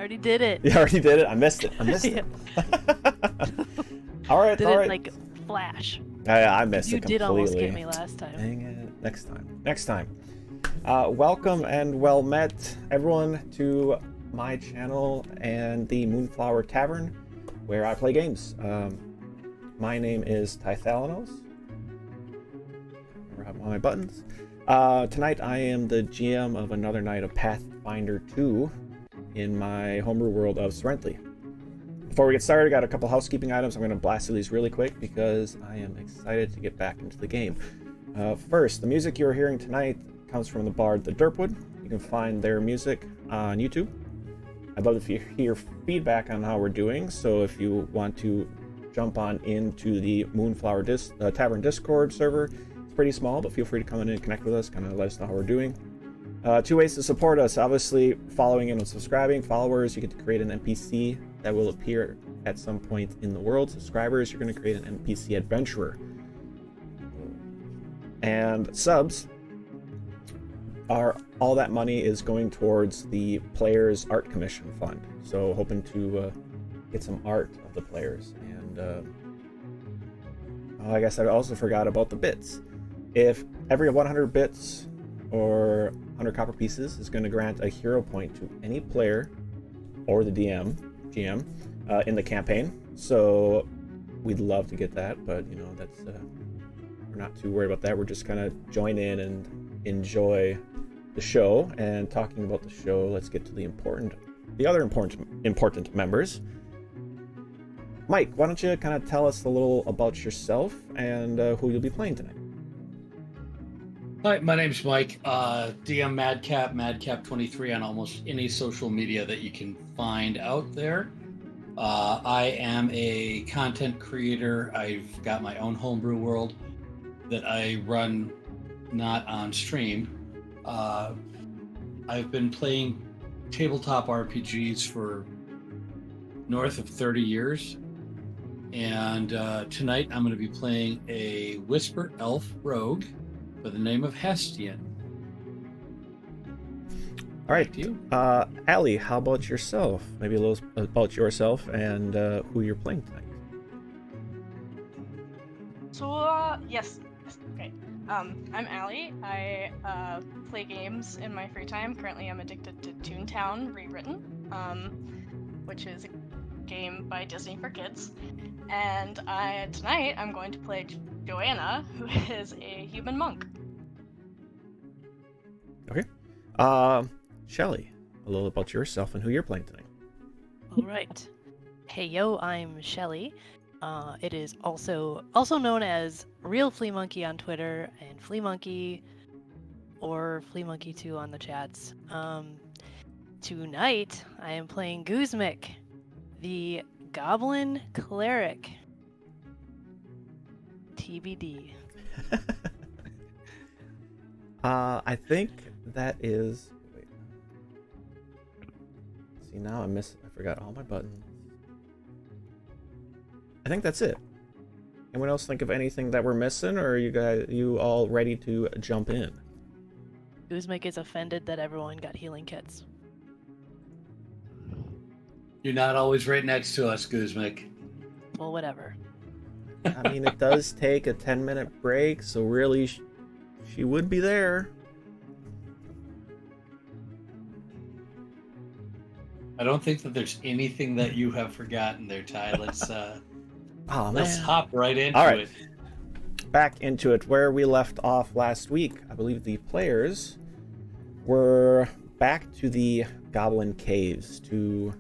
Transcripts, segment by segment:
already did it. You already did it? I missed it. it. all right, did all it right. like flash. I missed it completely. You did almost get me last time. Dang it. Next time. Next time. Welcome and well met, everyone, to my channel and the Moonflower Tavern, where I play games. My name is Tythalanos. I have all my buttons. Tonight I am the GM of another night of Pathfinder 2 in my homebrew world of Cyrenthe. Before we get started, I got a couple housekeeping items. I'm going to blast through these really quick because I am excited to get back into the game. First, the music you're hearing tonight comes from the bard The Derpwood. You can find their music on YouTube. I'd love to hear feedback on how we're doing, so if you want to jump on into the Moonflower Tavern Discord server, it's pretty small, but feel free to come in and connect with us, kind of let us know how we're doing. Two ways to support us: obviously following and subscribing. Followers, you get to create an NPC that will appear at some point in the world. Subscribers, you're going to create an NPC adventurer. And subs are all that money is going towards the players art commission fund, so hoping to get some art of the players. And I guess I also forgot about the bits. If every 100 bits or 100 copper pieces is going to grant a hero point to any player or the GM in the campaign, so we'd love to get that, but you know, that's we're not too worried about that. We're just gonna join in and enjoy the show. And talking about the show, let's get to the other important members. Mike, why don't you kind of tell us a little about yourself and who you'll be playing tonight? Hi, my name's Mike, DM Madcap23 on almost any social media that you can find out there. I am a content creator. I've got my own homebrew world that I run not on stream. I've been playing tabletop RPGs for north of 30 years. And tonight I'm going to be playing a Whisper Elf Rogue by the name of Hestian. All right, Allie, how about yourself? Maybe a little about yourself and who you're playing tonight. So, yes. Okay. I'm Allie. I play games in my free time. Currently, I'm addicted to Toontown Rewritten, which is a game by Disney for kids. And tonight, I'm going to play Joanna, who is a human monk. Okay. Shelly, a little about yourself and who you're playing tonight. All right. Hey, yo, I'm Shelly. It is also known as Real Flea Monkey on Twitter and Flea Monkey or Flea Monkey 2 on the chats. Tonight, I am playing Guzmik, the Goblin Cleric. TBD. I think that is... Wait. See, now I forgot all my buttons. I think that's it. Anyone else think of anything that we're missing, or are you all ready to jump in? Guzmik is offended that everyone got healing kits. You're not always right next to us, Guzmik. Well, whatever. I mean, it does take a 10-minute break, so really she would be there. I don't think that there's anything that you have forgotten there, Ty. Let's hop right into it. Back into it. Where we left off last week, I believe the players were back to the Goblin Caves to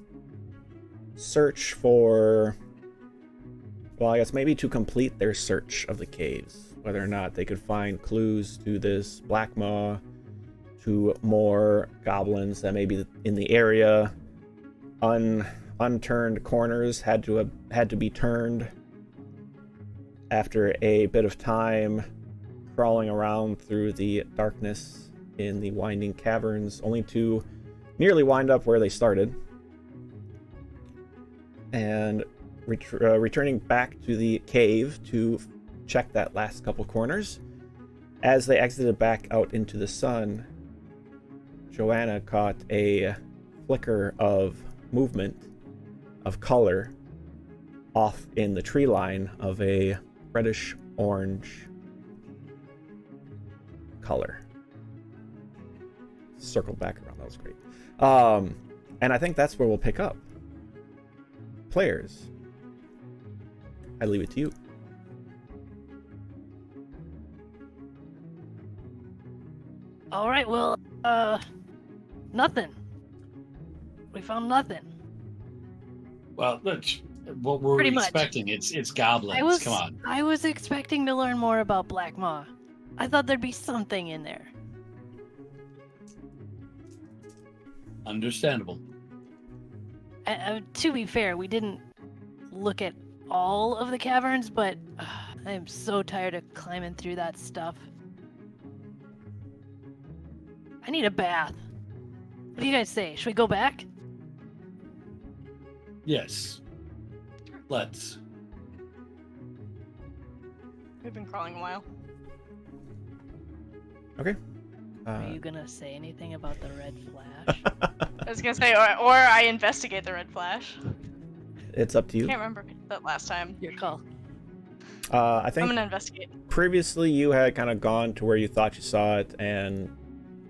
search for, well, I guess maybe to complete their search of the caves. Whether or not they could find clues to this Black Maw, to more goblins that may be in the area. Unturned corners had to be turned after a bit of time crawling around through the darkness in the winding caverns, only to nearly wind up where they started. And returning back to the cave to check that last couple corners. As they exited back out into the sun, Joanna caught a flicker of movement of color off in the tree line of a reddish orange color. Circle back around, that was great. And I think that's where we'll pick up. Players, I leave it to you. All right, well, nothing. We found nothing. Well, look, what were Pretty we much. expecting? It's goblins. Come on. I was expecting to learn more about Black Maw. I thought there'd be something in there. Understandable. To be fair, we didn't look at all of the caverns, but I am so tired of climbing through that stuff. I need a bath. What do you guys say? Should we go back? Yes. Let's. We've been crawling a while. Okay. Are you gonna say anything about the red flash? I was gonna say, or I investigate the red flash. It's up to you. Can't remember that last time. Your call. I I'm think gonna investigate. previously you had kind of gone to where you thought you saw it and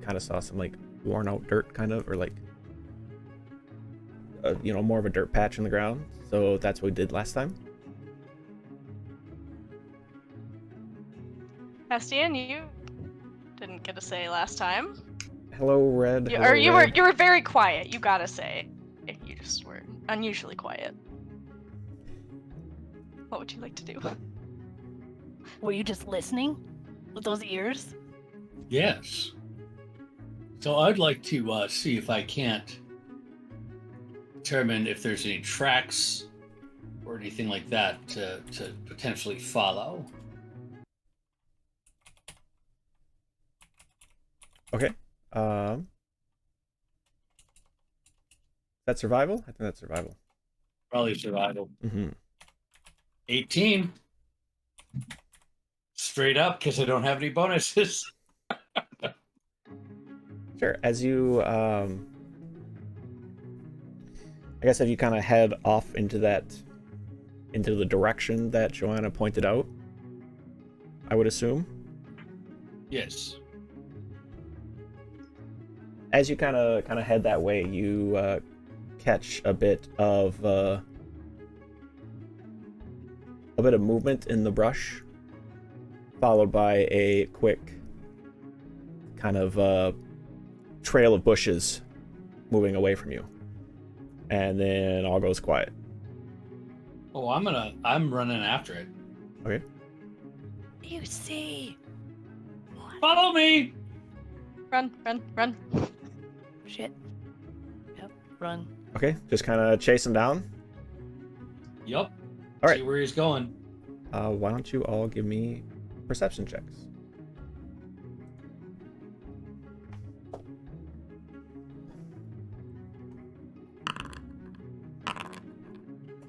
kind of saw some like worn out dirt kind of, or like more of a dirt patch in the ground. So that's what we did last time. Bastian, you didn't get a say last time. Hello, Red. You, Hello, or you Red. were very quiet. You gotta say, you just were unusually quiet. What would you like to do? Were you just listening with those ears? Yes. So I'd like to see if I can't determine if there's any tracks or anything like that to potentially follow. Okay. That's survival? I think that's survival. Probably survival. Mm-hmm. 18. Straight up, because I don't have any bonuses. Sure. As you, like I said, you kind of head off into the direction that Joanna pointed out, I would assume. Yes. As you kind of head that way, you catch a bit of movement in the brush, followed by a quick kind of trail of bushes moving away from you, and then all goes quiet. Oh, I'm running after it. Okay. You see? Follow me! Run, run, run. Shit. Yep. Run. Okay, just kind of chase him down. Yup. All right. See where he's going. Why don't you all give me perception checks?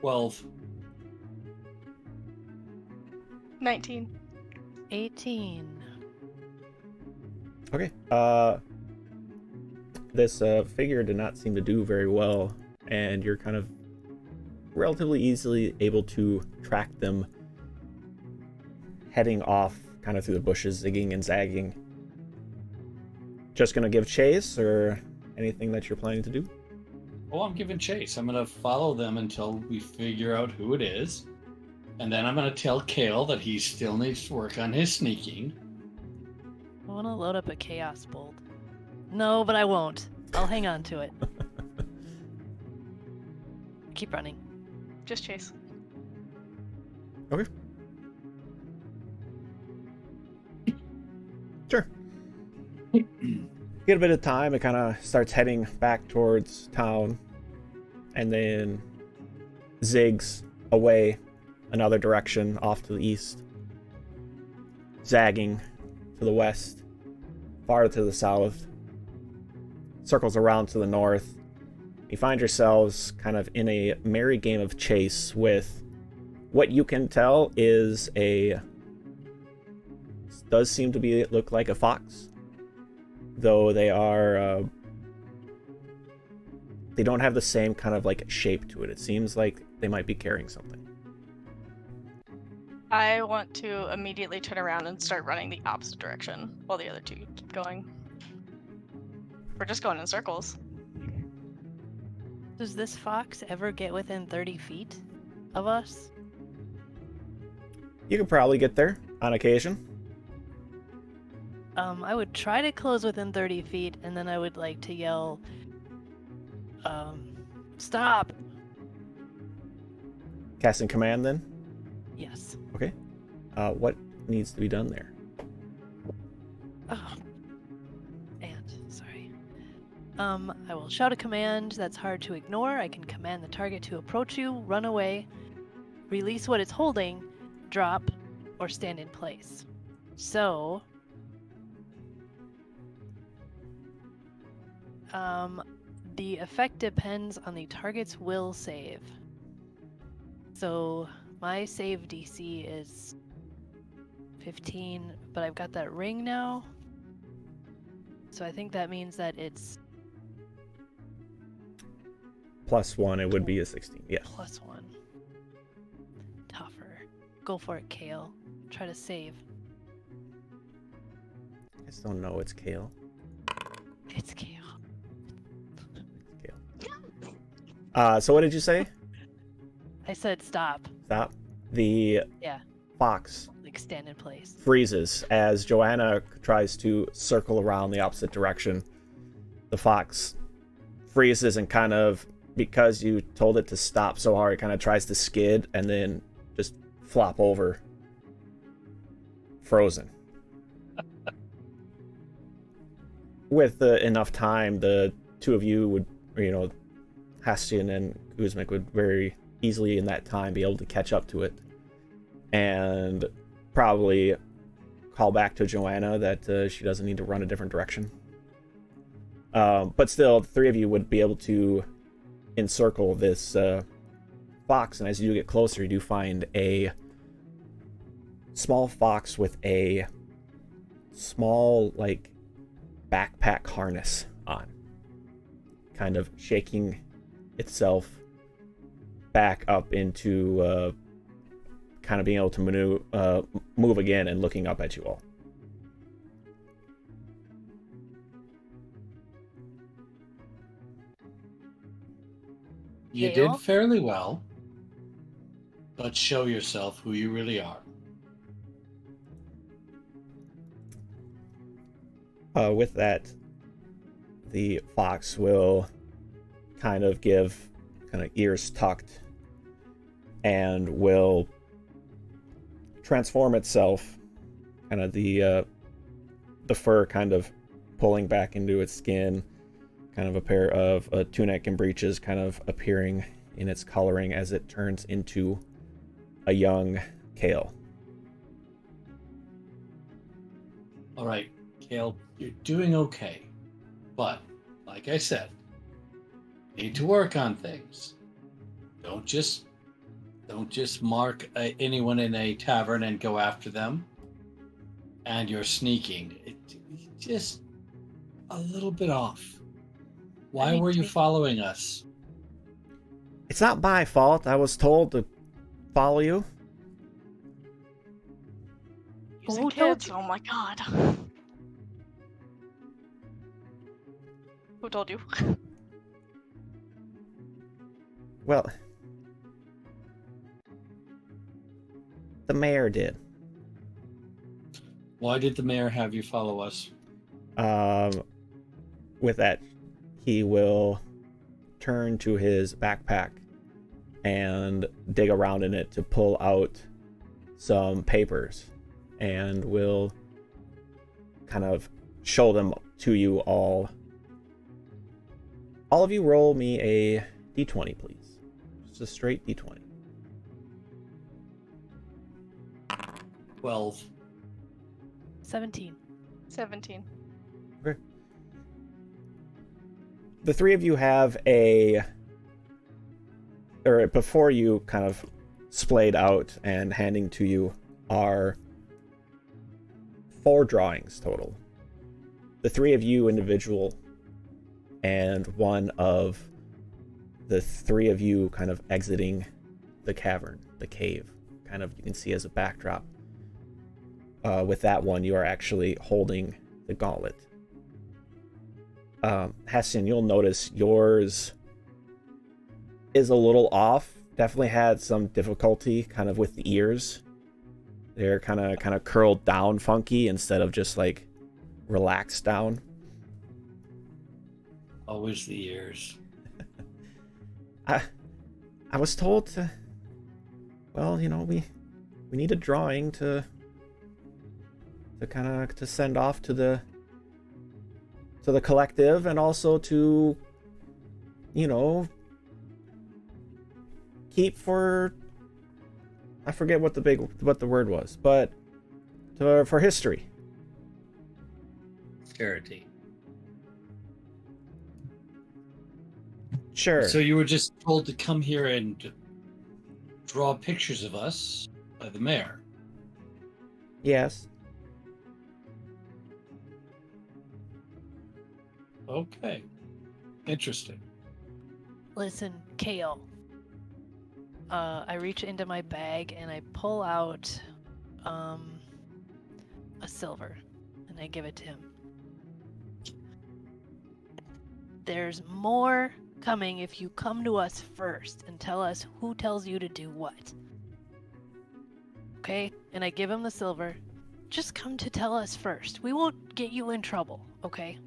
Twelve. 19. 18. Okay. This figure did not seem to do very well, and you're kind of relatively easily able to track them heading off kind of through the bushes, zigging and zagging. Just gonna give chase, or anything that you're planning to do? Oh, I'm giving chase. I'm going to follow them until we figure out who it is. And then I'm going to tell Kale that he still needs to work on his sneaking. I want to load up a chaos bolt. No, but I won't. I'll hang on to it. Keep running. Just chase. Okay. Sure. Get a bit of time, it kind of starts heading back towards town, and then zigs away another direction off to the east, zagging to the west, far to the south, circles around to the north. You find yourselves kind of in a merry game of chase with what you can tell is does seem to be look like a fox, though they are they don't have the same kind of like shape to it. It seems like they might be carrying something. I want to immediately turn around and start running the opposite direction while the other two keep going. We're just going in circles. Does this fox ever get within 30 feet of us? You could probably get there on occasion. I would try to close within 30 feet, and then I would like to yell, stop! Casting command then? Yes. Okay. What needs to be done there? Oh. Sorry. I will shout a command that's hard to ignore. I can command the target to approach you, run away, release what it's holding, drop, or stand in place. So, the effect depends on the target's will save. So, my save DC is 15, but I've got that ring now. So I think that means that it's +1, it would be a 16. Yes. +1. Tougher. Go for it, Kale. Try to save. I just don't know. It's Kale. It's Kale. It's Kale. So what did you say? I said stop. Stop. The Yeah, fox like stand in place. freezes as Joanna tries to circle around the opposite direction. The fox freezes and kind of, because you told it to stop so hard, it kind of tries to skid and then just flop over. Frozen. With enough time, the two of you would, Hastian and Kuzmik would very easily in that time be able to catch up to it and probably call back to Joanna that she doesn't need to run a different direction. But still, the three of you would be able to encircle this fox, and as you get closer, you do find a small fox with a small, like, backpack harness on, kind of shaking itself back up into kind of being able to move again and looking up at you all. You Kale? did fairly well, but show yourself who you really are. With that, the fox will kind of give ears tucked and will transform itself, kind of the fur kind of pulling back into its skin, kind of a pair of tunic and breeches kind of appearing in its coloring as it turns into a young Kale. All right, Kale, you're doing okay. But, like I said, need to work on things. Don't just mark anyone in a tavern and go after them. And you're sneaking. Just a little bit off. Why were you following us? It's not my fault. I was told to follow you. Using Who told kids. you? Oh my god. Who told you? Well, the mayor did. Why did the mayor have you follow us? With that, he will turn to his backpack and dig around in it to pull out some papers, and will kind of show them to you all. All of you roll me a d20, please. Just a straight d20. 12. 17. 17. Okay. The three of you have before you kind of splayed out and handing to you are 4 drawings total. The three of you individual and one of the three of you kind of exiting the cavern, the cave, kind of you can see as a backdrop. With that one, you are actually holding the gauntlet. Hessian, you'll notice yours is a little off. Definitely had some difficulty kind of with the ears. They're kind of curled down funky instead of just like relaxed down. Always the ears. I was told to, well, you know, we need a drawing to kind of to send off to the collective, and also to, you know, keep for, I forget what the word was, but for history. Cyrenthe. Sure. So you were just told to come here and draw pictures of us by the mayor. Yes. Okay. Interesting. Listen, Kale. I reach into my bag and I pull out a silver and I give it to him. There's more coming if you come to us first and tell us who tells you to do what. Okay? And I give him the silver. Just come to tell us first. We won't get you in trouble, okay?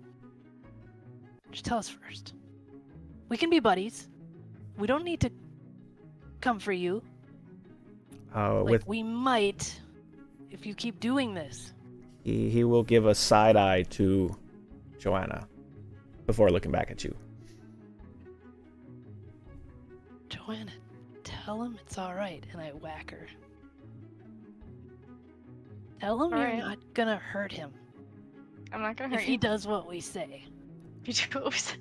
Just tell us first. We can be buddies. We don't need to come for you. We might if you keep doing this. He will give a side eye to Joanna before looking back at you. Joanna, tell him it's all right, and I whack her. Tell him All you're right. not gonna hurt him I'm not gonna if hurt he you. does what we say. You do what we say.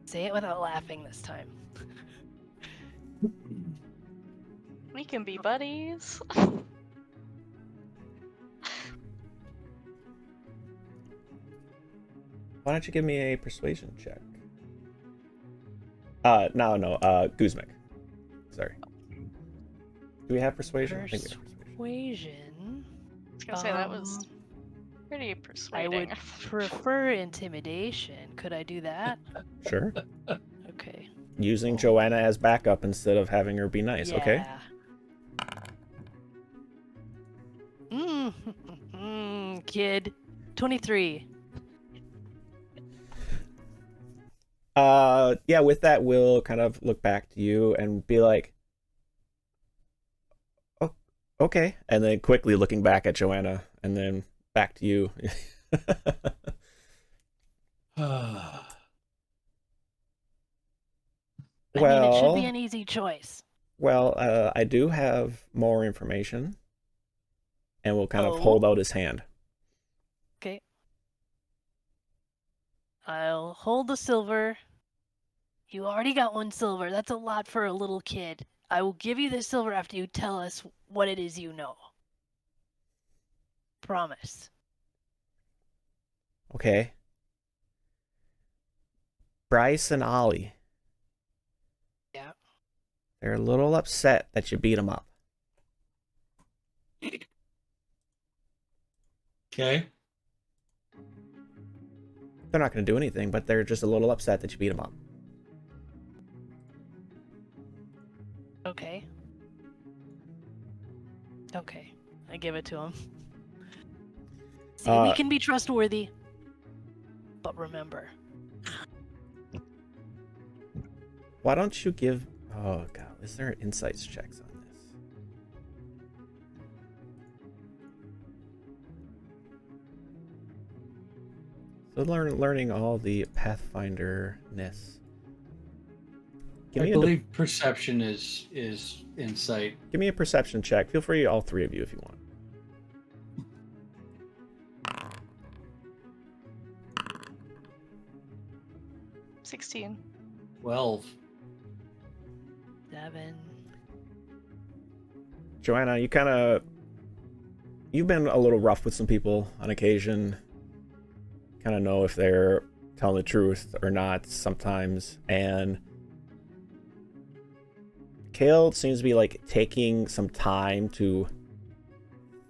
Say it without laughing this time. We can be buddies. Why don't you give me a persuasion check? No, Guzmek. Sorry. Do we have persuasion? I think we have persuasion. Persuasion. I was gonna say that was pretty I persuading. would prefer intimidation. Could I do that? Sure. Okay. Using Joanna as backup instead of having her be nice, okay? Kid. 23. Yeah, with that, we'll kind of look back to you and be like, oh, okay. And then quickly looking back at Joanna and then back to you. I mean, it should be an easy choice. Well, I do have more information. And we'll kind of Oh. hold out his hand. Okay. I'll hold the silver. You already got one silver. That's a lot for a little kid. I will give you the silver after you tell us what it is you know. Promise. Okay. Bryce and Ollie. Yeah. They're a little upset that you beat them up. Okay. They're not going to do anything, but they're just a little upset that you beat them up. Okay. Okay. I give it to him. See, we can be trustworthy. But remember. Why don't you give... Oh, God. Is there insights checks on this? So learning all the Pathfinder-ness. I believe perception is insight. Give me a perception check. Feel free, all three of you, if you want. $16. 12. 7. Joanna, you've been a little rough with some people on occasion. Kind of know if they're telling the truth or not sometimes. And Kale seems to be like taking some time to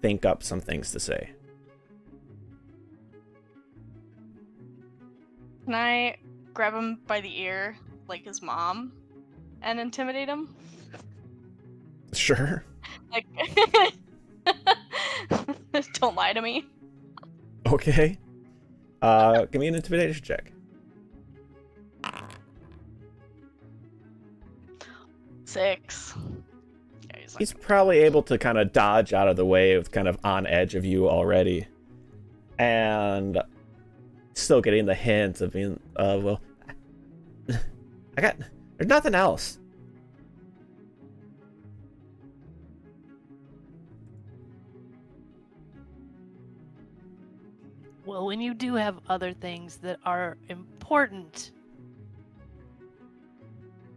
think up some things to say. Can I grab him by the ear like his mom and intimidate him? Sure. Like, don't lie to me. Okay. Give me an intimidation check. 6. Yeah, He's probably able to kind of dodge out of the way with kind of on edge of you already. And still getting the hint of being, well, there's nothing else. Well, when you do have other things that are important,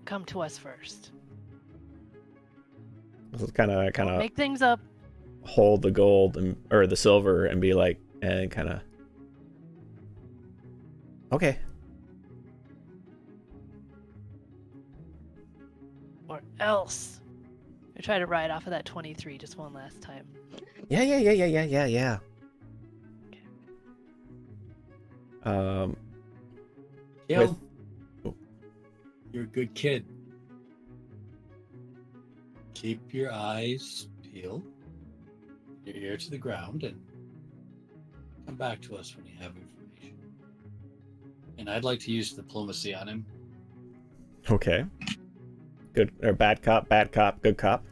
come to us first. Kind Don't of make things up. hold the gold or the silver and be like, and kind of, okay. Or else. I try to ride off of that 23 just one last time. Yeah. Kale, Oh. you're a good kid. Keep your eyes peeled, your ear to the ground, and come back to us when you have information. And I'd like to use diplomacy on him. Okay. Good or bad cop, good cop.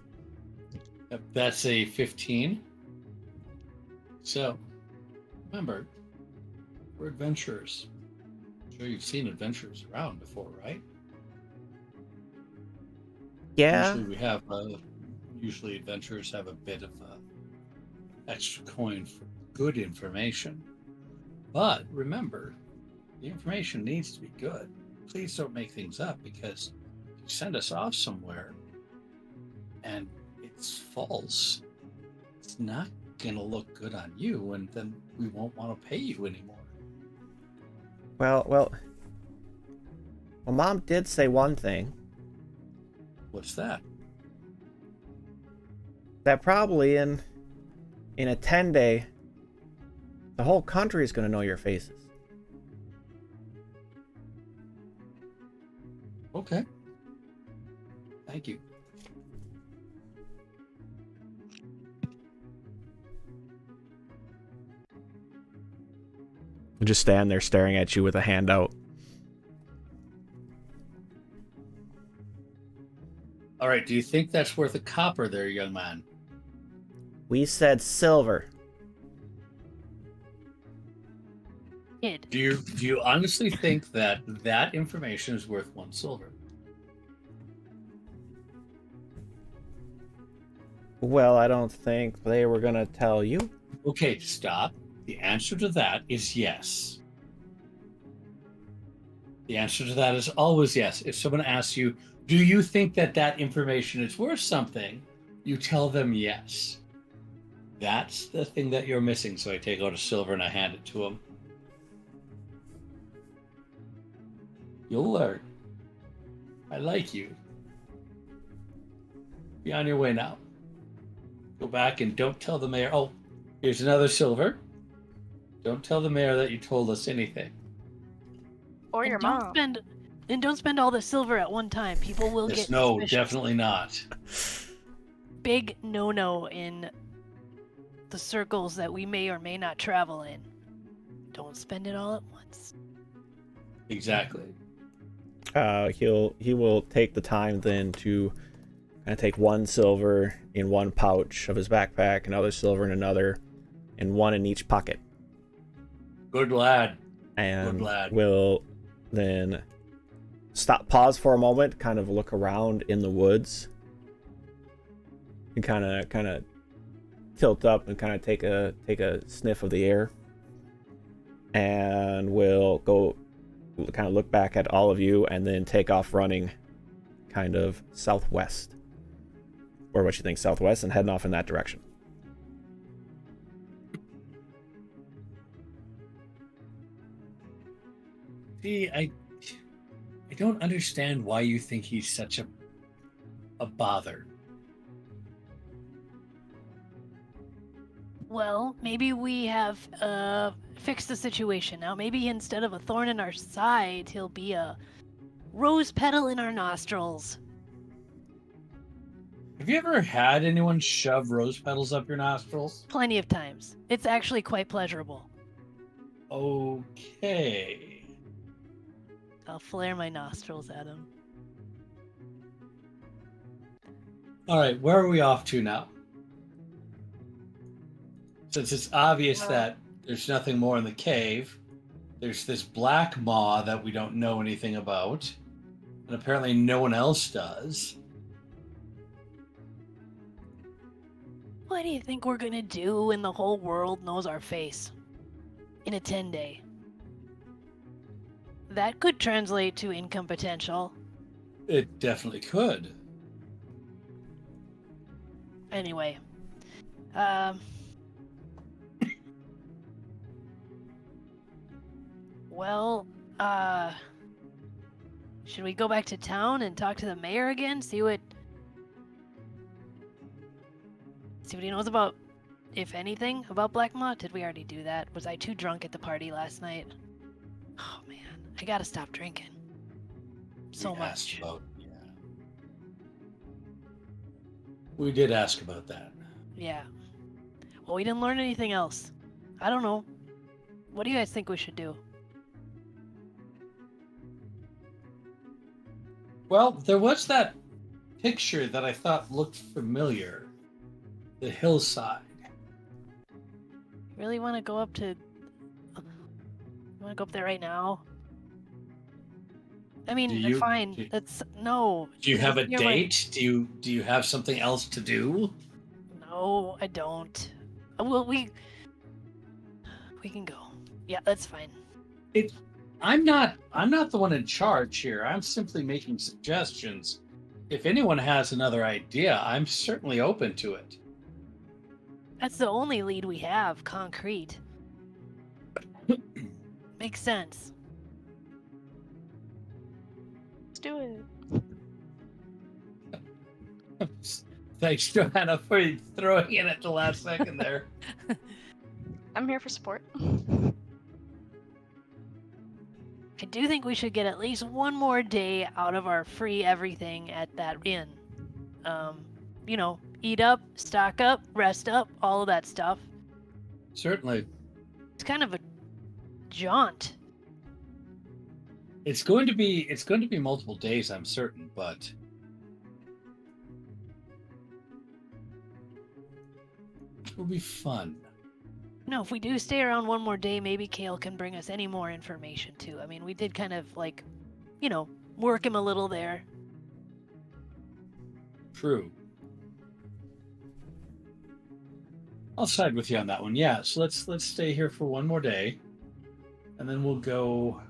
That's a 15. So, remember, we're adventurers. I'm sure you've seen adventurers around before, right? Yeah. Usually adventurers have a bit of extra coin for good information. But remember, the information needs to be good. Please don't make things up, because if you send us off somewhere and it's false, it's not going to look good on you, and then we won't want to pay you anymore. Well, Mom did say one thing. What's that? That probably in a 10-day, the whole country is going to know your faces. Okay. Thank you. Just stand there staring at you with a hand out. All right. Do you think that's worth a copper there, young man? We said silver. Kid. Do you honestly think that information is worth 1 silver? Well, I don't think they were going to tell you. Okay, stop. The answer to that is yes. The answer to that is always yes. If someone asks you, do you think that information is worth something? You tell them yes. That's the thing that you're missing. So I take out a silver and I hand it to him. You'll learn. I like you. Be on your way now. Go back and don't tell the mayor. Oh, here's another silver. Don't tell the mayor that you told us anything. Or your mom. Don't spend all the silver at one time. People will get No, suspicious. definitely not. Big no-no in the circles that we may or may not travel in. Don't spend it all at once. Exactly. He will take the time then to kind of take 1 silver in one pouch of his backpack, another silver in another, and 1 in each pocket. Good lad. And Good lad. will then pause for a moment, kind of look around in the woods, and kind of tilt up and kind of take a sniff of the air, and will go kind of look back at all of you and then take off running kind of southwest, or what you think southwest, and heading off in that direction. See, I don't understand why you think he's such a bother. Well, maybe we have fixed the situation now. Maybe instead of a thorn in our side, he'll be a rose petal in our nostrils. Have you ever had anyone shove rose petals up your nostrils? Plenty of times. It's actually quite pleasurable. Okay. I'll flare my nostrils at him. All right, where are we off to now? Since it's obvious that there's nothing more in the cave, there's this black maw that we don't know anything about, and apparently no one else does. What do you think we're gonna do when the whole world knows our face? In a 10-day. That could translate to income potential. It definitely could. Anyway. Well, should we go back to town and talk to the mayor again? See what he knows about, if anything, about Black Maw? Did we already do that? Was I too drunk at the party last night? Oh man, I gotta stop drinking. So We much. asked about- yeah. We did ask about that. Yeah. Well, we didn't learn anything else. I don't know. What do you guys think we should do? Well, there was that picture that I thought looked familiar. The hillside. Really want to go up to... You want to go up there right now? I mean, Do you- fine. do- That's... No. Do you have a You're like- date? Do you have something else to do? No, I don't. Well, we can go. Yeah, that's fine. I'm not the one in charge here. I'm simply making suggestions. If anyone has another idea, I'm certainly open to it. That's the only lead we have, concrete. Makes sense. Let's do it. Thanks, Johanna, for throwing in at the last second there. I'm here for support. I do think we should get at least one more day out of our free everything at that inn. Eat up, stock up, rest up, all of that stuff. Certainly. It's kind of a jaunt. It's going to be multiple days, I'm certain, but it will be fun. No, if we do stay around one more day, maybe Kale can bring us any more information too. I mean, we did kind of work him a little there. True. I'll side with you on that one. Yeah, so let's stay here for one more day, and then we'll go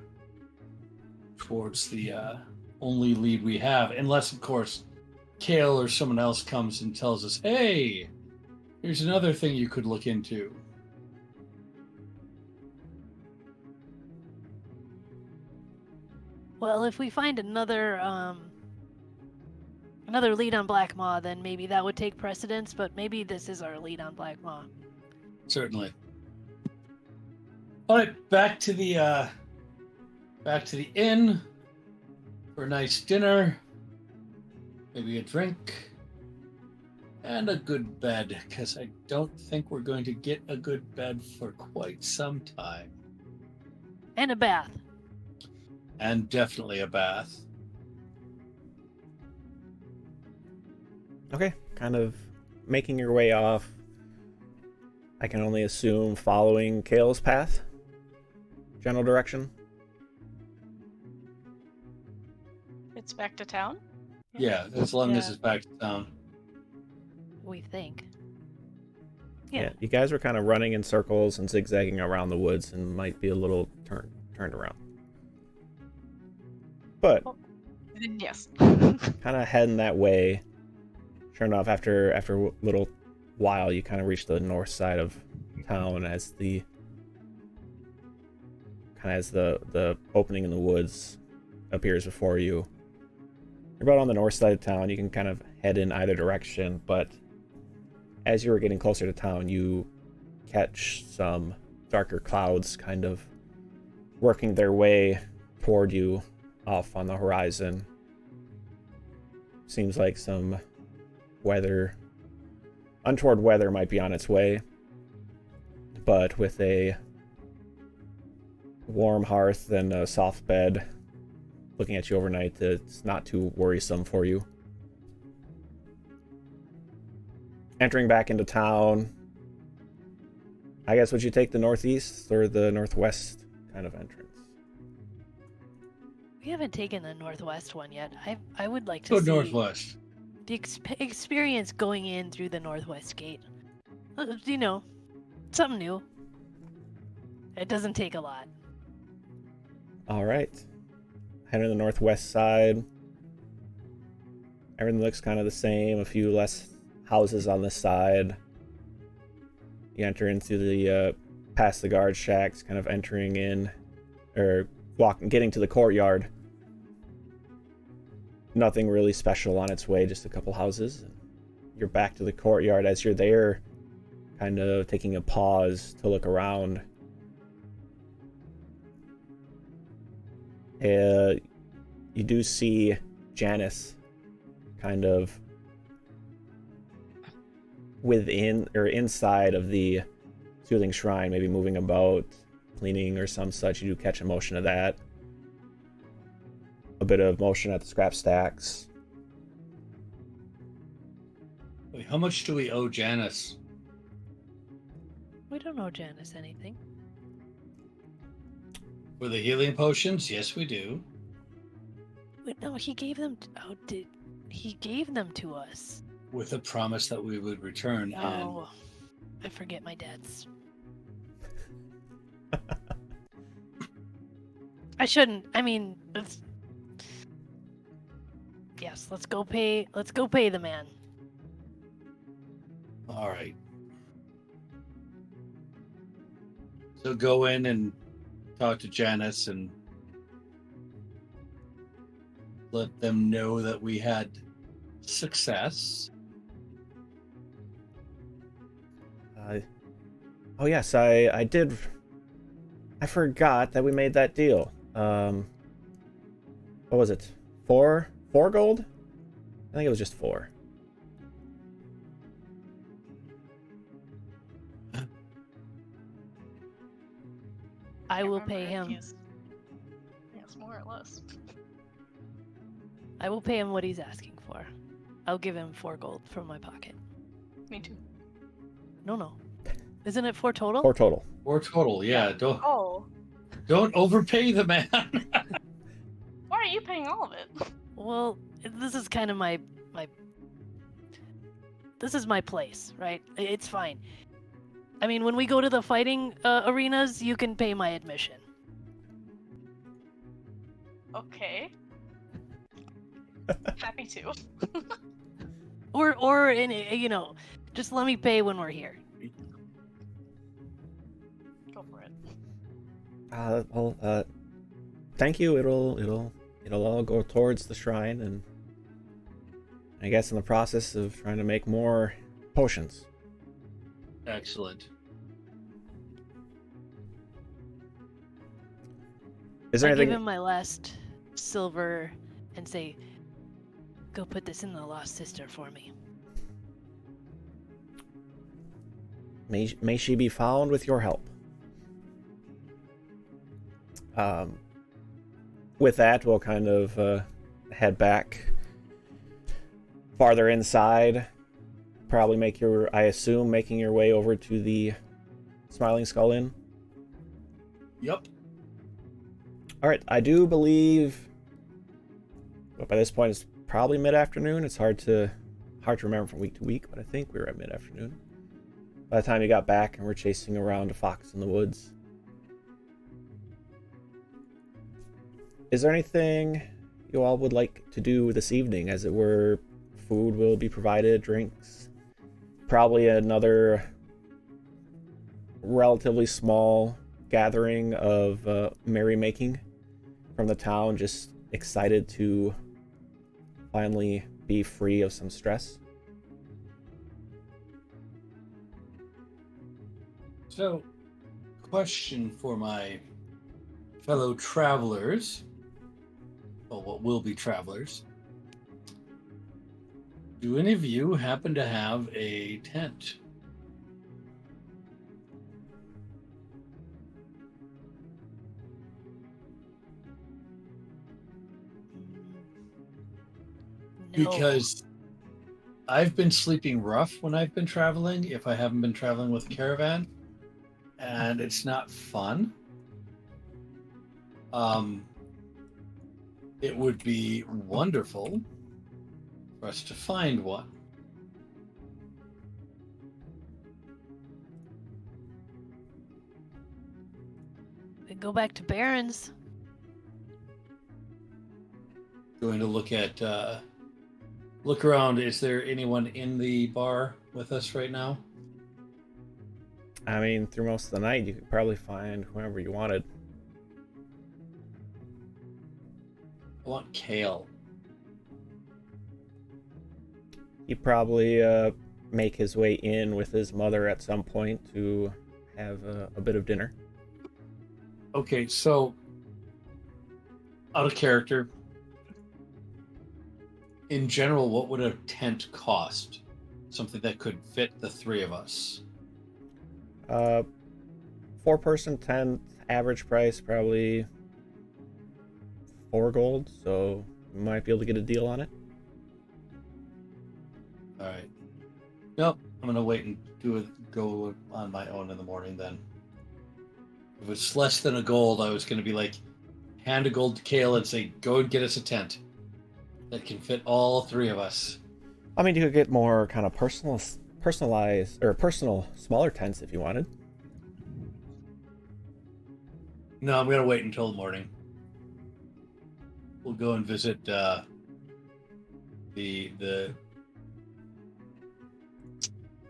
towards the only lead we have, unless of course Kale or someone else comes and tells us, "Hey, here's another thing you could look into." Well, if we find another lead on Black Maw, then maybe that would take precedence, but maybe this is our lead on Black Maw. Certainly. All right, back to the inn for a nice dinner, maybe a drink, and a good bed, because I don't think we're going to get a good bed for quite some time. And a bath. And definitely a bath. Okay, kind of making your way off. I can only assume following Kale's path. General direction. It's back to town. Yeah, as long as Yeah. it's back to town. We think. Yeah, you guys were kind of running in circles and zigzagging around the woods and might be a little turned around. But Yes. kind of heading that way. Sure enough, after a little while, you kind of reach the north side of town as the kind of as the opening in the woods appears before you. You're about on the north side of town. You can kind of head in either direction, but as you were getting closer to town, you catch some darker clouds kind of working their way toward you off on the horizon. Seems like some untoward weather might be on its way, but with a warm hearth and a soft bed looking at you overnight, it's not too worrisome for you. Entering back into town, I guess, would you take the northeast or the northwest kind of entrance? We haven't taken the northwest one yet. I would like to Go see northwest. the experience going in through the northwest gate. You know, something new. It doesn't take a lot. All right. Head to the northwest side. Everything looks kind of the same. A few less houses on this side. You enter into the past the guard shacks, kind of entering in, or getting to the courtyard. Nothing really special on its way, just a couple houses. You're back to the courtyard. As you're there, kind of taking a pause to look around. You do see Janice kind of within or inside of the soothing shrine, maybe moving about, cleaning or some such. You do catch a motion of that. A bit of motion at the scrap stacks. Wait, how much do we owe Janice? We don't owe Janice anything. For the healing potions? Yes, we do. Wait, no, he gave them. He gave them to us? With a promise that we would return. Oh, I forget my debts. I shouldn't. I mean, yes. Let's go pay the man. All right. So go in and talk to Janice and let them know that we had success. Oh yes, I did. I forgot that we made that deal. What was it? 4 gold? I think it was just 4. I will pay him. Yes, more or less. I will pay him what he's asking for. I'll give him 4 gold from my pocket. Me too. No. Isn't it 4 total? 4 total. 4 total, yeah. Oh. Don't overpay the man. Why are you paying all of it? Well, this is kind of my this is my place, right? It's fine. I mean, when we go to the fighting arenas, you can pay my admission. Okay. Happy to. Or in, just let me pay when we're here. Go for it. Thank you. It'll all go towards the shrine, and I guess in the process of trying to make more potions. Excellent. Is there I anything? give him my last silver and say, go put this in the Lost Sister for me. May she be found with your help. With that, we'll kind of head back farther inside. Probably making your way over to the Smiling Skull Inn. Yep. All right, I do believe. But by this point, it's probably mid-afternoon. It's hard to remember from week to week, but I think we were at mid-afternoon by the time you got back and we're chasing around a fox in the woods. Is there anything you all would like to do this evening? As it were, food will be provided, drinks, probably another relatively small gathering of merrymaking from the town, just excited to finally be free of some stress. So, question for my fellow travelers, or what will be travelers. Do any of you happen to have a tent? No. Because I've been sleeping rough when I've been traveling, if I haven't been traveling with a caravan, and it's not fun. It would be wonderful for us to find one. We go back to Barron's. Going to look around. Is there anyone in the bar with us right now? I mean, through most of the night, you could probably find whoever you wanted. I want Kale. He'd probably make his way in with his mother at some point to have a bit of dinner. Okay, so out of character, in general, what would a tent cost? Something that could fit the three of us. 4-person tent, average price probably 4 gold, so you might be able to get a deal on it. All right. Nope, I'm gonna wait and go on my own in the morning then. If it's less than a gold, I was gonna be like, hand a gold to Kale and say, go and get us a tent that can fit all three of us. I mean, you could get more kind of personalized or personal smaller tents if you wanted. No, I'm gonna wait until the morning. We'll go and visit the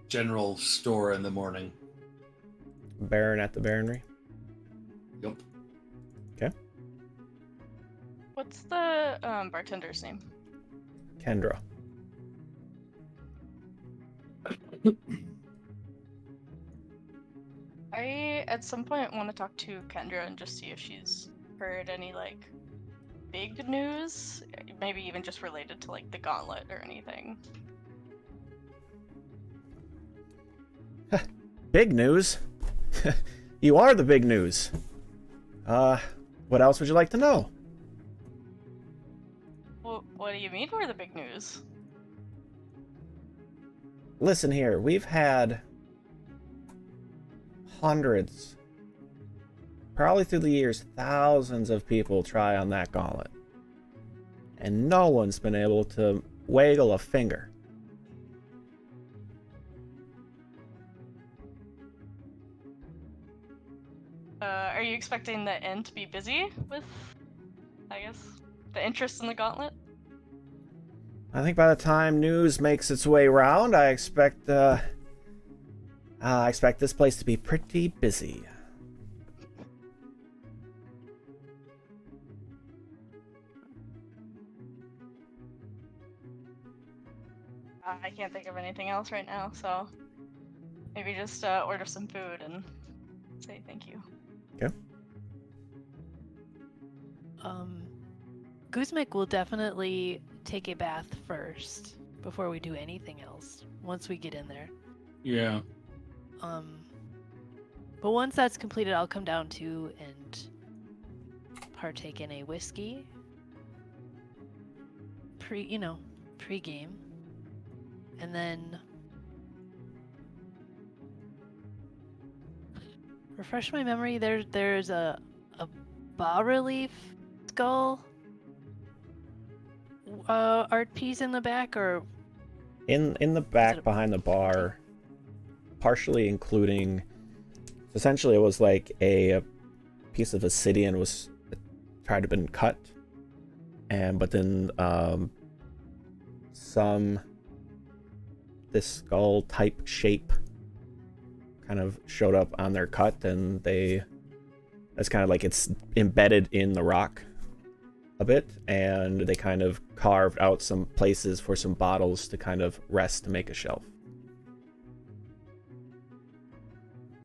general store in the morning. Baron at the Baronry. Yep. Okay. What's the bartender's name? Kendra. I at some point want to talk to Kendra and just see if she's heard any like big news, maybe even just related to like the gauntlet or anything. Big news? You are the big news. What else would you like to know? What do you mean we're the big news? Listen here, we've had hundreds, probably through the years, thousands of people try on that gauntlet. And no one's been able to waggle a finger. Are you expecting the end to be busy with, I guess, the interest in the gauntlet? I think by the time news makes its way around, I expect this place to be pretty busy. I can't think of anything else right now, so maybe just order some food and say thank you. Okay. Guzmek will definitely take a bath first before we do anything else, once we get in there. Yeah. But once that's completed, I'll come down to and partake in a whiskey. Pre-game. And then refresh my memory, there's a bas-relief skull art piece in the back, or In the back behind the bar, partially including, essentially it was like a piece of obsidian was tried to have been cut, but then this skull type shape kind of showed up on their cut, and they That's kind of like it's embedded in the rock a bit, and they kind of carved out some places for some bottles to kind of rest to make a shelf.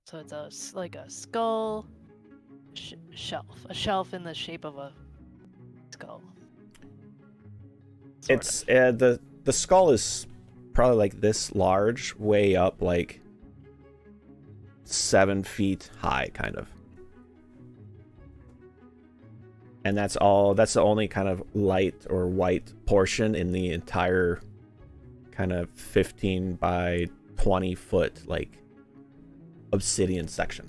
So it's like a skull shelf, a shelf in the shape of a skull. It's the skull is probably like this large, way up, like 7 feet high, kind of. And that's all. That's the only kind of light or white portion in the entire kind of 15 by 20 foot like obsidian section.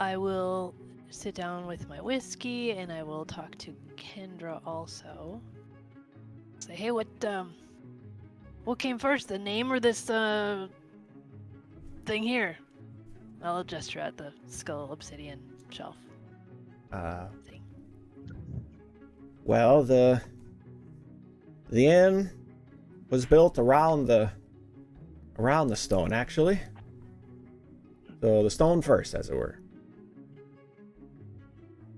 I will sit down with my whiskey and I will talk to Kendra also. Say, hey, what came first, the name or this thing here? I'll gesture at the skull obsidian shelf. Thing. Well, the inn was built around the stone, actually. So the stone first, as it were.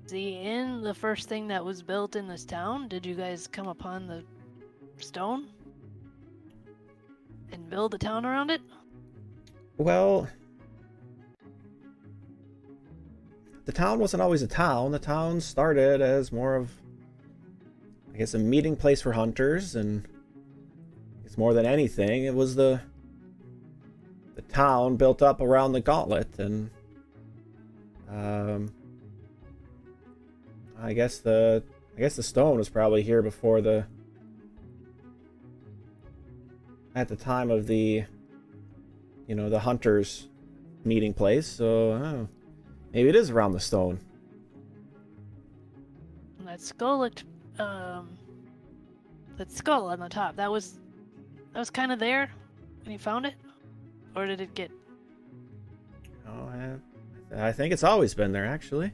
Is the inn the first thing that was built in this town? Did you guys come upon the stone and build a town around it? Well, the town wasn't always a town. The town started as more of, I guess, a meeting place for hunters, and it's more than anything, it was the town built up around the gauntlet, and I guess the stone was probably here before at the time of the the hunters meeting place. So maybe it is around the stone. And that skull looked that skull on the top, that was kind of there when you found it, or did it get? Oh, I think it's always been there, actually.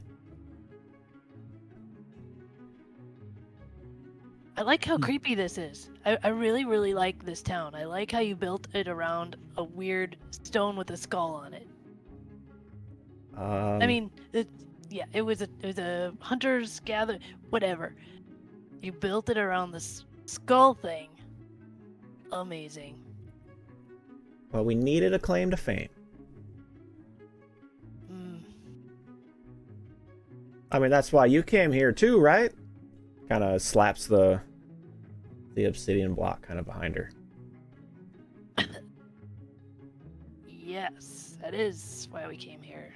I like how creepy this is. I really, really like this town. I like how you built it around a weird stone with a skull on it. I mean, it was a hunters gather, whatever. You built it around this skull thing. Amazing. Well, we needed a claim to fame. I mean, that's why you came here too, right? Kind of slaps the obsidian block kind of behind her. Yes, that is why we came here.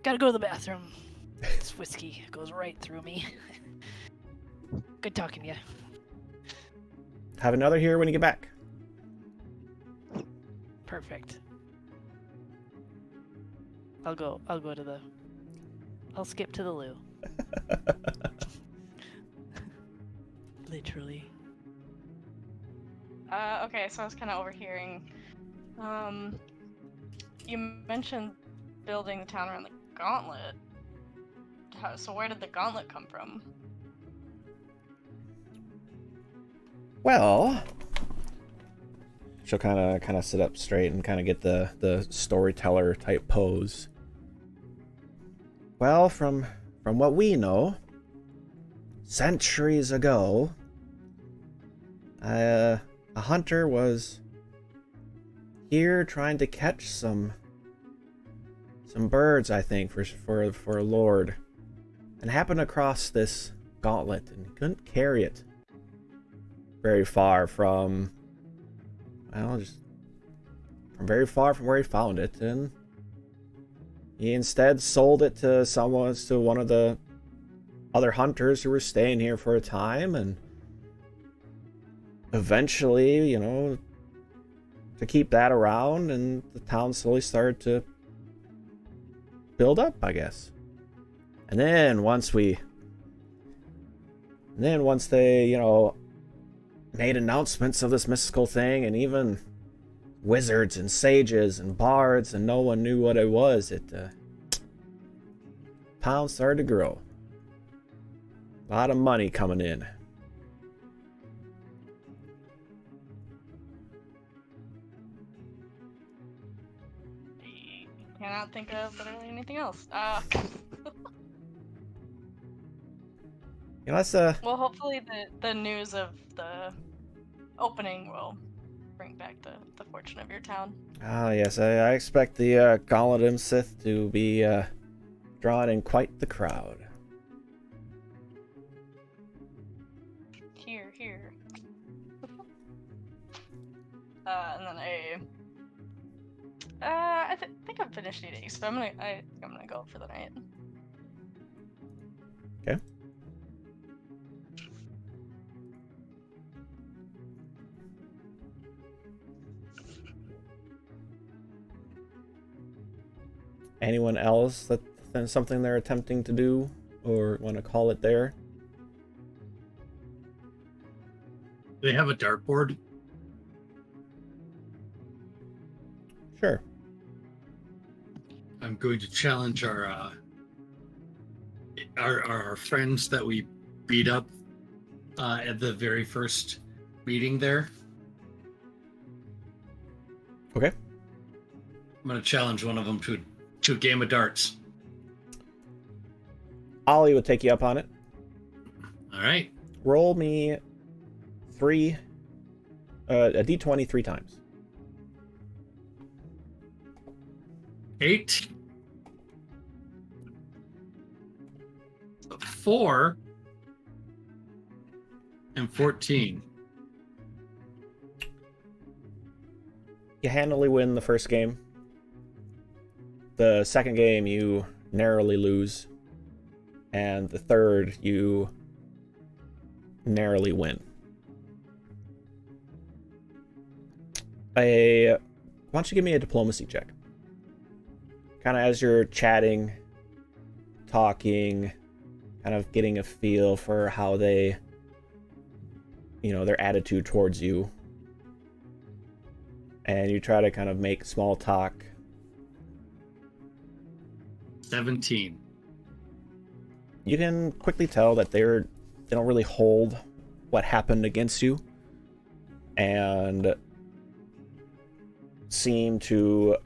Gotta go to the bathroom. This whiskey goes right through me. Good talking to you. Have another here when you get back. Perfect. I'll skip to the loo. Literally. Okay, so I was kind of overhearing. You mentioned building the town around the gauntlet. So where did the gauntlet come from? Well, she'll kind of sit up straight and kind of get the storyteller type pose. Well, from what we know, centuries ago, a hunter was here trying to catch some birds, I think, for a lord, and happened across this gauntlet and couldn't carry it very far from, well, just from very far from where he found it, and he instead sold it to one of the other hunters who were staying here for a time, and eventually, to keep that around, and the town slowly started to build up, I guess. And then once they, made announcements of this mystical thing, and even wizards and sages and bards, and no one knew what it was, town started to grow. A lot of money coming in. cannot think of literally anything else. Let's Well, hopefully the news of the opening will bring back the fortune of your town. yes, I expect the Galadim Sith to be drawing in quite the crowd. Here. And then I think I'm finished eating, so I'm gonna go for the night. Okay. Anyone else that's something they're attempting to do or want to call it there? Do they have a dartboard? Sure. I'm going to challenge our friends that we beat up at the very first meeting there. Okay. I'm going to challenge one of them to a game of darts. Ollie will take you up on it. All right. Roll me a d20 3 times. 8, 4, and 14. You handily win the first game. The second game you narrowly lose. And the third you narrowly win. Why don't you give me a diplomacy check? Kind of as you're chatting, talking, kind of getting a feel for how they, their attitude towards you. And you try to kind of make small talk. 17. You can quickly tell that they don't really hold what happened against you. And seem to,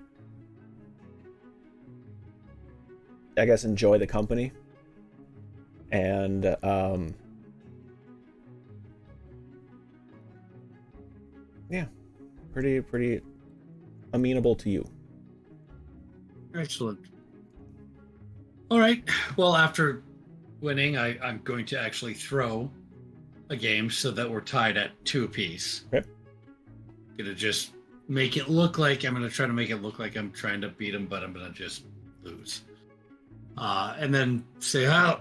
I guess, enjoy the company. And yeah, pretty amenable to you. Excellent. All right. Well, after winning, I'm going to actually throw a game so that we're tied at 2 apiece. Okay. Gonna just make it look like I'm trying to trying to beat him, but I'm gonna just lose. And then say, I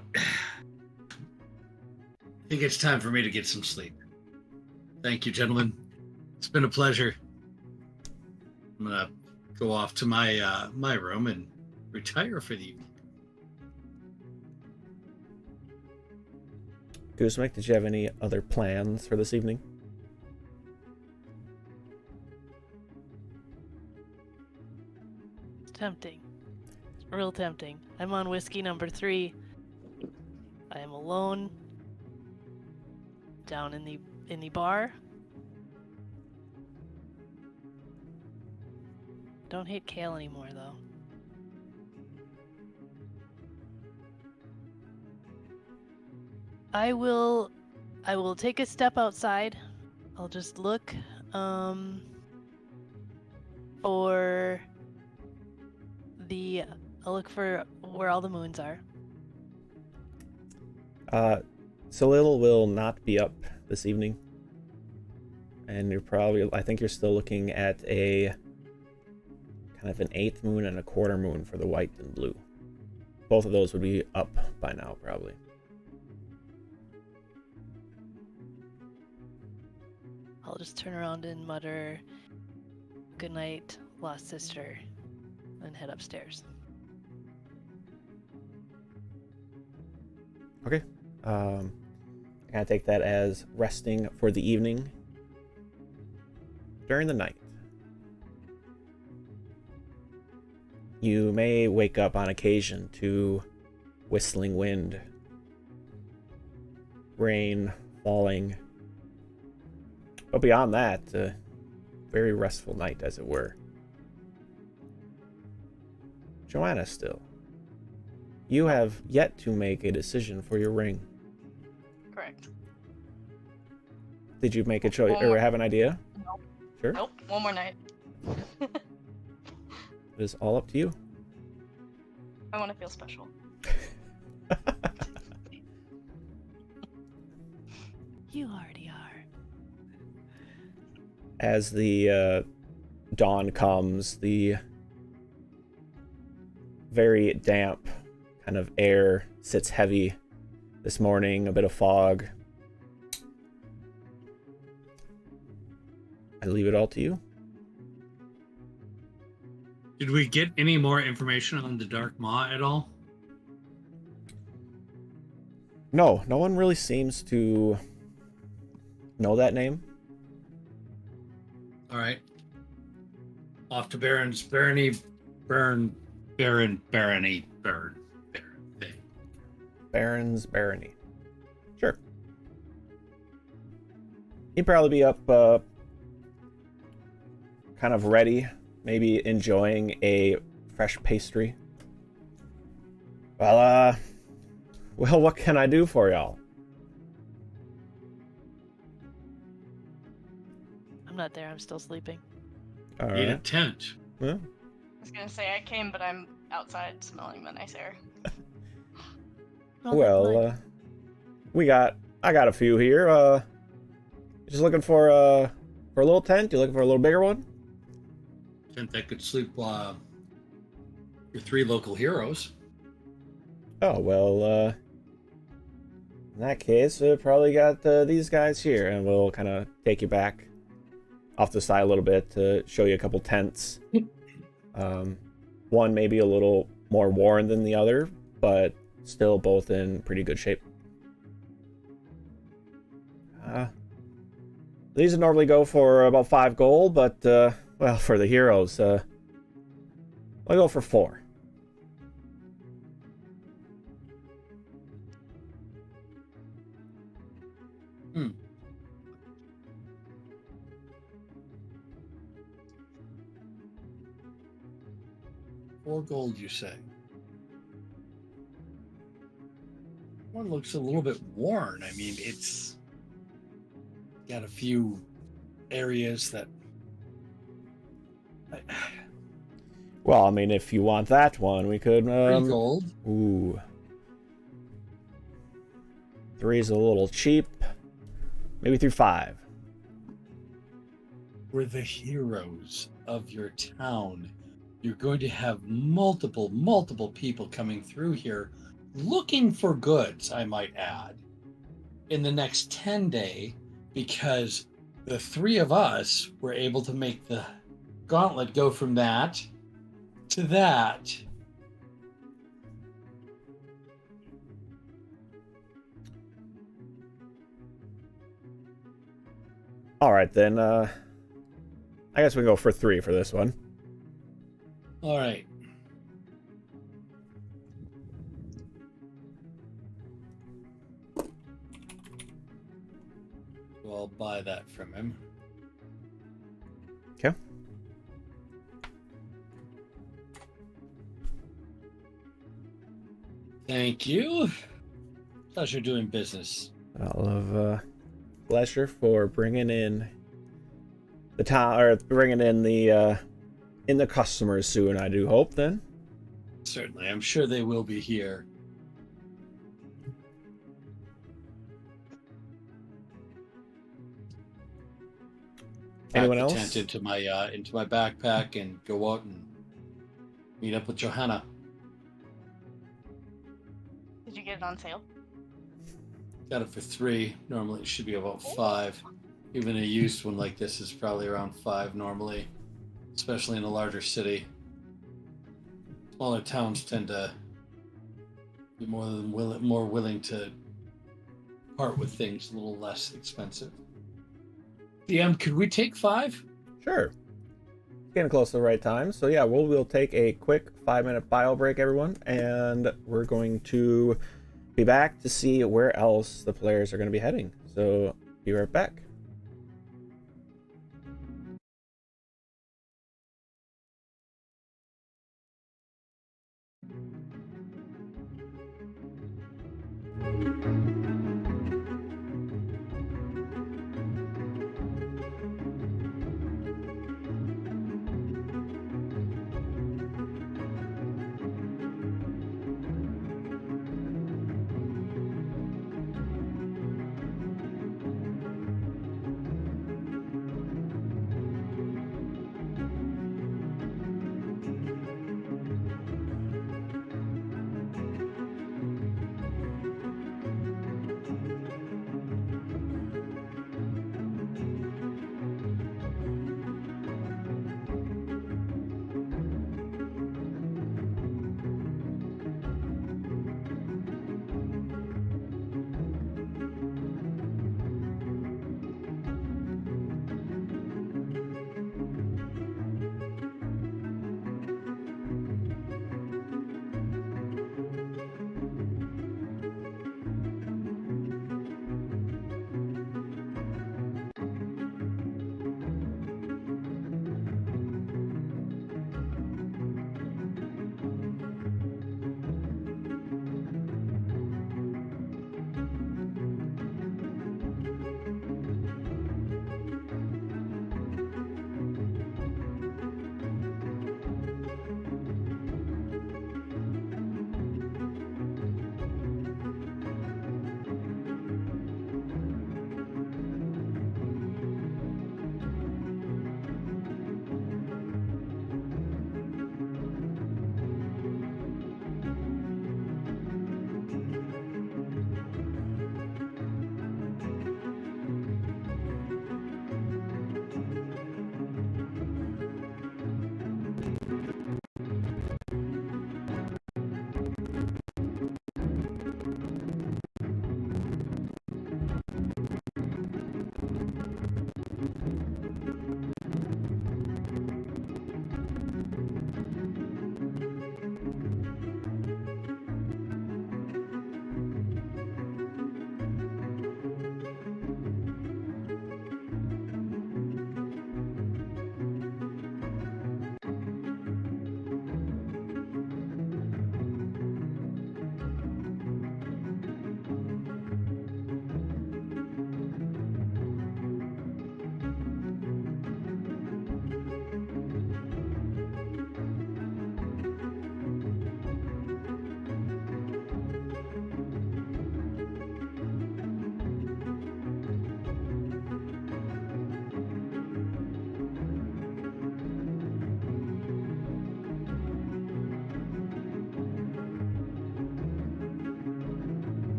think it's time for me to get some sleep. Thank you, gentlemen. It's been a pleasure. I'm gonna go off to my my room and retire for the evening. Guzmek, did you have any other plans for this evening? Tempting. It's real tempting. I'm on whiskey number 3. I am alone. Down in the bar. Don't hate kale anymore though. I will take a step outside. I'll just look I'll look for where all the moons are. Salil will not be up this evening. And I think you're still looking at a kind of an 8th moon and a quarter moon for the white and blue. Both of those would be up by now, probably. I'll just turn around and mutter, "Good night, lost sister," and head upstairs. Okay. I kind of take that as resting for the evening. During the night, you may wake up on occasion to whistling wind, rain falling. But beyond that, a very restful night, as it were. Joanna still. You have yet to make a decision for your ring. Correct. Did you make a choice One or more. have an idea? Nope. Sure. Nope. One more night. It is all up to you. I want to feel special. You already are. As the dawn comes, the very damp kind of air sits heavy this morning, a bit of fog. I leave it all to you. Did we get any more information on the Dark Maw at all? No one really seems to know that name. All right. Off to Baron's Barony thing. Baron's Barony. Sure. He'd probably be up kind of ready, maybe enjoying a fresh pastry. Well, what can I do for y'all? I'm not there. I'm still sleeping. All Need a right. tent. Well, I was gonna say I came, but I'm outside smelling the nice air. well, I got a few here. Just looking for a little tent. You looking for a little bigger one? Tent that could sleep your 3 local heroes. Oh well. In that case, we probably got these guys here, and we'll kind of take you back off the side a little bit to show you a couple tents. One maybe a little more worn than the other, but still both in pretty good shape. These would normally go for about 5 gold, but well, for the heroes, I'll go for 4. $4 gold, you say? One looks a little bit worn. I mean, it's got a few areas that. Well, I mean, if you want that one, we could. 3 gold. Ooh. 3 is a little cheap. Maybe through 5. We're the heroes of your town. You're going to have multiple people coming through here looking for goods, I might add, in the next 10 day, because the 3 of us were able to make the gauntlet go from that to that. All right, then. I guess we can go for 3 for this one. All right. So I'll buy that from him. Okay. Thank you. Pleasure doing business. All of pleasure for bringing in the town, or bringing in the customers soon. I do hope. Then. Certainly, I'm sure they will be here. Anyone Pack the else? tent into my backpack and go out and meet up with Johanna. Did you get it on sale? Got it for 3. Normally it should be about 5. Even a used one like this is probably around 5 normally, especially in a larger city. Smaller towns tend to be more willing to part with things a little less expensive. DM, could we take 5? Sure. Getting close to the right time. So yeah, we'll take a quick 5-minute bio break, everyone, and we're going to be back to see where else the players are going to be heading. So be right back.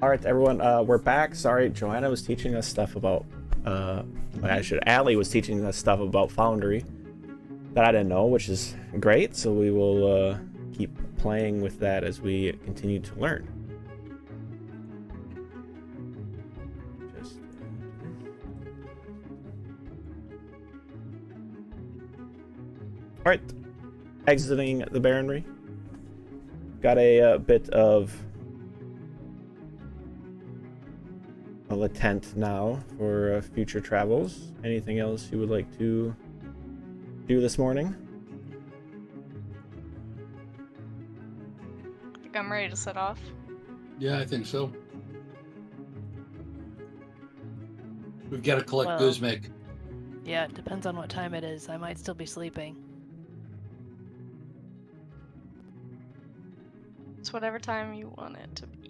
All right, everyone, we're back. Sorry, Joanna was teaching us stuff about, Allie was teaching us stuff about Foundry that I didn't know, which is great. So we will keep playing with that as we continue to learn. Just, all right, exiting the Baronry. Got a bit of a tent now for future travels. Anything else you would like to do this morning? I think I'm ready to set off. Yeah, I think so. We've got to collect Well, Guzmik. Yeah, it depends on what time it is. I might still be sleeping. It's whatever time you want it to be.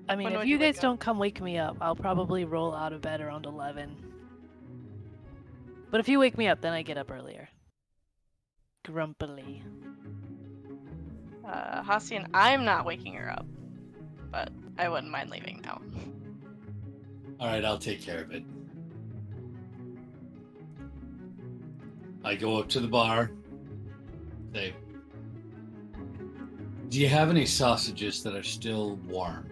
I mean, When if would you you guys wake up? don't come wake me up, I'll probably roll out of bed around 11. But if you wake me up, then I get up earlier. Grumpily. Hassian, I'm not waking her up, but I wouldn't mind leaving now. All right, I'll take care of it. I go up to the bar. Say, do you have any sausages that are still warm?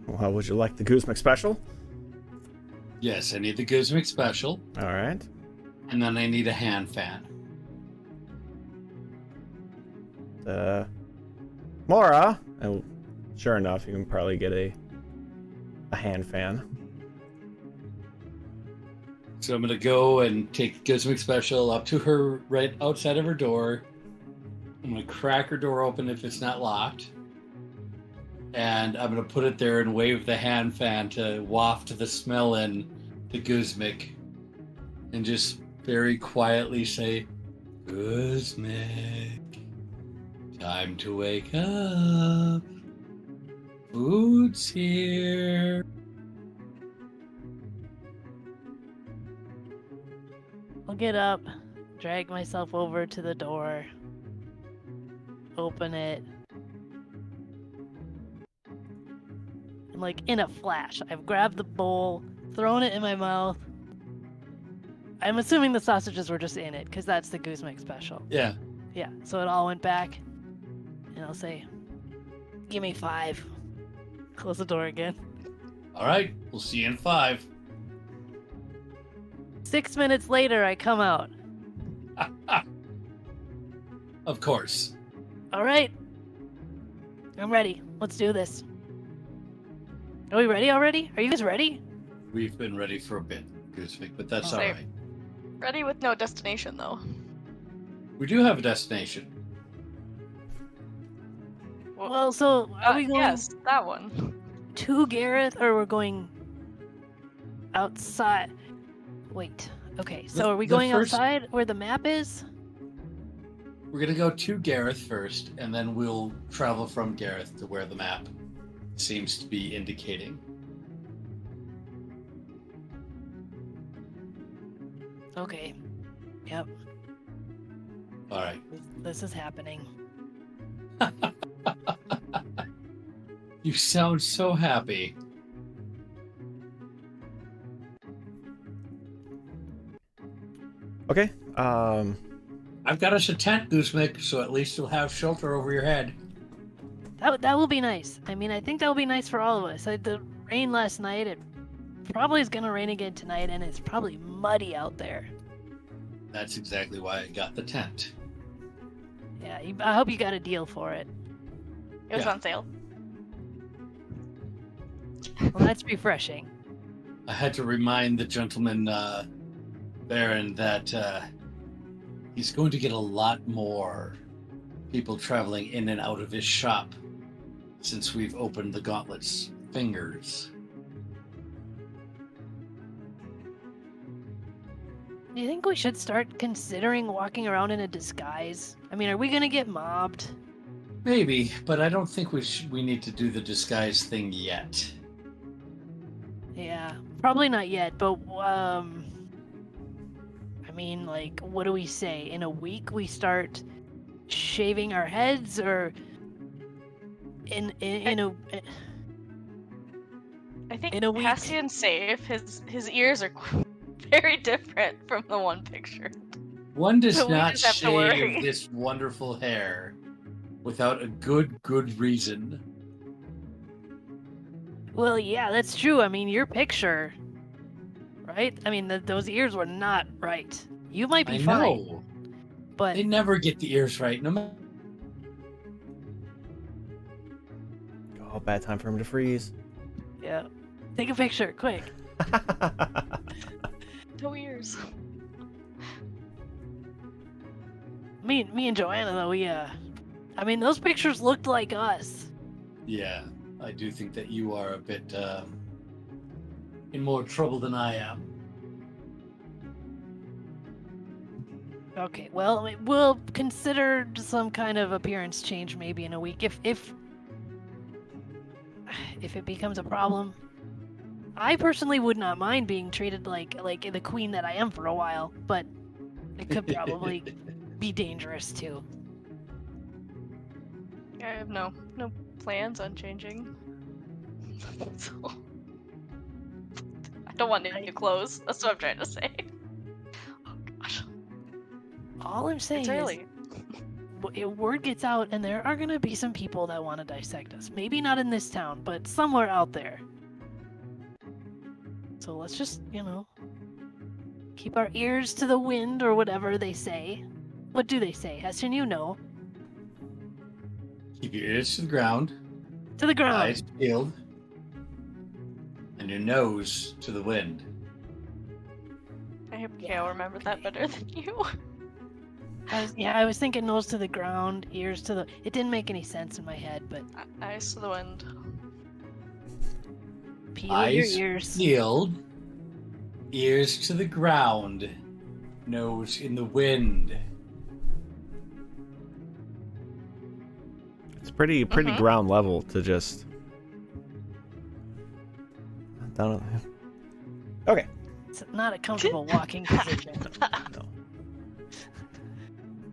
Well, would you like the Guzmik special? Yes, I need the Guzmik special, All right. and then I need a hand fan. Mora. And sure enough, you can probably get a hand fan. So I'm gonna go and take the Guzmik special up to her right outside of her door. I'm gonna crack her door open if it's not locked. And I'm gonna put it there and wave the hand fan to waft the smell in the Guzmik. And just very quietly say, Guzmik, time to wake up. Food's here. I'll get up, drag myself over to the door, open it, and like in a flash, I've grabbed the bowl, thrown it in my mouth. I'm assuming the sausages were just in it, because that's the Guzmik special. Yeah. Yeah, so it all went back, and I'll say, give me 5. Close the door again. All right. We'll see you in 5. 6 minutes later, I come out. Of course. All right. I'm ready. Let's do this. Are we ready already? Are you guys ready? We've been ready for a bit, Guzmik, but that's all Same. right. Ready with no destination, though. We do have a destination. Well, so are we going Yes, that one. to Gareth, or we're going outside? Wait. Okay, so The- are we the going first- outside where the map is? We're going to go to Gareth first, and then we'll travel from Gareth to where the map seems to be indicating. Okay. Yep. All right. This is happening. You sound so happy. Okay. I've got us a tent, Guzmik, so at least you'll have shelter over your head. That will be nice. I mean, I think that will be nice for all of us. The rain last night, it probably is going to rain again tonight, and it's probably muddy out there. That's exactly why I got the tent. Yeah, I hope you got a deal for it. It was Yeah. on sale. Well, that's refreshing. I had to remind the gentleman, Baron, that he's going to get a lot more people traveling in and out of his shop since we've opened the Gauntlet's fingers. Do you think we should start considering walking around in a disguise? I mean, are we going to get mobbed? Maybe, but I don't think we need to do the disguise thing yet. Yeah, probably not yet, but I mean, like, what do we say? In a week we start shaving our heads, or in a I think in a week. Hastian's safe. His ears are very different from the one picture. One does So we not just have to worry. shave this wonderful hair without a good reason. Well, yeah, that's true. I mean, your picture, right? I mean, those ears were not right. You might be I fine, know. but They never get the ears right, no matter. Oh, bad time for him to freeze. yeah. Take a picture, quick. No ears. Me and Joanna, though, I mean, those pictures looked like us. Yeah, I do think that you are a bit in more trouble than I am. Okay, well, we'll consider some kind of appearance change maybe in a week if it becomes a problem. I personally would not mind being treated like the queen that I am for a while, but it could probably be dangerous too. I have no plans on changing. So I don't want any new clothes. That's what I'm trying to say. Oh gosh. All I'm saying It's early. is word gets out and there are going to be some people that want to dissect us. Maybe not in this town, but somewhere out there. So let's just, keep our ears to the wind or whatever they say. What do they say? Heston, you know. Keep your ears to the ground, To the ground. eyes peeled, and your nose to the wind. I hope Kale remembered that better than you. I was thinking nose to the ground, ears to the... It didn't make any sense in my head, but... Eyes to the wind. Peel Eyes your ears. peeled, ears to the ground, nose in the wind. It's pretty ground level to just down. Okay. It's not a comfortable walking position. No.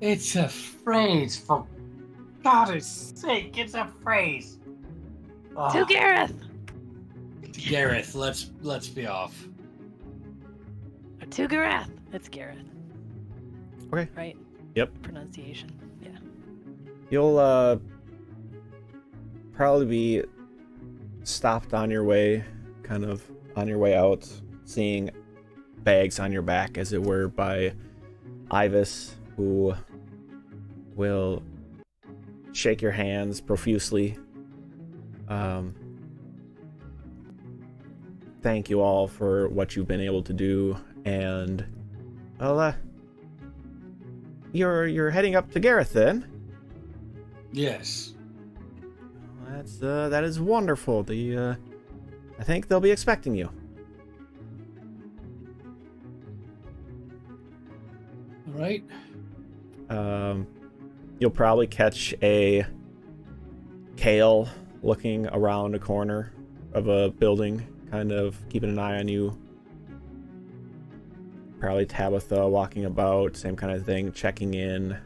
It's a phrase, for God's sake, it's a phrase. Oh, To Gareth! Gareth, let's be off. To Gareth! It's Gareth. Okay. Right? Yep. Pronunciation. Yeah. You'll probably be stopped on your way, kind of on your way out, seeing bags on your back, as it were, by Ivis, who will shake your hands profusely. Thank you all for what you've been able to do, and well, you're heading up to Gareth then. Yes. That is wonderful. I think they'll be expecting you. All right. You'll probably catch a Kale looking around a corner of a building, kind of keeping an eye on you. Probably Tabitha walking about, same kind of thing, checking in.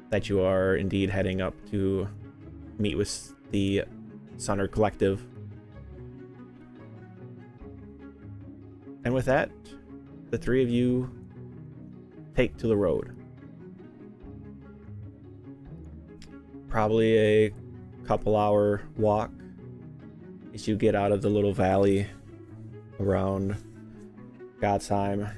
That you are indeed heading up to meet with the Sundered Collective. And with that, the three of you take to the road. Probably a couple-hour walk as you get out of the little valley around Godsheim,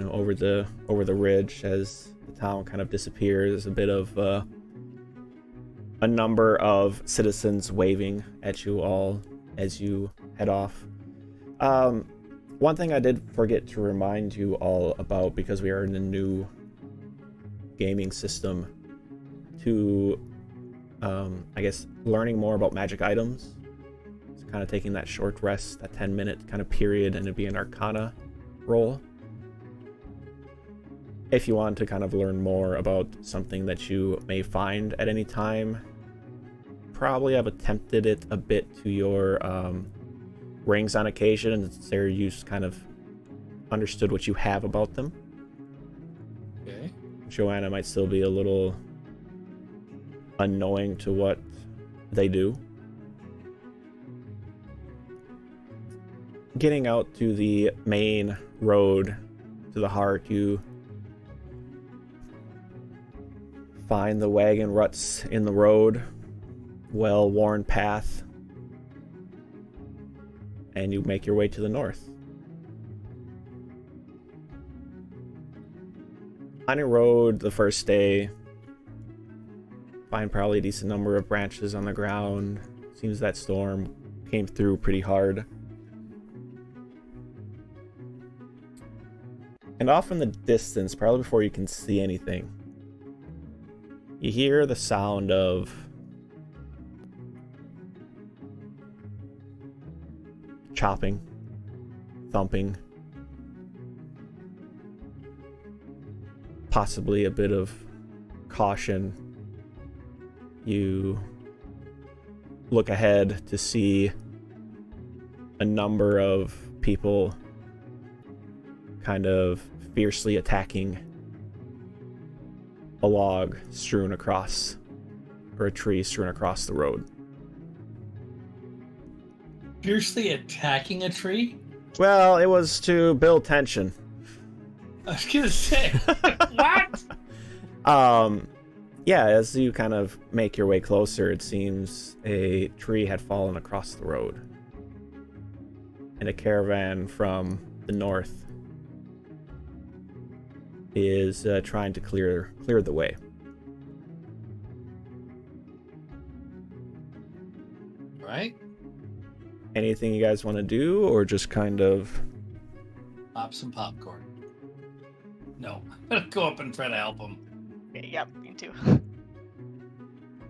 over the ridge as the town kind of disappears. A bit of a number of citizens waving at you all as you head off. One thing I did forget to remind you all about, because we are in a new gaming system, to I guess learning more about magic items. It's kind of taking that short rest, that 10-minute kind of period, and it'd be an Arcana roll. If you want to kind of learn more about something that you may find at any time, probably have attempted it a bit to your rings on occasion, and there you kind of understood what you have about them. Okay. Joanna might still be a little unknowing to what they do. Getting out to the main road to the heart, you find the wagon ruts in the road, well-worn path, and you make your way to the north. On your road the first day, find probably a decent number of branches on the ground. Seems that storm came through pretty hard. And off in the distance, probably before you can see anything, you hear the sound of chopping, thumping, possibly a bit of caution. You look ahead to see a number of people kind of fiercely attacking a log strewn across, or a tree strewn across the road. Fiercely attacking a tree? Well, it was to build tension. I was gonna say, what? Yeah, as you kind of make your way closer, it seems a tree had fallen across the road. And a caravan from the north is trying to clear the way. Right? Anything you guys want to do, or just kind of... Pop some popcorn. No, I'm gonna go up and try to help him. Yep, me too.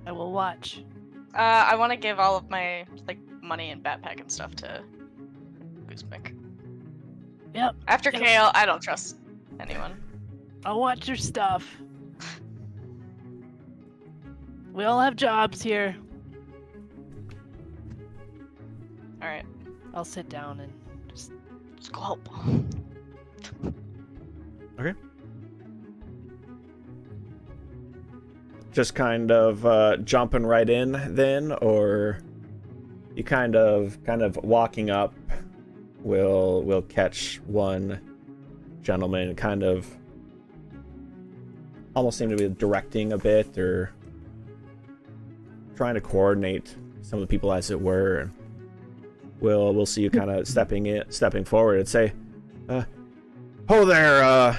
I will watch. I want to give all of my money and backpack and stuff to Guzmik. Yep. After Yep. Kale, I don't trust anyone. I'll watch your stuff. We all have jobs here. All right, I'll sit down and just... let's go help. Okay. Just kind of jumping right in then, or you kind of walking up will catch one gentleman kind of almost seem to be directing a bit, or trying to coordinate some of the people, as it were. And we'll see you kind of stepping forward and say, "Ho there,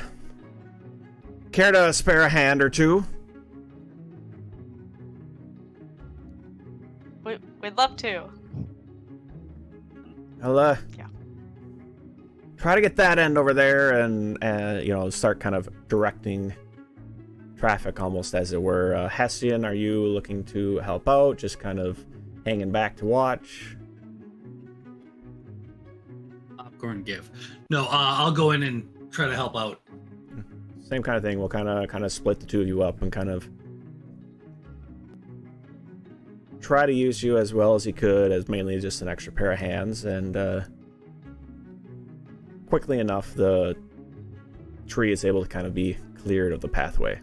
care to spare a hand or two?" We'd love to. I'll Yeah. try to get that end over there, and start kind of directing traffic, almost as it were. Hessian, are you looking to help out? Just kind of hanging back to watch? Popcorn give. No, I'll go in and try to help out. Same kind of thing. We'll kind of split the two of you up and kind of try to use you as well as he could, as mainly just an extra pair of hands. And quickly enough, the tree is able to kind of be cleared of the pathway.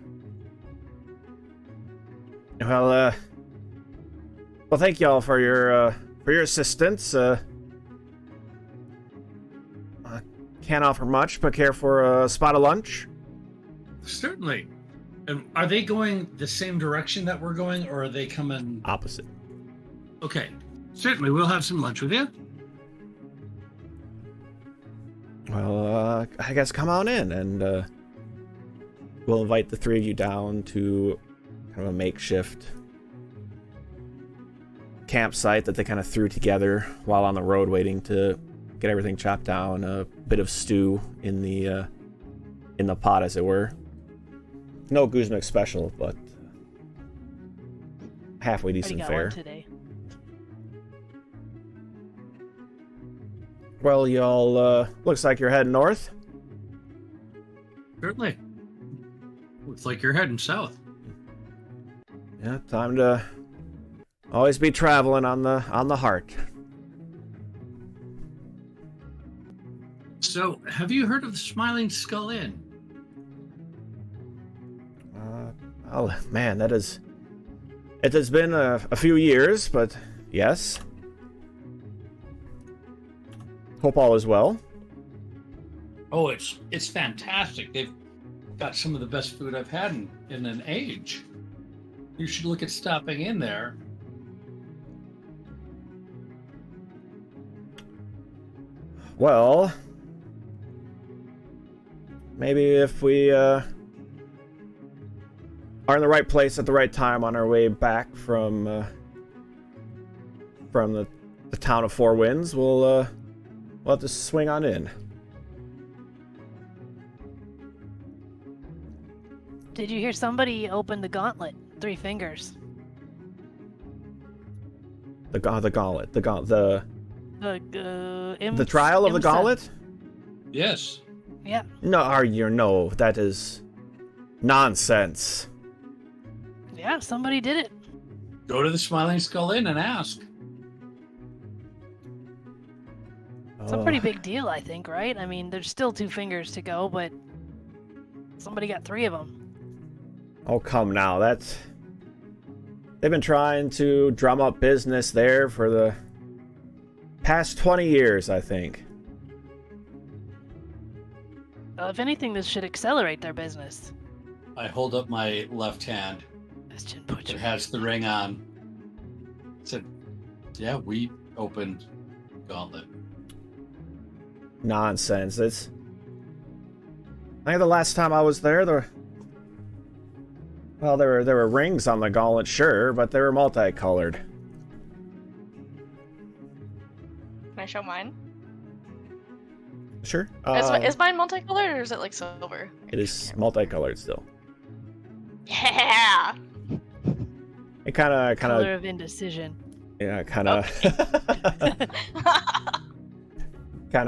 Well, thank y'all for your assistance. I can't offer much, but care for a spot of lunch? Certainly. And are they going the same direction that we're going, or are they coming Opposite. Okay. Certainly, we'll have some lunch with you. Well, I guess come on in, and we'll invite the three of you down to kind of a makeshift campsite that they kind of threw together while on the road, waiting to get everything chopped down. A bit of stew in the pot, as it were. No Guzmik special, but halfway Already decent got fare. one today. Well, y'all, looks like you're heading north. Certainly. Looks like you're heading south. Yeah, time to always be traveling on the heart. So, have you heard of the Smiling Skull Inn? Oh, man, it has been a few years, but yes. Hope all is well. Oh, it's fantastic. They've got some of the best food I've had in an age. You should look at stopping in there. Well, maybe if we are in the right place at the right time on our way back from the town of Four Winds, we'll have to swing on in. Did you hear somebody open the gauntlet? 3 fingers. The gauntlet. The The trial of the gauntlet? Yes. Yeah. No, that is nonsense. Yeah, somebody did it. Go to the Smiling Skull Inn and ask. It's a pretty big deal, I think, right? I mean, there's still 2 fingers to go, but somebody got 3 of them. Oh, come now. They've been trying to drum up business there for the past 20 years, I think. If anything, this should accelerate their business. I hold up my left hand. Question Butcher. It has the ring on. Said, yeah, we opened Gauntlet. Nonsense. I think the last time I was there, there were rings on the gauntlet, sure, but they were multicolored. Can I show mine? Sure. Is mine multicolored or is it like silver? It is multicolored still. Yeah. It kind Color of of indecision. yeah, kind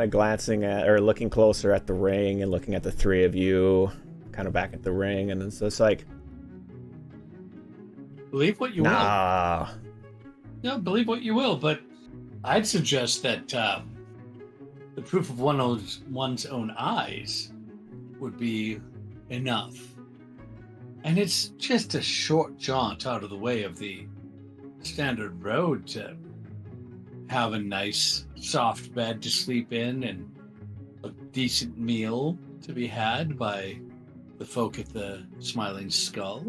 of glancing at or looking closer at the ring and looking at the 3 of you, kind of back at the ring, and it's just like, Believe what you will. nah. No, believe what you will, but I'd suggest that the proof of one's own eyes would be enough. And it's just a short jaunt out of the way of the standard road to have a nice soft bed to sleep in and a decent meal to be had by the folk at the Smiling Skull.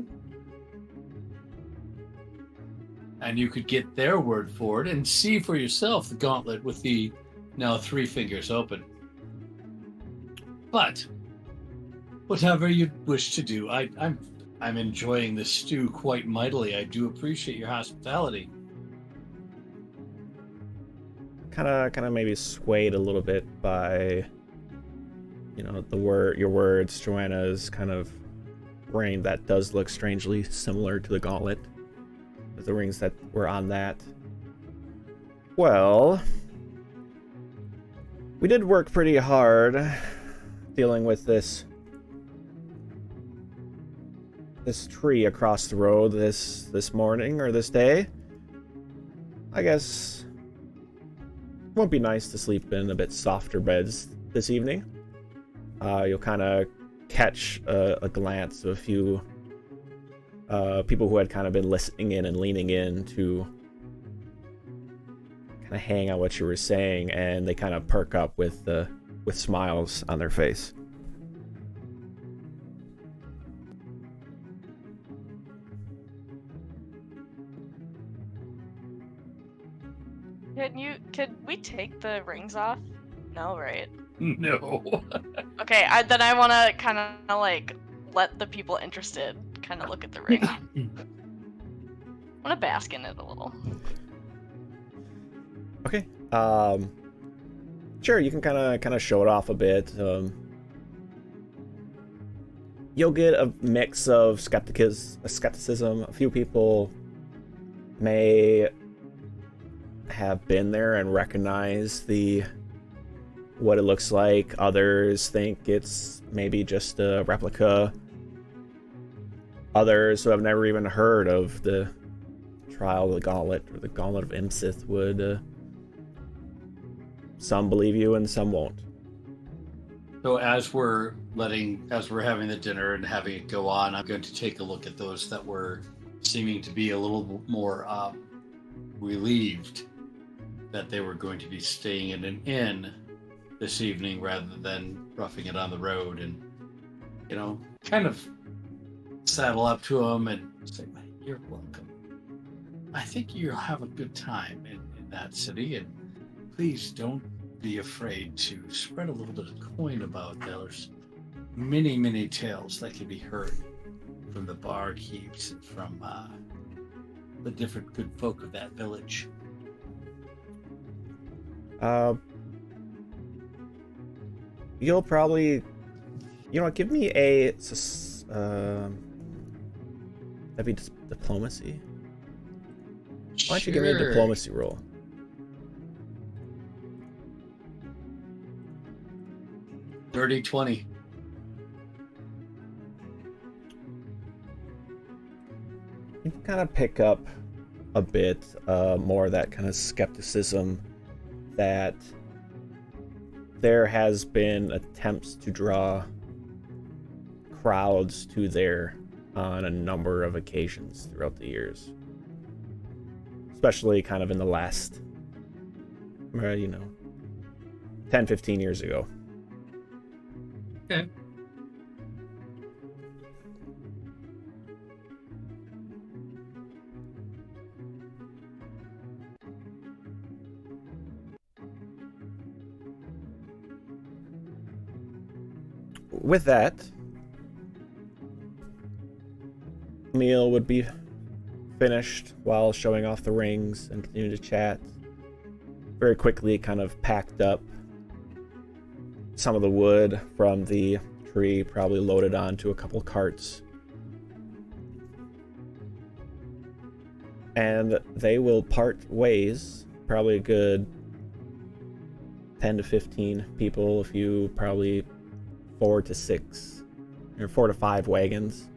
And you could get their word for it and see for yourself the gauntlet with the now 3 fingers open. But whatever you wish to do, I'm enjoying this stew quite mightily. I do appreciate your hospitality. Kind of maybe swayed a little bit by, your words, Joanna's kind of ring that does look strangely similar to the gauntlet. The rings that were on that. Well, we did work pretty hard dealing with this tree across the road this morning or this day. I guess it won't be nice to sleep in a bit softer beds this evening. You'll kind of catch a glance of a few people who had kind of been listening in and leaning in to kind of hang on what you were saying, and they kind of perk up with smiles on their face. Could we take the rings off? No, right? No. Okay, then I want to kind of like let the people interested kind of look at the ring. I want to bask in it a little. Okay. Sure, you can kind of show it off a bit. You'll get a mix of skepticism. A few people may have been there and recognize what it looks like. Others think it's maybe just a replica. Others who have never even heard of the trial of the gauntlet or the gauntlet of Imsith would. Some believe you and some won't. So as we're having the dinner and having it go on, I'm going to take a look at those that were seeming to be a little more relieved that they were going to be staying in an inn this evening rather than roughing it on the road, and kind of saddle up to them and say, "You're welcome. I think you'll have a good time in that city, and please don't be afraid to spread a little bit of coin about. There's many, many tales that can be heard from the barkeeps and from the different good folk of that village." You'll probably, give me a that'd be diplomacy. Why don't you give me a diplomacy roll? Dirty 20. You can kind of pick up a bit more of that kind of skepticism that there has been attempts to draw crowds to there on a number of occasions throughout the years, especially kind of in the last 10-15 years ago. Okay. With that, meal would be finished while showing off the rings and continuing to chat. Very quickly, kind of packed up some of the wood from the tree, probably loaded onto a couple carts. And they will part ways, probably a good 10 to 15 people, a few, probably 4 to 6 or 4 to 5 wagons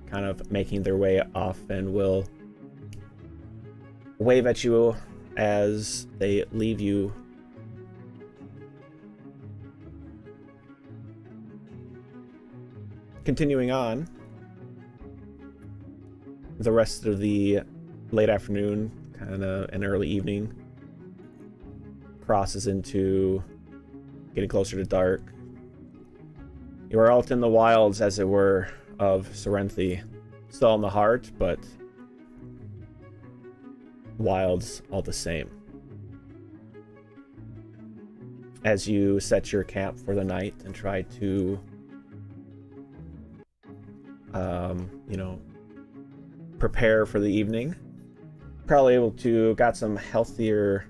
kind of making their way off, and will wave at you as they leave you. Continuing on, the rest of the late afternoon, kind of an early evening, crosses into getting closer to dark. You are out in the wilds, as it were, of Cyrenthe, still in the heart, but wilds all the same. As you set your camp for the night and try to, prepare for the evening, probably able to got some healthier,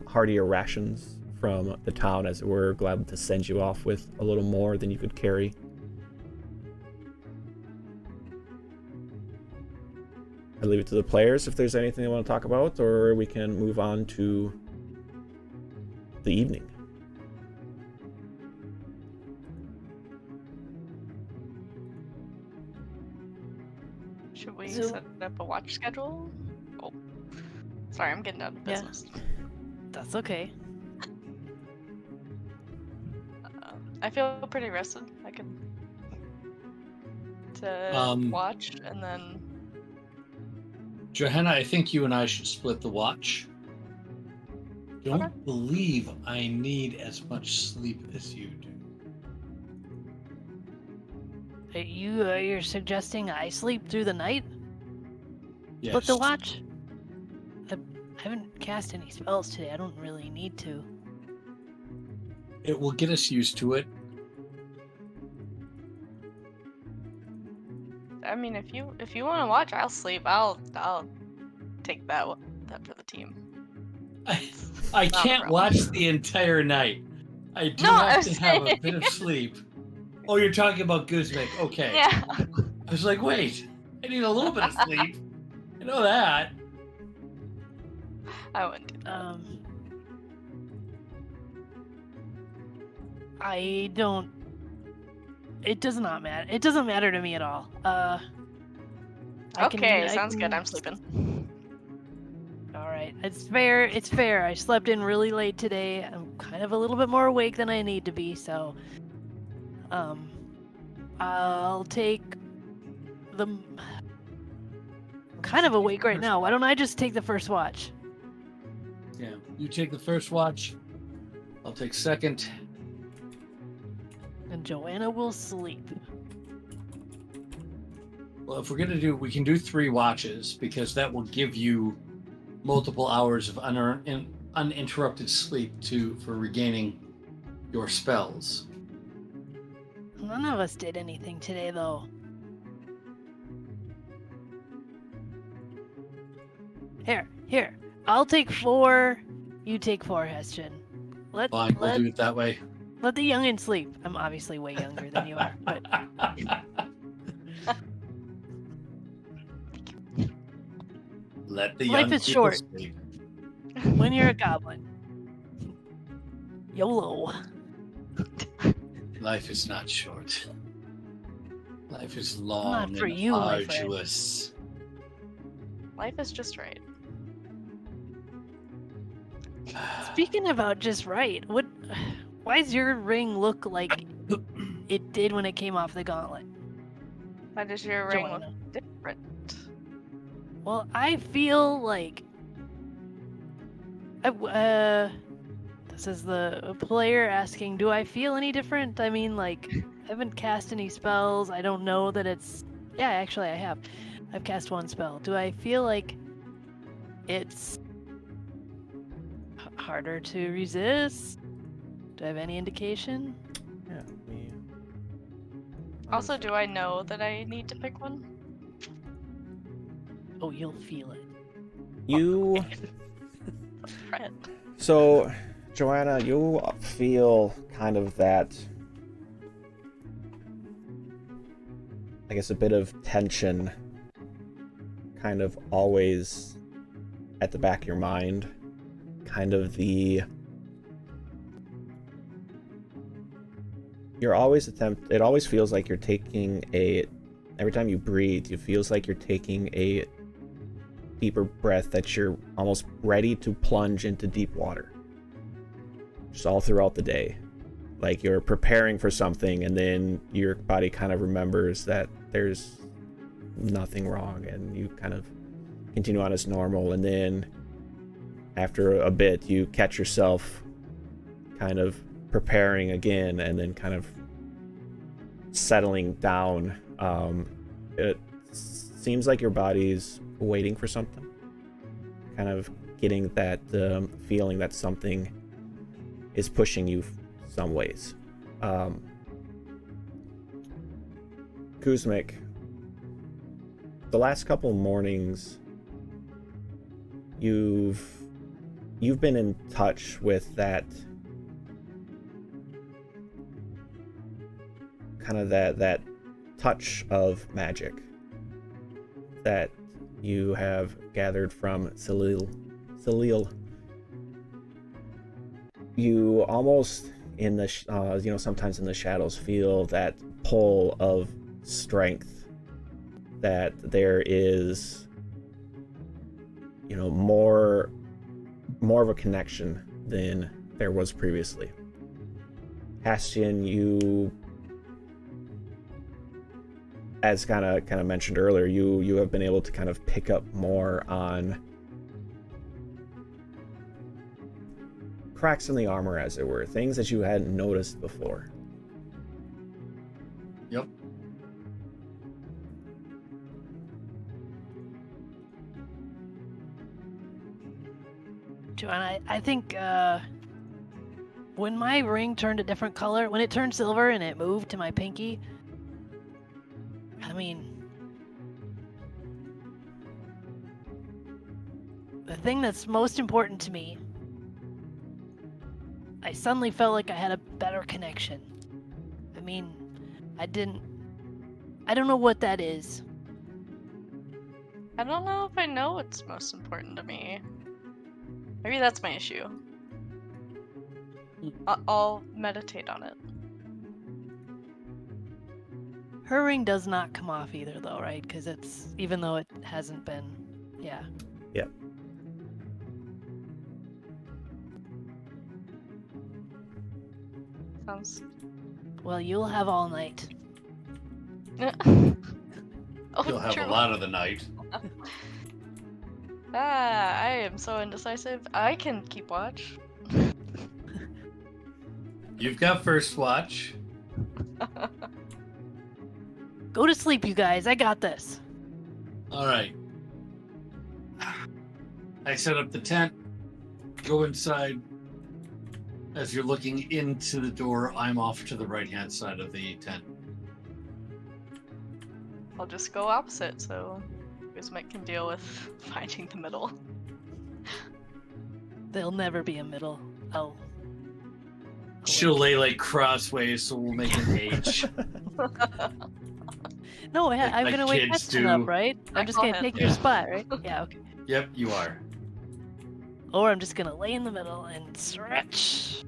heartier rations from the town, as it were, glad to send you off with a little more than you could carry. I leave it to the players if there's anything they want to talk about, or we can move on to the evening. Should we set up a watch schedule? Oh, sorry, I'm getting out of business. Yeah, that's okay. I feel pretty rested. I can watch, and then Johanna, I think you and I should split the watch. Don't believe I need as much sleep as you do. You're suggesting I sleep through the night? Yes. Split the watch? I haven't cast any spells today. I don't really need to. It will get us used to it. I mean, if you want to watch, I'll sleep. I'll take that for the team. I can't watch the entire night. I do have to have a bit of sleep. Oh, you're talking about Guzmek. Okay. Yeah. I was like, wait, I need a little bit of sleep. I know that. I wouldn't do that. I don't. It does not matter. It doesn't matter to me at all. Sounds good. I'm sleeping. All right, it's fair. It's fair. I slept in really late today. I'm kind of a little bit more awake than I need to be, so I'll take the kind of awake right now. Why don't I just take the first watch? Yeah, you take the first watch. I'll take second. And Joanna will sleep. Well, if we're gonna do, we can do 3 watches because that will give you multiple hours of uninterrupted sleep for regaining your spells. None of us did anything today, though. Here. I'll take 4. You take 4, Hestian. Fine, we'll do it that way. Let the youngin sleep. I'm obviously way younger than you are, but Let the Life young is people short. sleep. when you're a goblin, YOLO. Life is not short. Life is long for and you, my friend. arduous. Life is just right. Speaking about just right, why does your ring look like it did when it came off the gauntlet? Why does your ring look Joanna? different? Well, I feel like this is the player asking, do I feel any different? I mean, like, I haven't cast any spells. I don't know that it's... Yeah, actually, I have. I've cast 1 spell. Do I feel like it's harder to resist? Do I have any indication? Yeah. Also, do I know that I need to pick one? Oh, you'll feel it. You. Friend. So, Joanna, you feel kind of that, I guess, a bit of tension kind of always at the back of your mind. Kind of it always feels like you're taking every time you breathe, it feels like you're taking a deeper breath, that you're almost ready to plunge into deep water. Just all throughout the day. Like you're preparing for something and then your body kind of remembers that there's nothing wrong and you kind of continue on as normal, and then after a bit you catch yourself kind of preparing again and then kind of settling down. It seems like your body's waiting for something, kind of getting that feeling that something is pushing you some ways. Kuzmik, the last couple mornings you've been in touch with that kind of that touch of magic that you have gathered from Salil. You almost in the sometimes in the shadows feel that pull of strength, that there is more of a connection than there was previously. Hastian, you, as kind of mentioned earlier, you have been able to kind of pick up more on cracks in the armor, as it were, things that you hadn't noticed before. Yep. Joanna, I think when my ring turned a different color, when it turned silver and it moved to my pinky, I mean, the thing that's most important to me, I suddenly felt like I had a better connection. I mean, I don't know what that is. I don't know if I know what's most important to me. Maybe that's my issue. I'll meditate on it. Her ring does not come off either, though, right? Because it's, even though it hasn't been, yeah. Yep. comes. Well, you'll have all night. Oh, You'll have true. a lot of the night. I am so indecisive. I can keep watch. You've got first watch. Go to sleep, you guys. I got this. All right. I set up the tent. Go inside. As you're looking into the door, I'm off to the right-hand side of the tent. I'll just go opposite, so Guzmek can deal with finding the middle. There'll never be a middle. Oh. She'll lay like crossways, so we'll make an H. No, Like I'm my gonna wake kids Heston up, do. right? I'm just gonna take your spot, right? Yeah, okay. Yep, you are. Or I'm just gonna lay in the middle and stretch.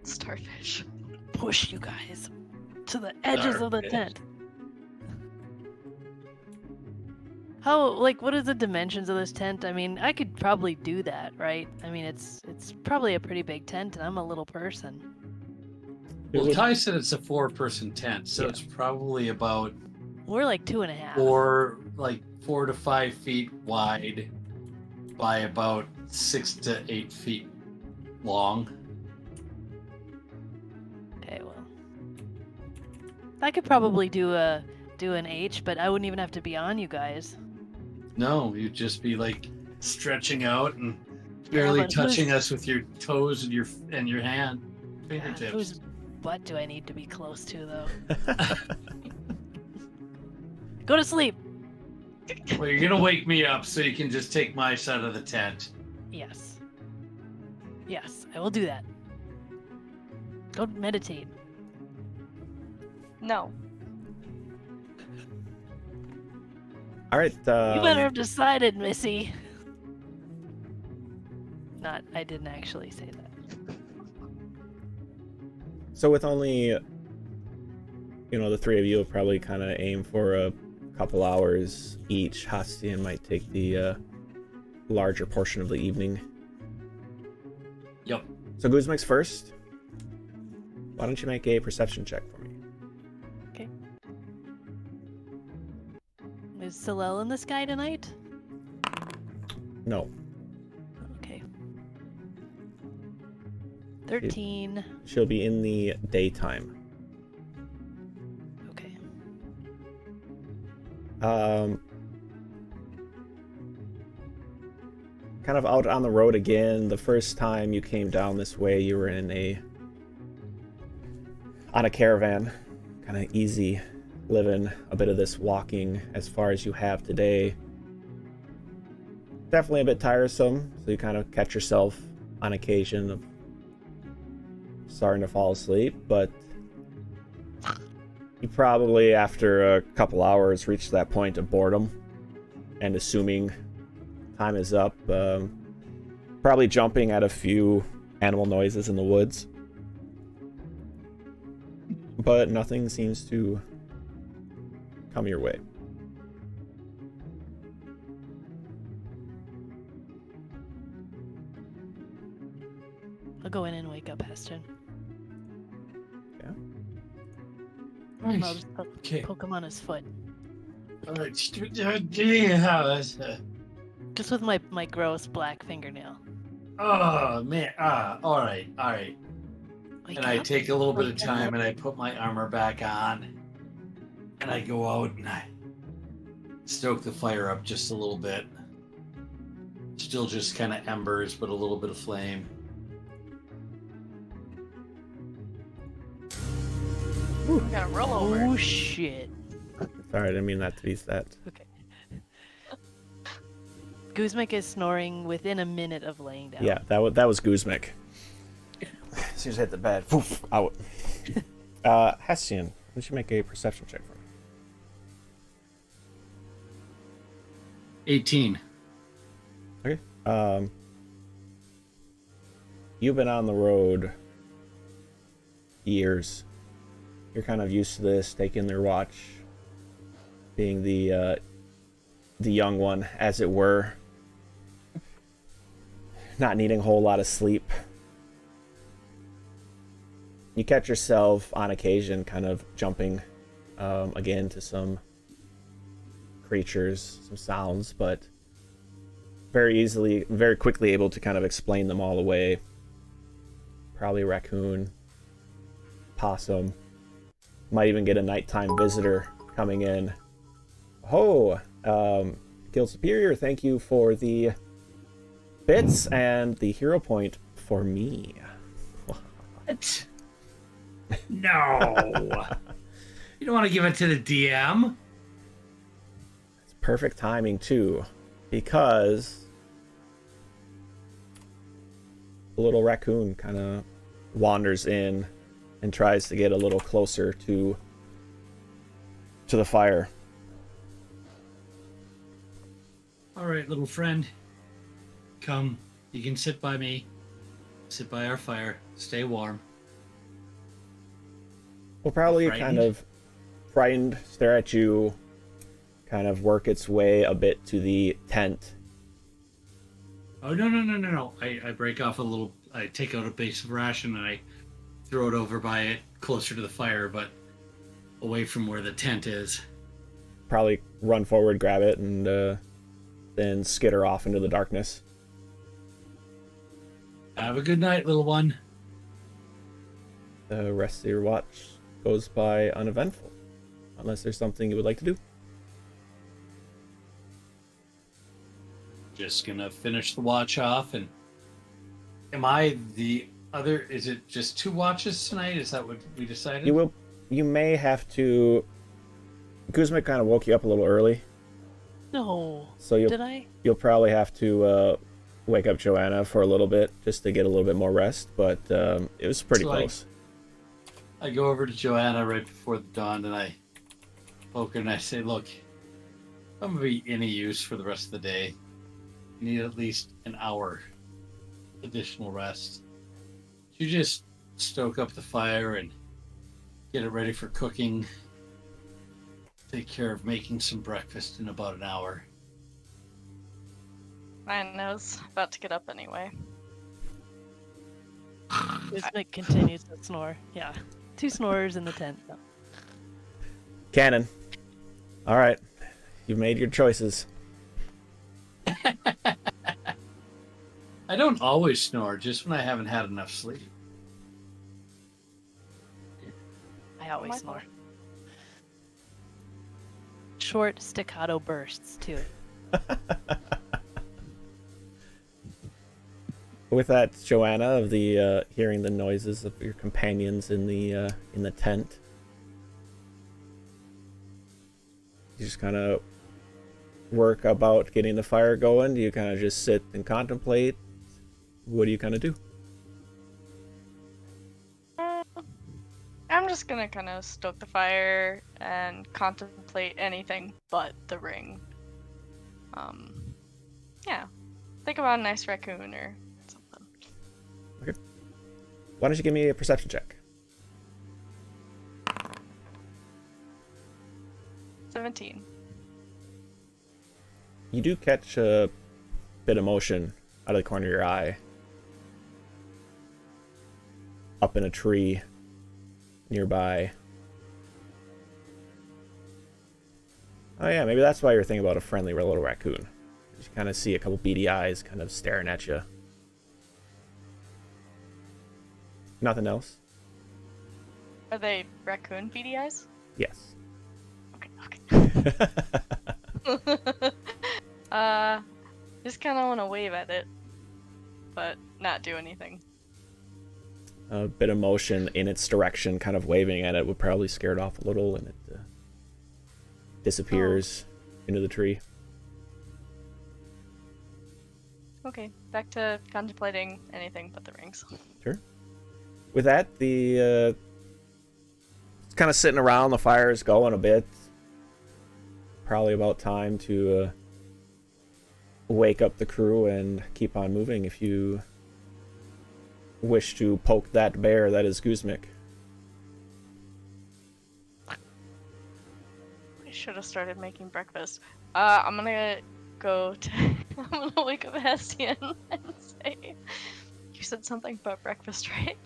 Starfish. Push you guys to the edges of the Starfish. tent. What are the dimensions of this tent? I mean, I could probably do that, right? I mean, it's probably a pretty big tent, and I'm a little person. It Well, would- Ty said it's a 4-person tent, so Yeah. it's probably about We're like 2.5. 4 to 5 feet wide by about 6 to 8 feet long. Okay, well, I could probably do an H, but I wouldn't even have to be on you guys. No, you'd just be like stretching out and barely but touching who's- us with your toes and your hand, Yeah, fingertips. whose butt do I need to be close to, though? Go to sleep. Well, you're gonna wake me up so you can just take my side of the tent. Yes. Yes, I will do that. Go meditate. No. All right. You better have decided, Missy. I didn't actually say that. So with only, the three of you will probably kind of aim for a couple hours each. Hastian might take the larger portion of the evening. Yep. So Guzmek's first. Why don't you make a perception check for me? Okay. Is Salel in the sky tonight? No. Okay. 13. She'll be in the daytime. Okay. Kind of out on the road again. The first time you came down this way, you were on a caravan, kind of easy living, a bit of this walking as far as you have today. Definitely a bit tiresome, so you kind of catch yourself on occasion of starting to fall asleep, but you probably, after a couple hours, reach that point of boredom, and assuming time is up, probably jumping at a few animal noises in the woods. But nothing seems to come your way. I'll go in and wake up Heston. Yeah. And I'll just Okay. poke him on his foot. All right. Just with my gross black fingernail. Oh man. All right. Wake And I up. take a little bit of Wake up. time and I put my armor back on, and I go out and I stoke the fire up just a little bit. Still just kind of embers, but a little bit of flame. I'm gonna roll over. Oh shit. Sorry, I didn't mean that to be that. Okay. Guzmek is snoring within a minute of laying down. Yeah, that was Guzmek. As soon as I hit the bed, poof, out. Hessian, why don't you make a perception check for me? 18. Okay. You've been on the road years. You're kind of used to this, taking their watch, being the young one, as it were, not needing a whole lot of sleep. you catch yourself on occasion kind of jumping again to some creatures, some sounds, but very quickly able to kind of explain them all away. Probably a raccoon, possum, might even get a nighttime visitor coming in. Oh, Guild Superior, thank you for the bits and the hero point for me. What? No. You don't want to give it to the DM? It's perfect timing, too, because a little raccoon kind of wanders in and tries to get a little closer to the fire. All right, little friend. Come. You can sit by me. Sit by our fire. Stay warm. Will probably Frightened? kind of frightened, stare at you, kind of work its way a bit to the tent. Oh, no. I break off a little... I take out a base of ration and I throw it over by it, closer to the fire, but away from where the tent is. Probably run forward, grab it, and then skitter off into the darkness. Have a good night, little one. The rest of your watch goes by uneventful, unless there's something you would like to do. Just gonna finish the watch off, and am I the other? Is it just 2 watches tonight? Is that what we decided? You may have to. Guzman kind of woke you up a little early, No. so Did I? you'll probably have to wake up Joanna for a little bit just to get a little bit more rest. But it was pretty So close. I go over to Joanna right before the dawn, and I poke her and I say, "Look, I'm gonna be any use for the rest of the day. You need at least an hour additional rest. You just stoke up the fire and get it ready for cooking. Take care of making some breakfast in about an hour." I was about to get up anyway. Guzmic continues to snore. Yeah. 2 snorers in the tent. No. Cannon. All right, you've made your choices. I don't always snore, just when I haven't had enough sleep. I always My snore. Short staccato bursts, too. With that, Joanna, of the hearing the noises of your companions in the tent, you just kind of work about getting the fire going. Do you kind of just sit and contemplate? What do you kind of do? I'm just gonna kind of stoke the fire and contemplate anything but the ring. Yeah. Think about a nice raccoon or something. Why don't you give me a perception check? 17. You do catch a bit of motion out of the corner of your eye. Up in a tree nearby. Oh yeah, maybe that's why you're thinking about a friendly little raccoon. You kind of see a couple beady eyes kind of staring at you. Nothing else? Are they raccoon beady eyes? Yes. Okay. Just kind of want to wave at it, but not do anything. A bit of motion in its direction, kind of waving at it, would probably scare it off a little, and it disappears into the tree. Okay, back to contemplating anything but the rings. Sure. With that, the it's kind of sitting around. The fire is going a bit. Probably about time to wake up the crew and keep on moving if you wish to poke that bear that is Guzmic. I should have started making breakfast. I'm gonna go to. I'm gonna wake up Hestian and say, "You said something about breakfast, right?"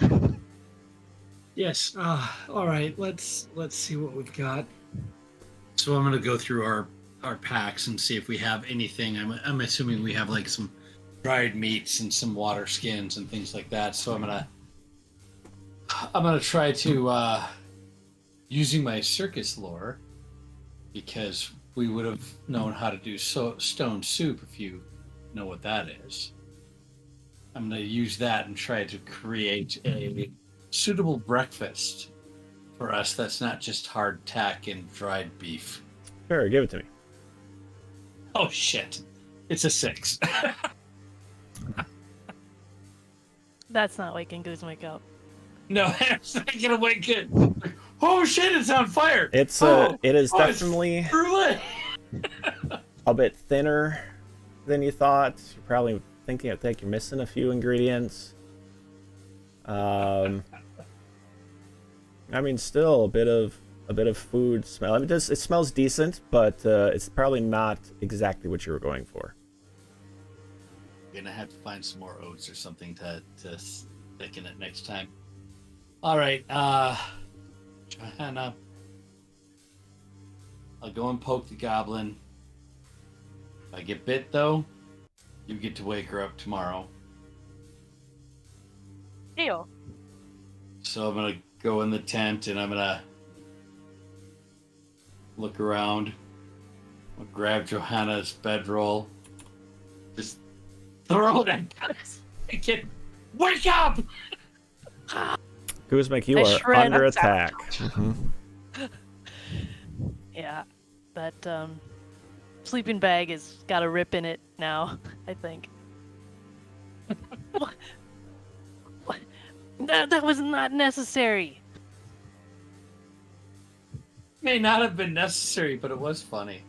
Yes. All right. Let's see what we've got. So I'm gonna go through our packs and see if we have anything. I'm assuming we have like some dried meats and some water skins and things like that. So I'm gonna try to using my circus lore, because we would have known how to do stone soup if you know what that is. I'm gonna use that and try to create a suitable breakfast for us that's not just hardtack and dried beef. Sure, give it to me. Oh shit. It's a 6. That's not waking Guzmik up. No, it's not gonna wake it. Oh shit, it's on fire. It is definitely brulee. a bit thinner than you thought. You're probably thinking you're missing a few ingredients. I mean, still a bit of food smell. I mean, it smells decent, but it's probably not exactly what you were going for. Gonna have to find some more oats or something to thicken it next time. All right, Johanna, I'll go and poke the goblin. If I get bit, though, you get to wake her up tomorrow. Deal. So I'm gonna go in the tent and I'm gonna look around. I'll grab Johanna's bedroll. Just throw it at Guzmik. Wake up! Guzmik, you I are shred under up that attack. Mhm. Yeah, that sleeping bag has got a rip in it now, I think. What? What? That was not necessary. May not have been necessary, but it was funny.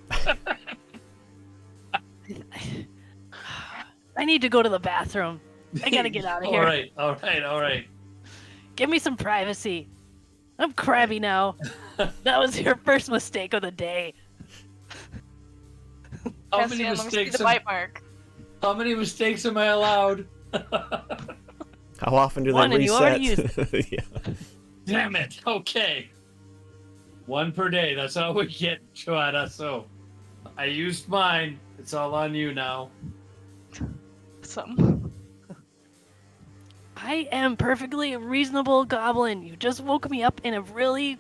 I need to go to the bathroom. I gotta get out of here. All right. Give me some privacy. I'm crabby now. That was your first mistake of the day. How Yes, many yeah, let me see mistakes? the bite mark. How many mistakes am I allowed? How often do One, they and you reset? already used Yeah. Damn it. Okay. 1 per day. That's all we get, Joanna. So I used mine. It's all on you now. Some. I am perfectly reasonable goblin. You just woke me up in a really...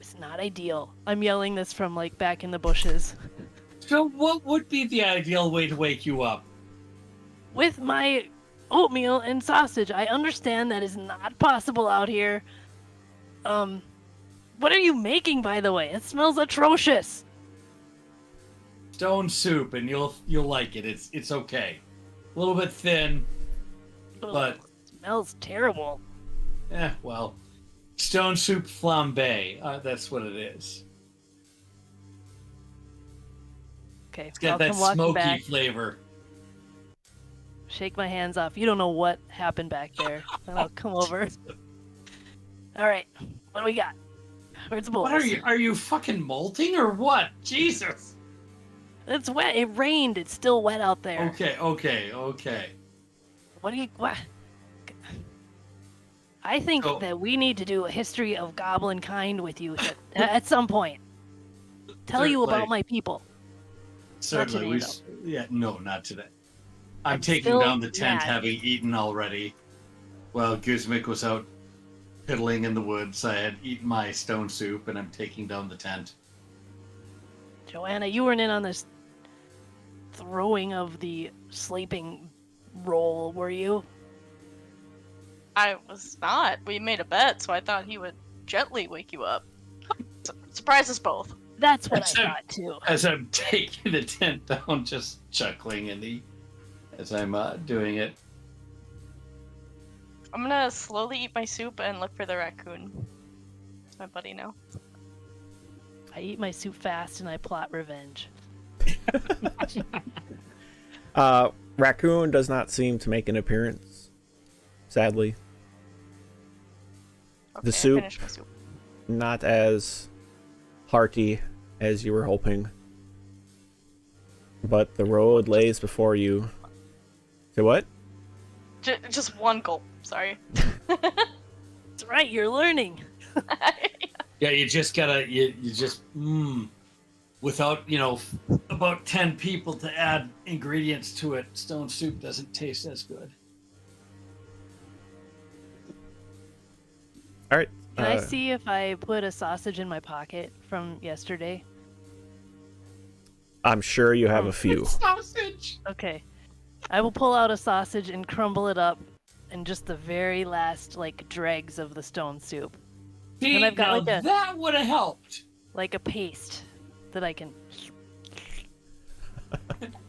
It's not ideal. I'm yelling this from, like, back in the bushes. So what would be the ideal way to wake you up? With my oatmeal and sausage. I understand that is not possible out here. What are you making, by the way? It smells atrocious. Stone soup, and you'll like it. It's okay. A little bit thin, but Ugh, smells terrible. well, stone soup flambe. That's what it is. Okay, It's got I'll that come walking smoky back. flavor. Shake my hands off. You don't know what happened back there. And I'll come over. All right, what do we got? Where's the bowls? What are you fucking molting or what? Jesus. It's wet. It rained. It's still wet out there. Okay. What do you... What? I think So- that we need to do a history of goblin kind with you at some point. Tell you Certainly. about my people. Certainly. today, No, not today. I'm taking still down the tent, mad. having eaten already. While Guzmik was out piddling in the woods, I had eaten my stone soup, and I'm taking down the tent. Joanna, you weren't in on this throwing of the sleeping roll, were you? I was not. We made a bet, so I thought he would gently wake you up. Surprise us both. That's what That's I it. thought too. As I'm taking the tent down, just chuckling as I'm doing it. I'm gonna slowly eat my soup and look for the raccoon. It's my buddy now. I eat my soup fast and I plot revenge. Raccoon does not seem to make an appearance, sadly. Okay, I soup. finished my soup. Not as hearty as you were hoping. But the road lays before you. Say what? Just one gulp. Sorry. That's right, you're learning. Yeah, you just gotta, you just, without, about 10 people to add ingredients to it, stone soup doesn't taste as good. All right. Can I see if I put a sausage in my pocket from yesterday? I'm sure you have a few. Sausage! Okay. I will pull out a sausage and crumble it up in just the very last, dregs of the stone soup. See, And I've got now that would have helped. Like a paste that I can...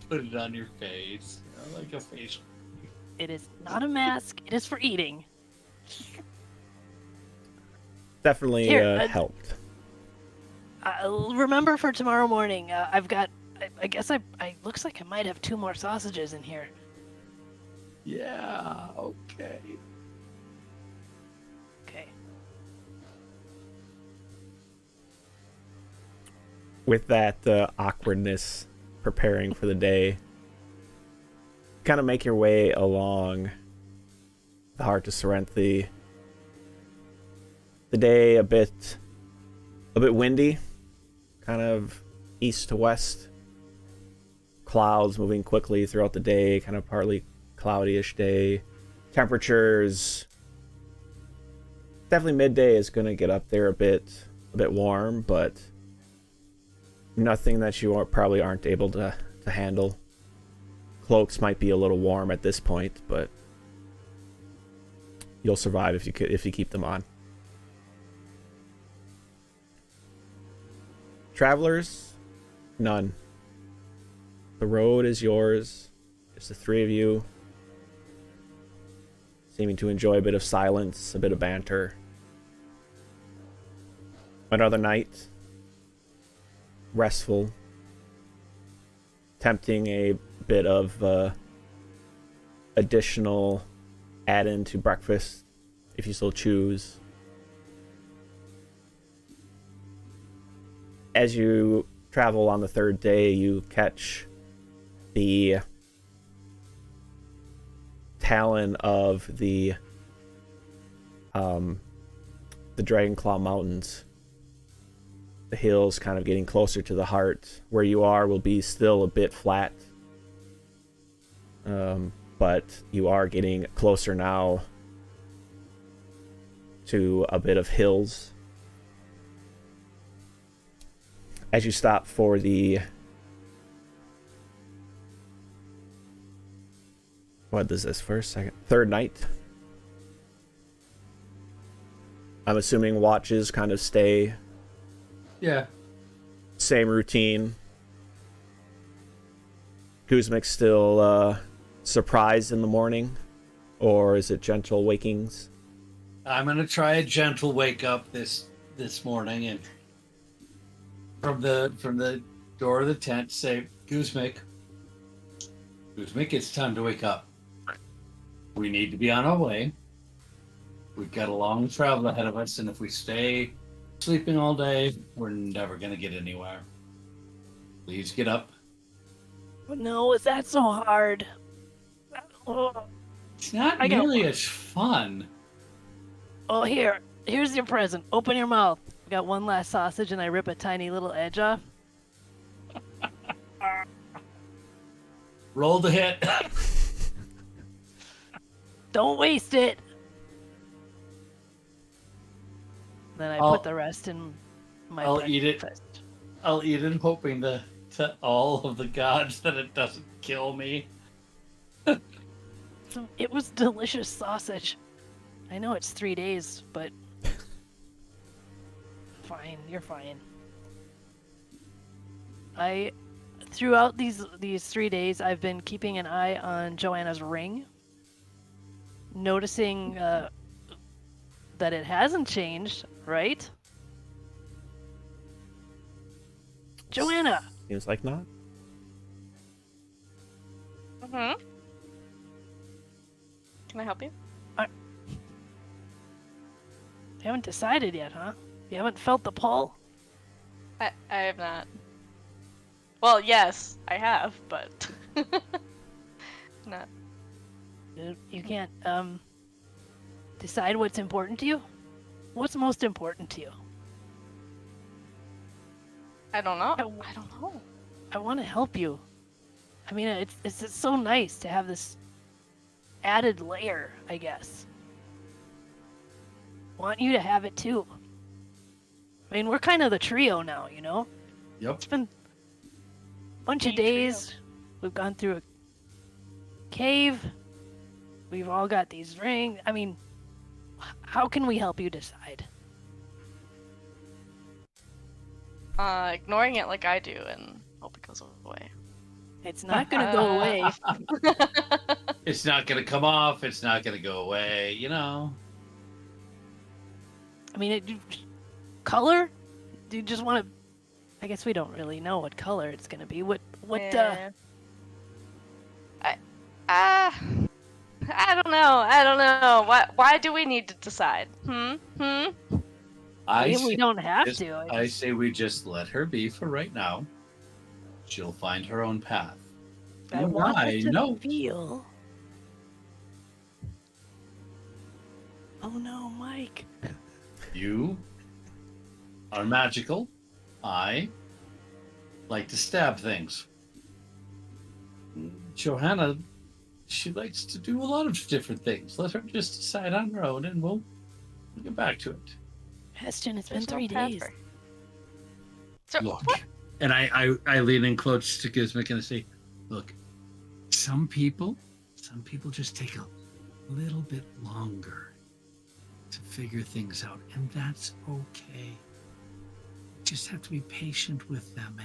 Put it on your face, like a face. It is not a mask, it is for eating. Definitely Here, helped. Remember for tomorrow morning, I've got... I guess I looks like I might have 2 more sausages in here. Yeah, okay. Okay. With that awkwardness preparing for the day, kind of make your way along the heart of Cyrenthe. The day a bit windy, kind of east to west. Clouds moving quickly throughout the day, kind of partly cloudy-ish day. Temperatures, definitely midday is going to get up there a bit warm, but nothing that you probably aren't able to handle. Cloaks might be a little warm at this point, but you'll survive if you keep them on. Travelers, none. The road is yours. Just the 3 of you, seeming to enjoy a bit of silence, a bit of banter. Another night, restful, tempting a bit of additional add-in to breakfast, if you so choose. As you travel on the 3rd day, you catch the talon of the Dragonclaw Mountains. The hills kind of getting closer to the heart. Where you are will be still a bit flat, but you are getting closer now to a bit of hills. As you stop for the... What is this? First, second, 3rd night? I'm assuming watches kind of stay... Yeah. Same routine. Kuzmik's still surprised in the morning? Or is it gentle wakings? I'm going to try a gentle wake up this morning and from the door of the tent say, Kuzmik, it's time to wake up. We need to be on our way. We've got a long travel ahead of us, and if we stay sleeping all day, we're never going to get anywhere. Please get up. No, is that so hard? Oh, It's not nearly as fun. oh, here's your present. Open your mouth. I got one last sausage and I rip a tiny little edge off. Roll the hit. Don't waste it. Then I put the rest in my I'll eat it. breakfast. I'll eat it hoping to all of the gods that it doesn't kill me. It was delicious sausage. I know it's 3 days, but fine, you're fine. Throughout these 3 days, I've been keeping an eye on Joanna's ring, noticing that it hasn't changed, right? Joanna! Seems like not. Mm-hmm. Can I help you? You haven't decided yet, huh? You haven't felt the pull? I have not. Well, yes, I have, but not. You can't decide what's important to you? What's most important to you? I don't know. I- I don't know. I want to help you. I mean, it's so nice to have this added layer, I guess. Want you to have it too. I mean, we're kind of the trio now, you know? Yep. It's been a bunch of Team trio. days. We've gone through a cave. We've all got these rings. I mean, how can we help you decide? Ignoring it like I do and hope it goes away. It's not gonna go away. It's not gonna come off. It's not gonna go away. You know. I mean, color? Do you just want to? I guess we don't really know what color it's gonna be. What? Yeah. I don't know. I don't know. Why do we need to decide? I we say, don't have to. I say we just let her be for right now. She'll find her own path. I want her to know. feel. Oh no, Mike. You are magical. I like to stab things. Johanna, she likes to do a lot of different things. Let her just decide on her own and we'll get back to it. Heston, it's been There's no 3 path days. for- So, Look. what? And I lean in close to Gizmic and I say, look, some people just take a little bit longer to figure things out, and that's okay. We just have to be patient with them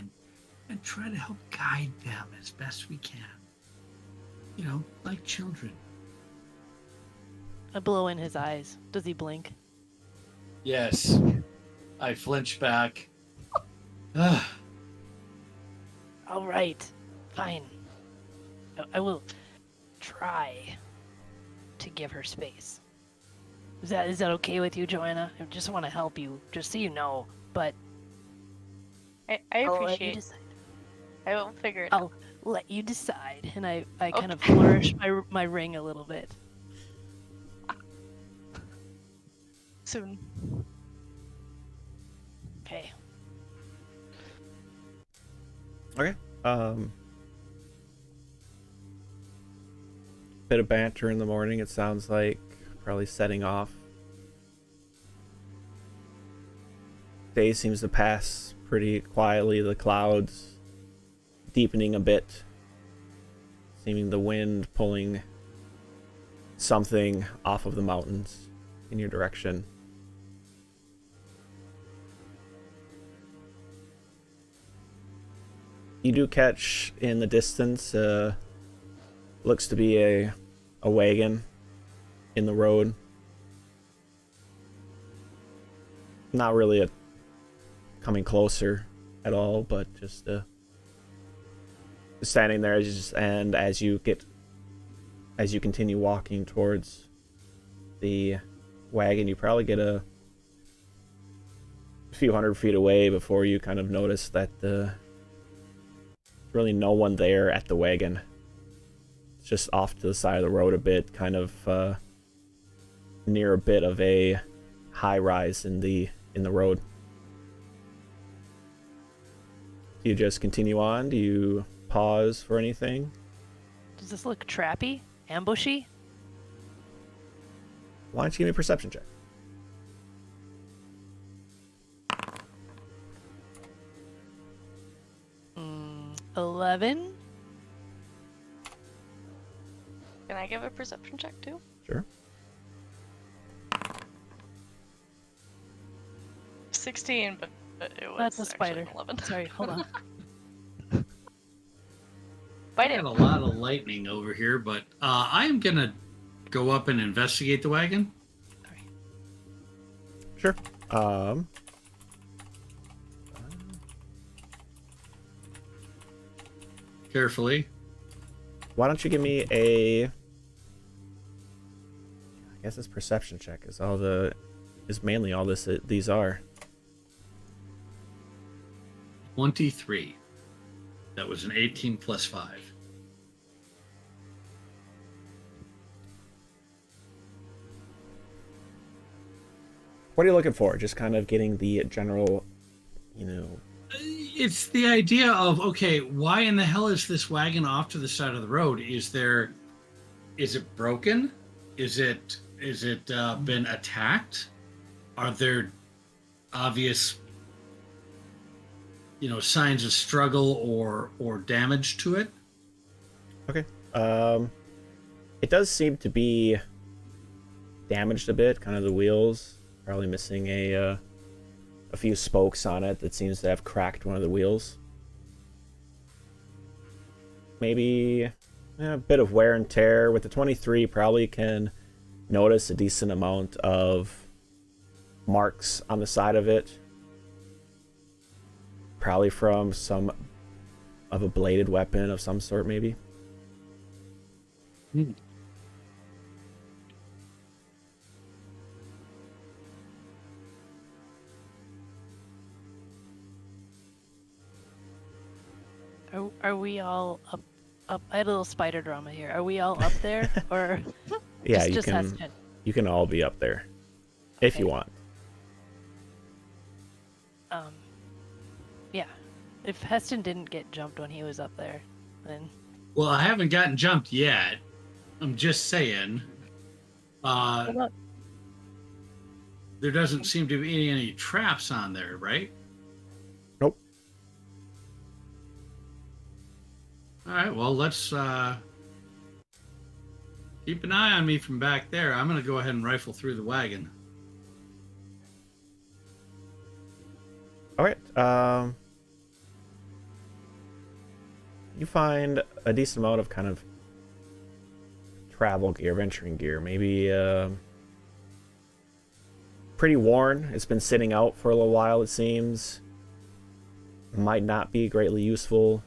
and try to help guide them as best we can. You know, like children. I blow in his eyes. Does he blink? Yes. I flinch back. Ah. All right, fine. I will try to give her space. Is that okay with you, Joanna? I just want to help you, just so you know. But I I'll let you appreciate. decide. I will figure it out. I'll let you decide, and I kind of flourish my ring a little bit. Soon. Okay. Okay. Bit of banter in the morning, it sounds like. Probably setting off. Day seems to pass pretty quietly. The clouds deepening a bit. Seeming the wind pulling something off of the mountains in your direction. You do catch in the distance, looks to be a wagon in the road. Not really coming closer at all, but just standing there and as you continue walking towards the wagon, you probably get a few hundred feet away before you kind of notice that really no one there at the wagon. It's just off to the side of the road a bit, kind of near a bit of a high rise in the road. Do you just continue on? Do you pause for anything? Does this look trappy? Ambushy? Why don't you give me a perception check? Mm, 11? Can I give a perception check too? Sure. 16, but it was That's a actually spider. an 11. Sorry, hold on. Bite I it. had a lot of lightning over here, but I am gonna go up and investigate the wagon. Sure. Carefully. Why don't you give me a... I guess it's perception check is mainly all these are. 23. That was an 18 plus 5. What are you looking for? Just kind of getting the general, It's the idea of, okay, why in the hell is this wagon off to the side of the road? Is it broken? Is it been attacked? Are there obvious, signs of struggle or damage to it? Okay. It does seem to be damaged a bit. Kind of the wheels, probably missing a few spokes on it. That seems to have cracked one of the wheels. Maybe a bit of wear and tear. With the 23, probably can notice a decent amount of marks on the side of it. Probably from some of a bladed weapon of some sort, maybe. Hmm. Are we all up? I had a little spider drama here. Are we all up there, or Yeah, just Heston? You can all be up there if you Okay. want. Yeah. If Heston didn't get jumped when he was up there, then Well, I haven't gotten jumped yet. I'm just saying. Hold on. There doesn't seem to be any traps on there, right? Nope. All right, well, let's keep an eye on me from back there. I'm going to go ahead and rifle through the wagon. All right. You find a decent amount of kind of travel gear, venturing gear. Maybe pretty worn. It's been sitting out for a little while, it seems. Might not be greatly useful.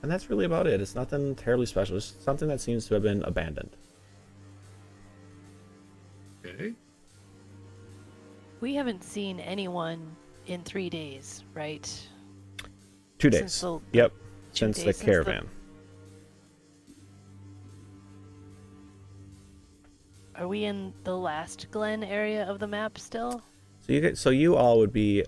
And that's really about it. It's nothing terribly special. It's something that seems to have been abandoned. Okay. we haven't seen anyone in 3 days, right? 2 days. Since the- Yep. 2 Since days the since caravan. Are we in the last Glen area of the map still? So you all would be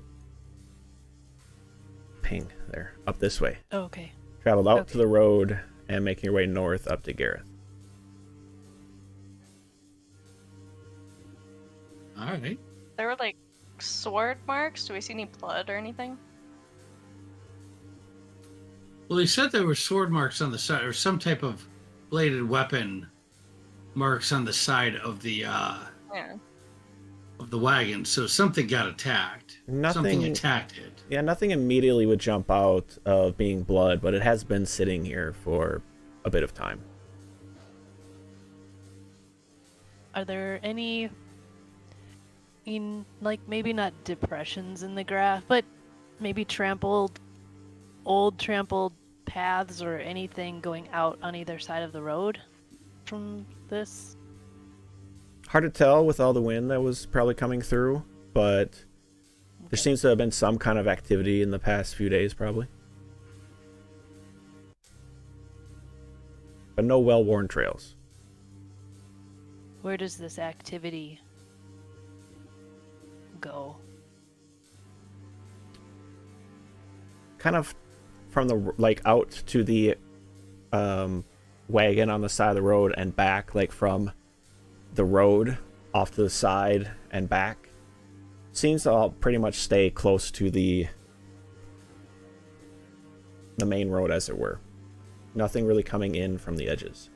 ping there, up this way. Oh, okay. Traveled out to Okay. the road and making your way north up to Gareth. All right. There were like sword marks. Do we see any blood or anything? Well, he said there were sword marks on the side, or some type of bladed weapon marks on the side of the Yeah. wagon. So something got attacked. Something Nothing. attacked it. Yeah, nothing immediately would jump out of being blood, but it has been sitting here for a bit of time. Are there any, like maybe not depressions in the grass, but maybe old trampled paths or anything going out on either side of the road from this? Hard to tell with all the wind that was probably coming through, but there Okay. seems to have been some kind of activity in the past few days, probably. But no well-worn trails. Where does this activity go? Kind of from the out to the wagon on the side of the road and back, like from the road off to the side and back. Seems to all pretty much stay close to the main road, as it were. Nothing really coming in from the edges.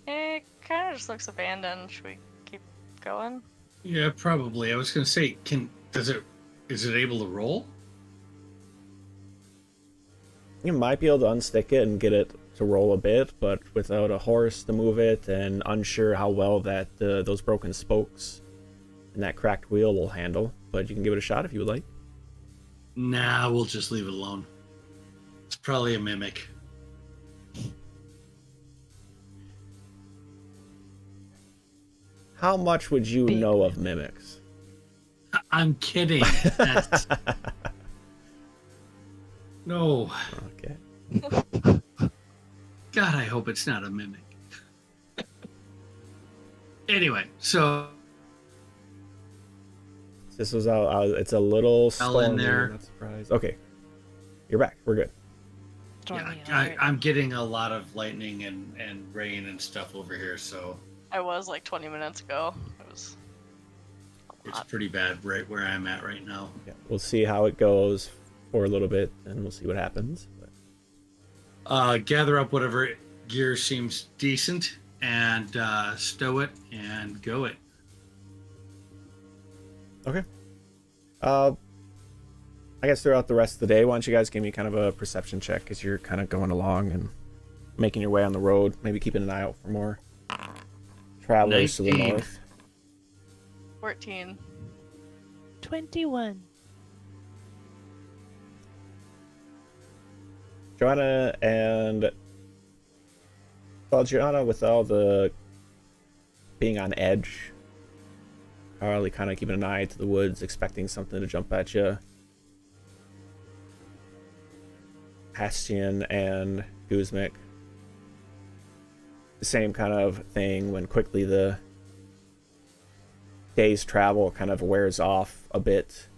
It kind of just looks abandoned. Should we keep going? Yeah, probably. I was going to say, is it able to roll? You might be able to unstick it and get it to roll a bit, but without a horse to move it and unsure how well that those broken spokes and that cracked wheel will handle. But you can give it a shot if you would like. Nah, we'll just leave it alone. It's probably a mimic. How much would you Big know of mimics? I'm kidding. That's- No. Okay. God, I hope it's not a mimic. Anyway, so This was it's a little Fell in stormy. there. Not surprised. Okay, you're back. We're good. Stormy yeah, alert. I'm getting a lot of lightning and rain and stuff over here, so I was like 20 minutes ago. It was a it's lot. pretty bad right where I'm at right now. Yeah, we'll see how it goes for a little bit, and we'll see what happens. But Gather up whatever gear seems decent and stow it and go it. okay. I guess throughout the rest of the day, why don't you guys give me kind of a perception check as you're kind of going along and making your way on the road, maybe keeping an eye out for more travelers to the 19. north. 14. 21. Joanna, with all the being on edge, Carly kind of keeping an eye to the woods, expecting something to jump at you. Hastian and Guzmik, the same kind of thing when quickly the day's travel kind of wears off a bit.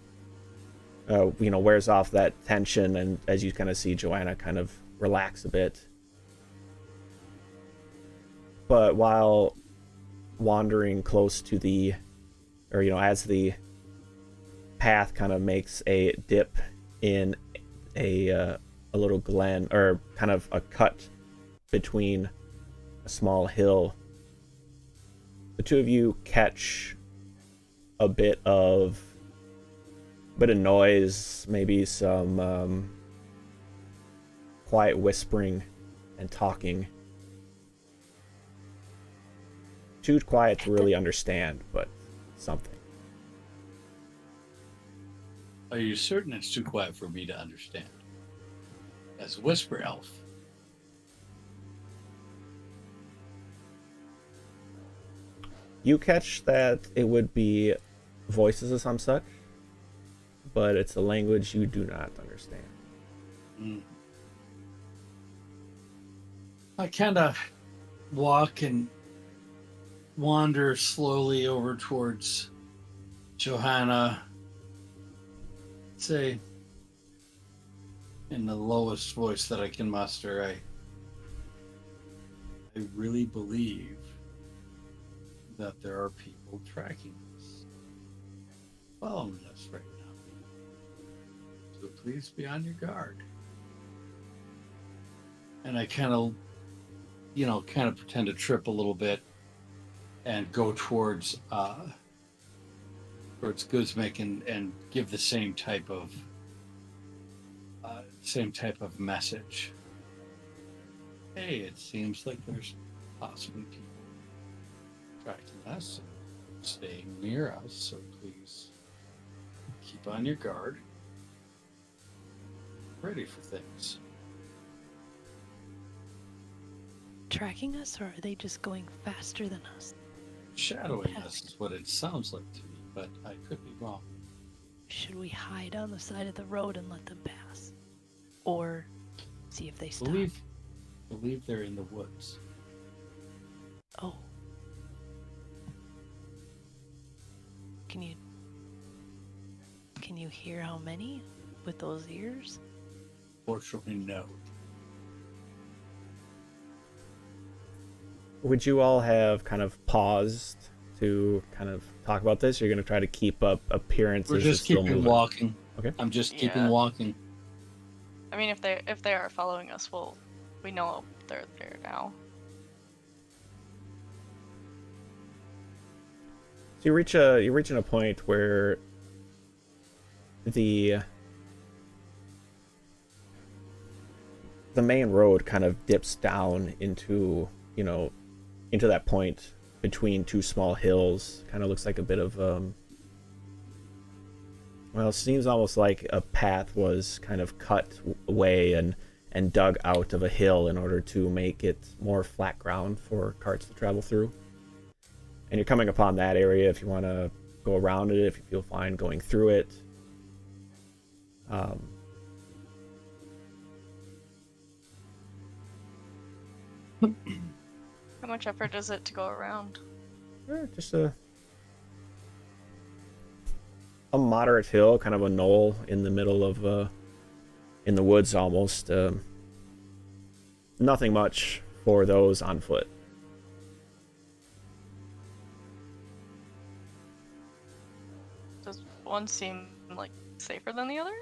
Wears off that tension, and as you kind of see Joanna kind of relax a bit. But while wandering close to as the path kind of makes a dip in a little glen, or kind of a cut between a small hill, the two of you catch a bit of noise, maybe some quiet whispering and talking. Too quiet to really understand, but something. Are you certain it's too quiet for me to understand? As a whisper elf. You catch that it would be voices of some such, but it's a language you do not understand. I kind of walk and wander slowly over towards Johanna. Say, in the lowest voice that I can muster, I really believe that there are people tracking us, following us right now. So please be on your guard. And I kind of pretend to trip a little bit and go towards Guzmik and give the same type of message. Hey, it seems like there's possibly people tracking us and staying near us, so please keep on your guard, ready for things. Tracking us, or are they just going faster than us? Shadowing us is what it sounds like to me, but I could be wrong. Should we hide on the side of the road and let them pass? Or see if they stop? Believe they're in the woods. Oh. Can you hear how many with those ears? Fortunately, no. Would you all have kind of paused to kind of talk about this? Or you're going to try to keep up appearances? We're just still keeping moving? walking. Okay. I'm just keeping Yeah. walking. I mean, if they are following us, we know they're there now. So you're reaching a point where the main road kind of dips down into that point between two small hills. Kind of looks like a bit of it seems almost like a path was kind of cut away and dug out of a hill in order to make it more flat ground for carts to travel through. And you're coming upon that area if you want to go around it, if you feel fine going through it. How much effort is it to go around? Just a moderate hill, kind of a knoll in the middle of in the woods almost. Nothing much for those on foot. Does one seem like safer than the other?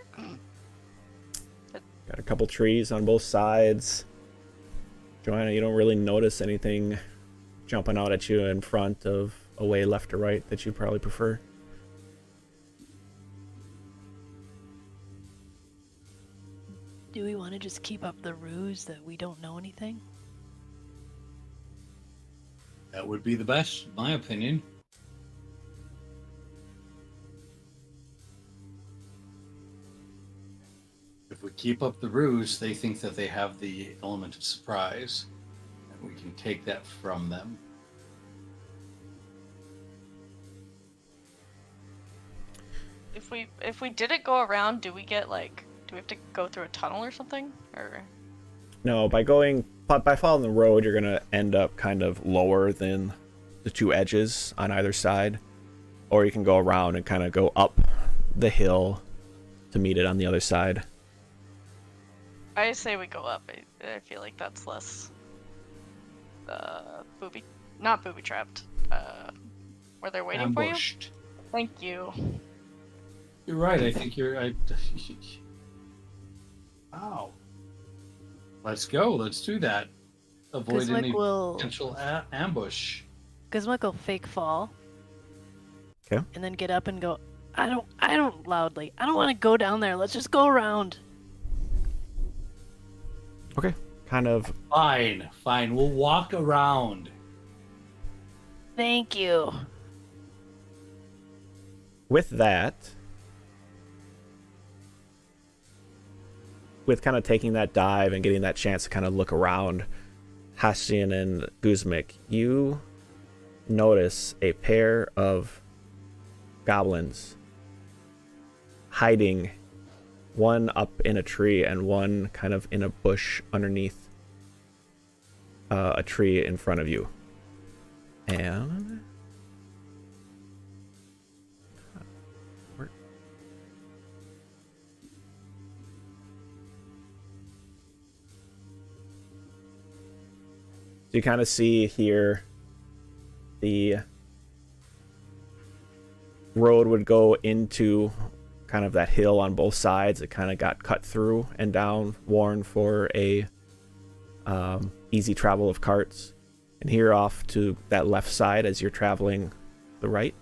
Got a couple trees on both sides. Joanna, you don't really notice anything jumping out at you in front of away left or right that you probably prefer. Do we want to just keep up the ruse that we don't know anything? That would be the best, in my opinion. If we keep up the ruse, they think that they have the element of surprise, and we can take that from them. If we didn't go around, do we have to go through a tunnel or something? Or No, by following the road, you're gonna end up kind of lower than the two edges on either side, or you can go around and kind of go up the hill to meet it on the other side. I say we go up. I feel like that's less not booby trapped. Where they're waiting Ambushed. for you. Thank you. You're right. I think you're. Wow. Let's go. Let's do that. Avoid any potential ambush. Gizmic will fake fall. Okay. And then get up and go. I don't loudly. I don't want to go down there. Let's just go around. Okay. Kind of. Fine. We'll walk around. Thank you. With that, with kind of taking that dive and getting that chance to kind of look around, Hastian and Guzmik, you notice a pair of goblins hiding, one up in a tree and one kind of in a bush underneath a tree in front of you. And so you kind of see here the road would go into kind of that hill on both sides. It kind of got cut through and down, worn for a easy travel of carts. And here off to that left side, as you're traveling the right,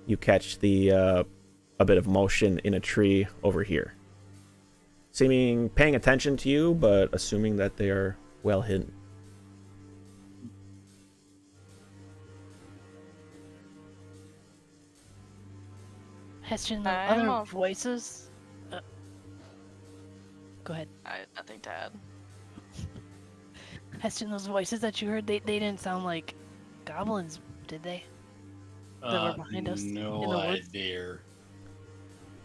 you catch the a bit of motion in a tree over here, paying attention to you, but assuming that they are well hidden. Heston, the I'm other off. voices. Go ahead. Nothing to add. Heston, those voices that you heard, they didn't sound like goblins, did they? That were behind us in the No woods? idea.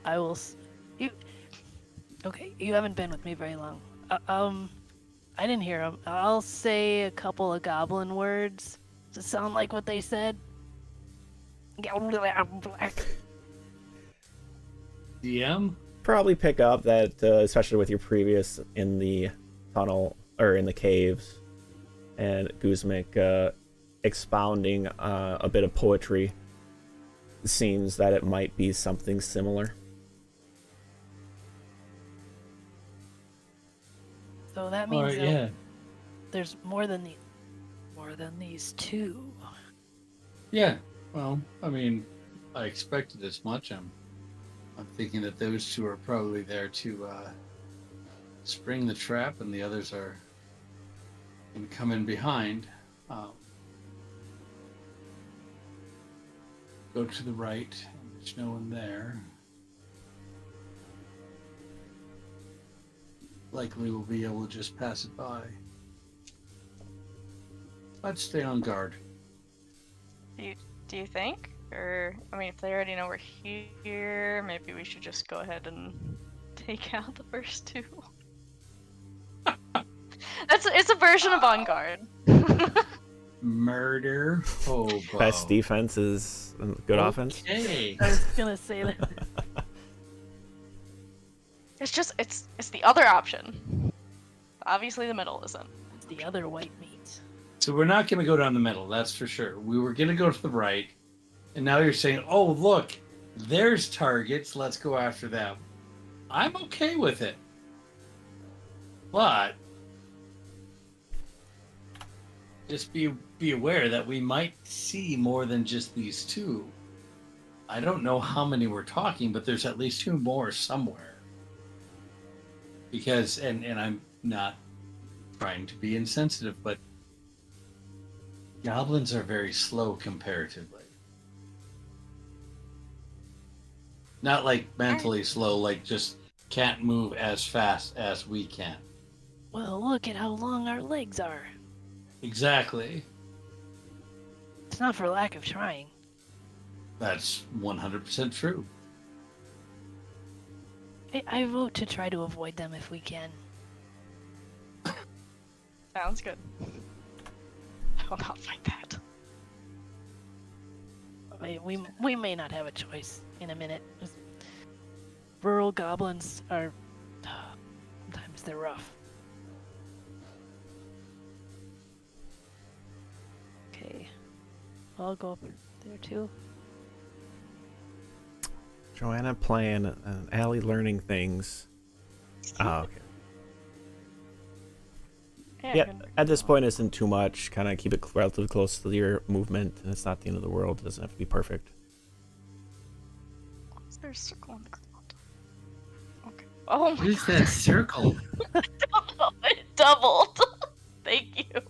I will. Okay, you haven't been with me very long. I didn't hear them. I'll say a couple of goblin words. Does it sound like what they said? DM? Probably pick up that, especially with your previous in the tunnel or in the caves, and Guzmik expounding a bit of poetry, seems that it might be something similar. So that means Yeah. there's more than these two. Yeah. Well, I mean, I expected as much. I'm thinking that those two are probably there to spring the trap, and the others are going to come in behind. Go to the right. There's no one there. Likely we'll be able to just pass it by. Let's stay on guard. Do you think? Or, I mean, if they already know we're here, maybe we should just go ahead and take out the first two. It's a version of On Guard. Murder hobo. Best defense is good offense. Okay. I was gonna say that. It's the other option. Obviously, the middle isn't. It's the other white meat. So we're not going to go down the middle, that's for sure. We were going to go to the right, and now you're saying, oh, look, there's targets, let's go after them. I'm okay with it. But just be aware that we might see more than just these two. I don't know how many we're talking, but there's at least two more somewhere. Because, and I'm not trying to be insensitive, but goblins are very slow comparatively. Not like mentally slow, like just can't move as fast as we can. Well, look at how long our legs are. Exactly. It's not for lack of trying. That's 100% true. I vote to try to avoid them if we can. Sounds good. I will not fight that. We may not have a choice in a minute. Rural goblins are... sometimes they're rough. Okay. I'll go up there too. Joanna playing, Allie learning things. Oh, okay. Yeah, at this point isn't too much. Kind of keep it relatively close to your movement, and it's not the end of the world. It doesn't have to be perfect. Is there a circle on the ground? Okay. Oh my What is that circle? I don't know. It doubled. Thank you.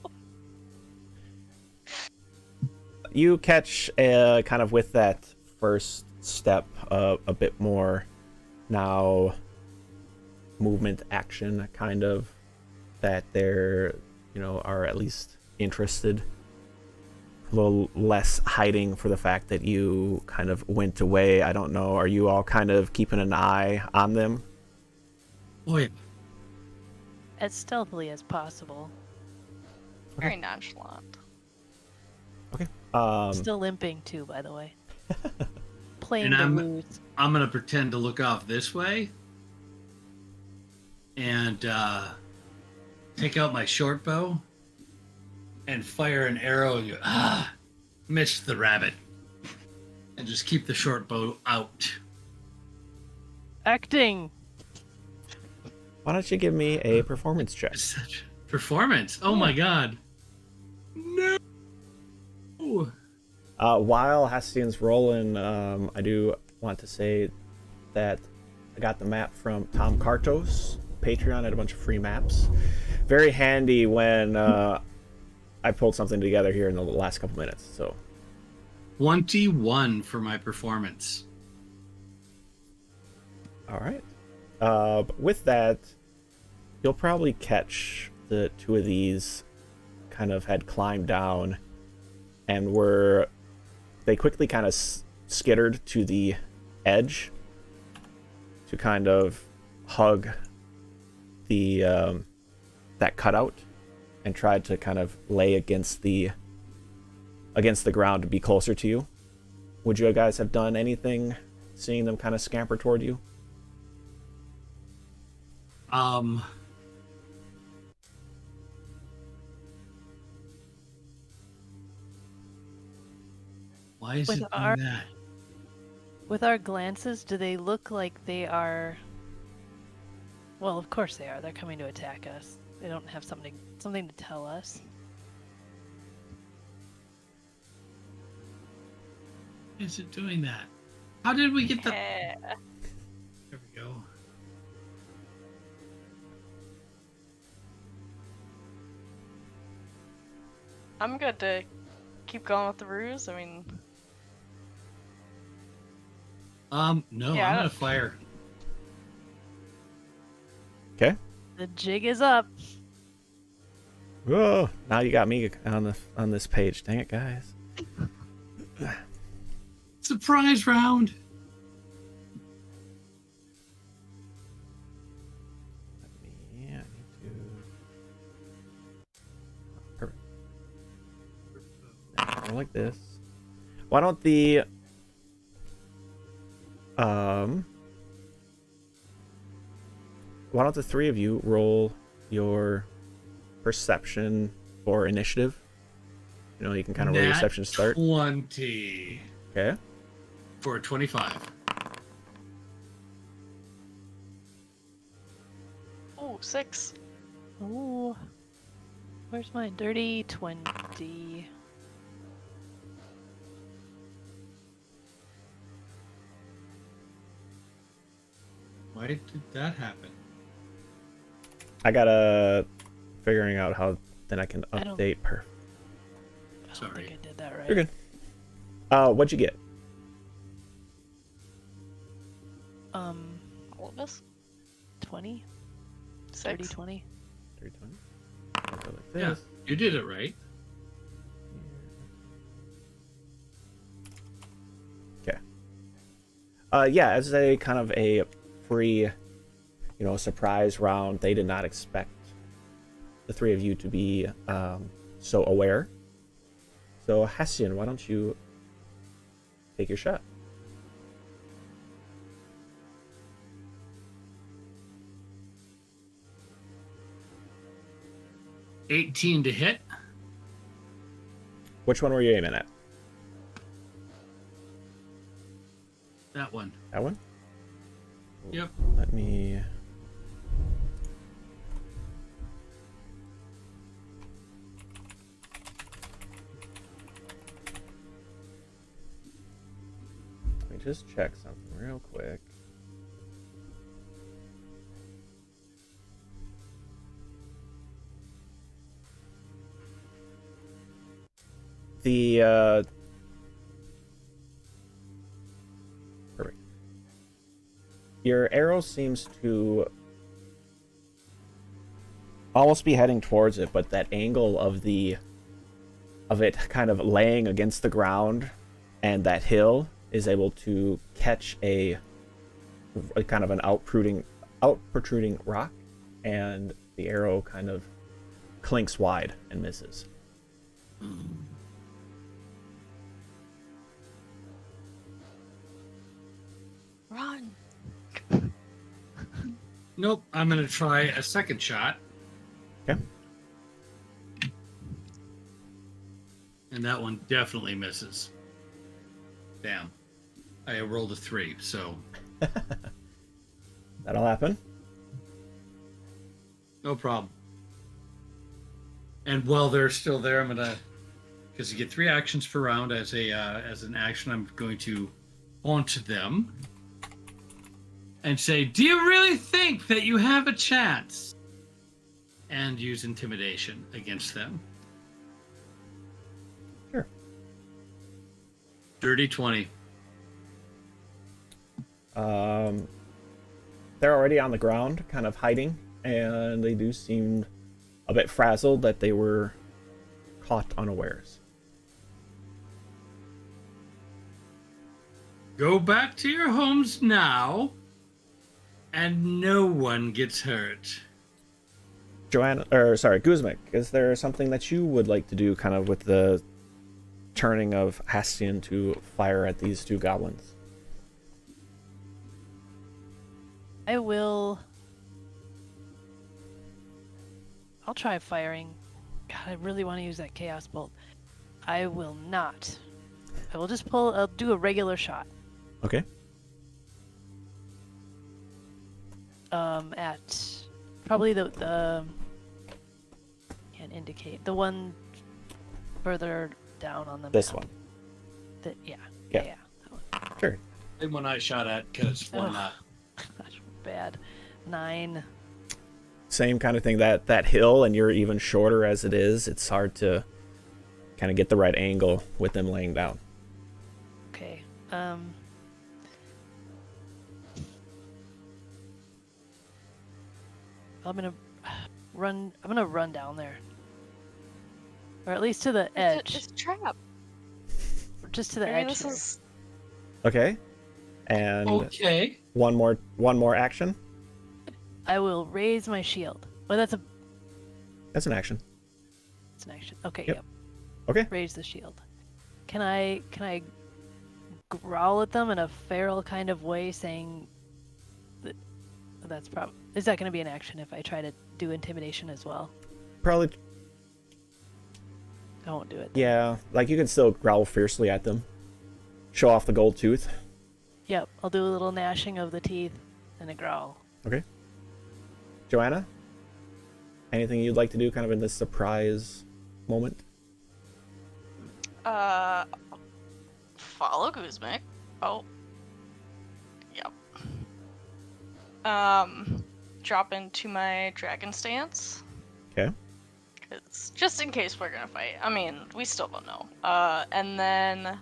You catch kind of with that first step a bit more now movement action kind of that they're are at least interested, a little less hiding for the fact that you kind of went away. I don't know, are you all kind of keeping an eye on them? Boy, As stealthily as possible. Very nonchalant. Okay. Still limping too, by the way. Playing And the I'm- ruse. I'm gonna pretend to look off this way and take out my short bow and fire an arrow and go, missed the rabbit. And just keep the short bow out. Acting! Why don't you give me a performance check? Such performance. Oh my god. No. While Hastian's rolling, I do want to say that I got the map from Tom Kartos, Patreon, had a bunch of free maps. Very handy when I pulled something together here in the last couple minutes. So 21 for my performance. all right. With that, you'll probably catch the two of these kind of had climbed down and they quickly kind of skittered to the edge to kind of hug the that cutout and tried to kind of lay against the ground to be closer to you. Would you guys have done anything seeing them kind of scamper toward you? Why is With it our- doing that? With our glances, do they look like they are... Well, of course they are. They're coming to attack us. They don't have something to tell us. Why is it doing that? How did we get the... Yeah. There we go. I'm good to keep going with the ruse. I mean, No, Yeah, I I'm gonna don't- fire. Okay. The jig is up. Oh, now you got me on this page. Dang it, guys. Surprise round. Yeah, I need to More like this. Why don't the three of you roll your perception or initiative? You know, you can kind of roll your perception to start. 20. Okay. For 25. Oh, 6. Ooh. Where's my dirty 20? Why did that happen? I gotta figuring out how then I can I don't- update per. I don't Sorry. think I did that right. You're good. What'd you get? All of us? 20? 6. 30, 20? 320. Like Yeah, this. you did it right. Okay. Yeah, as a kind of a free, surprise round, they did not expect the three of you to be so aware. So, Hessian, why don't you take your shot? $18 to hit. Which one were you aiming at? That one. That one? Yep. Let me... just check something real quick. The perfect. Your arrow seems to almost be heading towards it, but that angle of it kind of laying against the ground and that hill is able to catch a kind of an out protruding rock, and the arrow kind of clinks wide and misses. Run! Nope, I'm going to try a second shot. Okay. And that one definitely misses. Damn. I rolled a 3, so... That'll happen. No problem. And while they're still there, I'm gonna, because you get 3 actions per round as an action, I'm going to haunt them and say, "Do you really think that you have a chance?" And use intimidation against them. Sure. Dirty 20. They're already on the ground, kind of hiding, and they do seem a bit frazzled that they were caught unawares. Go back to your homes now, and no one gets hurt. Guzmik, is there something that you would like to do kind of with the turning of Hastian to fire at these 2 goblins? I'll try firing. God, I really want to use that Chaos Bolt. I will not. I will just I'll do a regular shot. Okay. At probably the can't indicate the one further down on the This map. one. Yeah. Yeah. That one. Sure. And when I shot at, because one That's bad. 9. Same kind of thing. That hill, and you're even shorter as it is. It's hard to kind of get the right angle with them laying down. Okay. I'm gonna run down there, or at least to the edge. It's a trap. Just to the I mean, edge. this here. is Okay. And Okay. one more action. I will raise my shield. Well, that's That's an action. an action. Okay. Yep. Yep. Okay. Raise the shield. Can I growl at them in a feral kind of way, saying that that's probably, is that going to be an action if I try to do intimidation as well? Probably. I won't do it then. Yeah, like you can still growl fiercely at them. Show off the gold tooth. Yep, I'll do a little gnashing of the teeth and a growl. Okay. Joanna? Anything you'd like to do kind of in this surprise moment? Follow Guzmek. Oh. Yep. Drop into my dragon stance. Okay. Cause just in case we're gonna fight. I mean, we still don't know. And then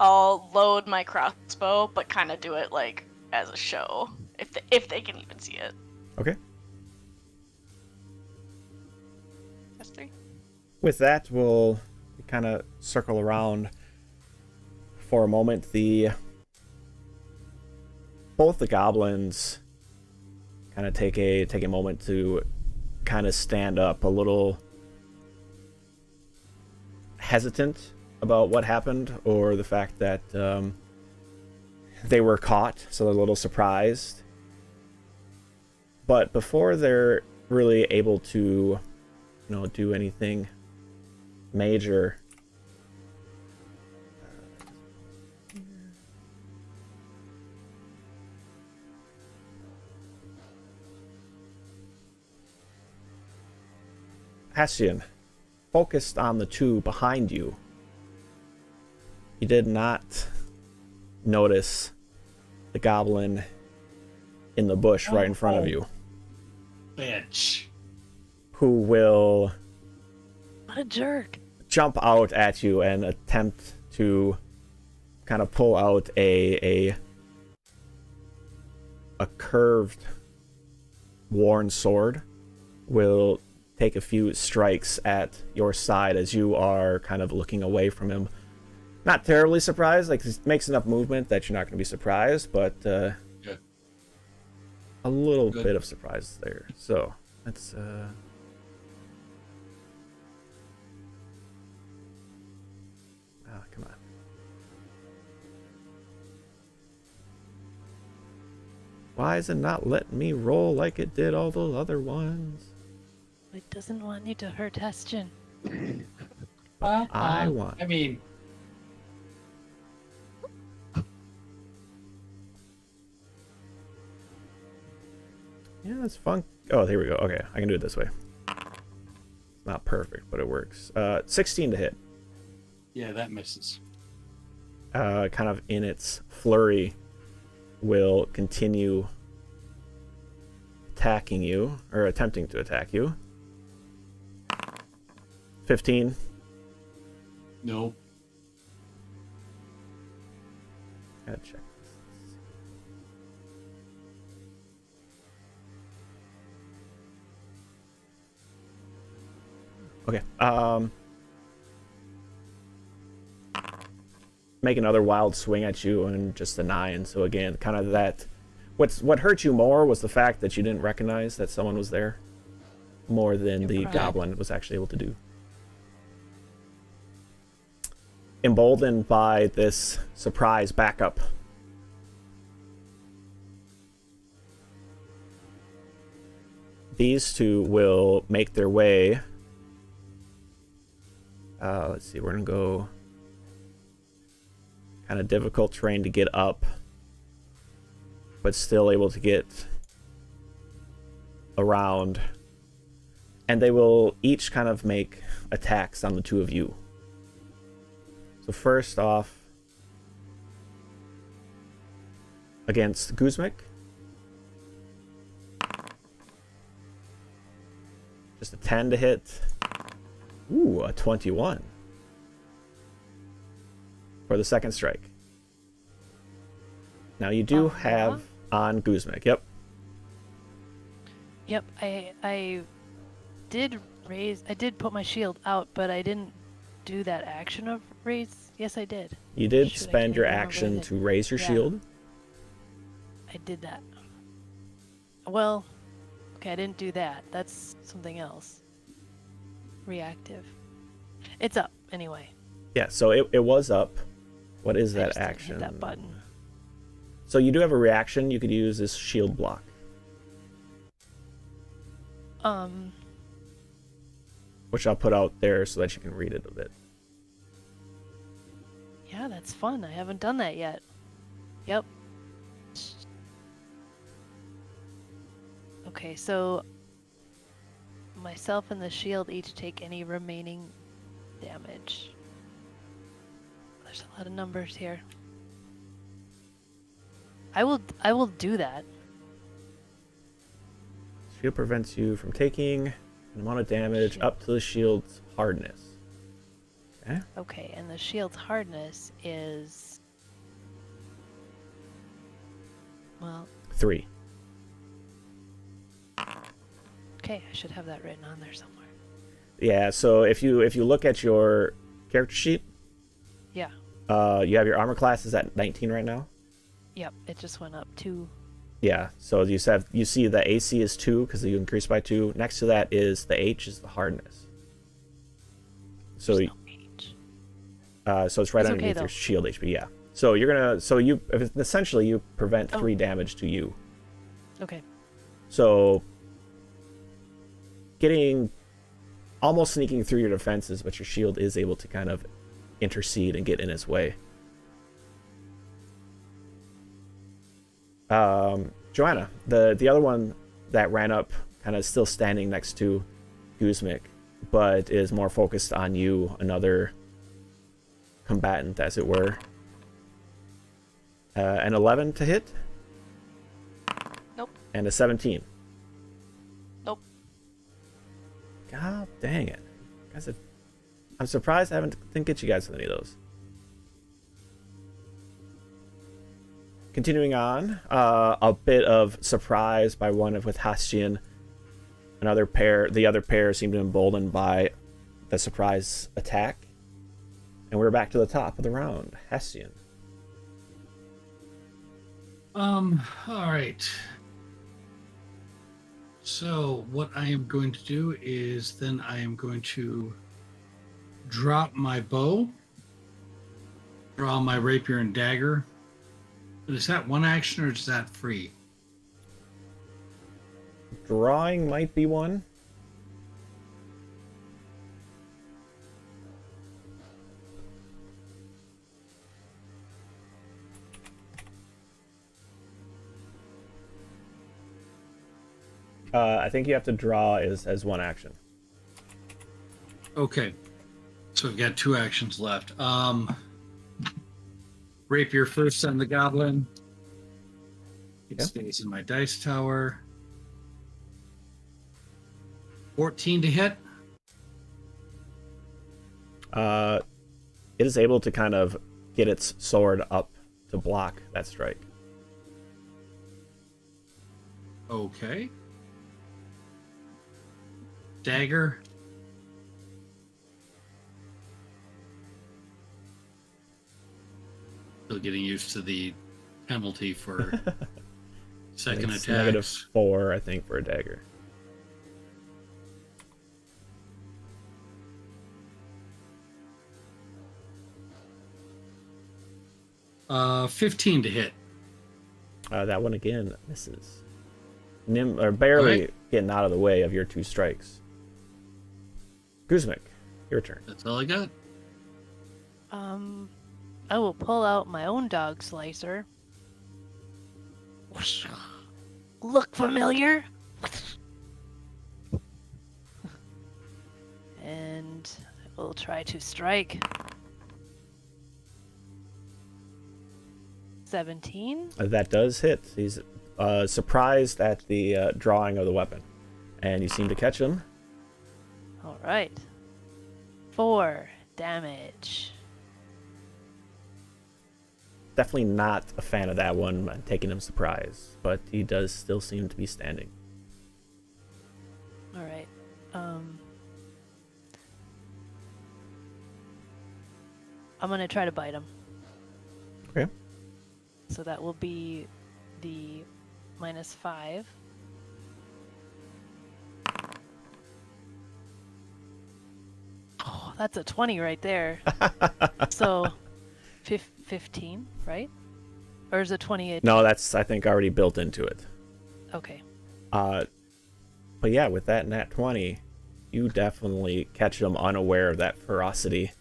I'll load my crossbow, but kind of do it like as a show, if they can even see it. Okay. That's 3. With that, we'll kind of circle around for a moment. Both the goblins kind of take a moment to kind of stand up, a little hesitant about what happened, or the fact that they were caught, so they're a little surprised. But before they're really able to, do anything major, Hessian, focused on the two behind you. You did not notice the goblin in the bush right in front of you, Bitch. who will What a jerk. jump out at you and attempt to kind of pull out a curved, worn sword. Will take a few strikes at your side as you are kind of looking away from him. Not terribly surprised, like it makes enough movement that you're not going to be surprised, but a little bit of surprise there. So that's come on. Why is it not letting me roll like it did all those other ones? It doesn't want you to hurt Hestian. I want. I mean, Yeah, that's fun. Oh, here we go. Okay, I can do it this way. It's not perfect, but it works. 16 to hit. yeah, that misses. Kind of in its flurry, will continue attacking you, or attempting to attack you. 15. Nope. Gotta check. Okay. Make another wild swing at you and just a 9. So again, kind of that. What hurt you more was the fact that you didn't recognize that someone was there, more than the goblin was actually able to do. Emboldened by this surprise backup, these two will make their way. Let's see, we're gonna go kind of difficult terrain to get up, but still able to get around. And they will each kind of make attacks on the two of you. So first off, against Guzmek. Just a 10 to hit. Ooh, a 21. For the second strike. Now you do have on Guzmek. Yep. Yep, I did put my shield out, but I didn't do that action of raise. Yes, I did. You did Shoot, I spend can't your remember action the- to raise your yeah. shield. I did that. Well, okay, I didn't do that. That's something else. Reactive. It's up, anyway. Yeah, so it was up. What is I that just didn't action? hit that button. So you do have a reaction. You could use this shield block. Which I'll put out there so that you can read it a bit. Yeah, that's fun. I haven't done that yet. Yep. Okay, so myself and the shield each take any remaining damage. There's a lot of numbers here. I will do that. Shield prevents you from taking an amount of damage up to the shield's hardness. Okay. Okay, and the shield's hardness is, well, 3. okay, I should have that written on there somewhere. Yeah, so if you look at your character sheet, Yeah. you have your armor class is at 19 right now. Yep, it just went up 2. Yeah, so you see the AC is 2 because you increased by 2. Next to that is the H is the hardness. So There's no H. So it's right It's okay, underneath though. your shield HP. Yeah. So you essentially you prevent 3 damage to you. Okay. So getting almost sneaking through your defenses, but your shield is able to kind of intercede and get in its way. Joanna, the other one that ran up, kind of still standing next to Guzmik, but is more focused on you, another combatant, as it were. An 11 to hit? Nope. And a 17. Nope. God dang it. Guys, I'm surprised I didn't get you guys with any of those. Continuing on, a bit of surprise by one with Hastian. The other pair seemed emboldened by the surprise attack. And we're back to the top of the round. Hastian. All right. So what I am going to do is then I am going to drop my bow, draw my rapier and dagger. Is that one action or is that free? Drawing might be one. I think you have to draw as one action. Okay. So we've got 2 actions left. Rapier first on the goblin. It stays in my dice tower. 14 to hit. It is able to kind of get its sword up to block that strike. Okay. Dagger. Still getting used to the penalty for second It's attacks. -4, I think, for a dagger. Uh, 15 to hit. That one again misses. Barely getting out of the way of your 2 strikes. Guzmik, your turn. That's all I got. I will pull out my own dog slicer. Look familiar? And I will try to strike. 17. That does hit. He's surprised at the drawing of the weapon. And you seem to catch him. All right. 4 damage. Definitely not a fan of that one, taking him surprise. But he does still seem to be standing. All right. I'm gonna try to bite him. Okay. So that will be the -5. Oh, that's a 20 right there. So 15, right? Or is it 28? No, that's, I think, already built into it. Okay. But yeah, with that nat 20, you definitely catch them unaware of that ferocity.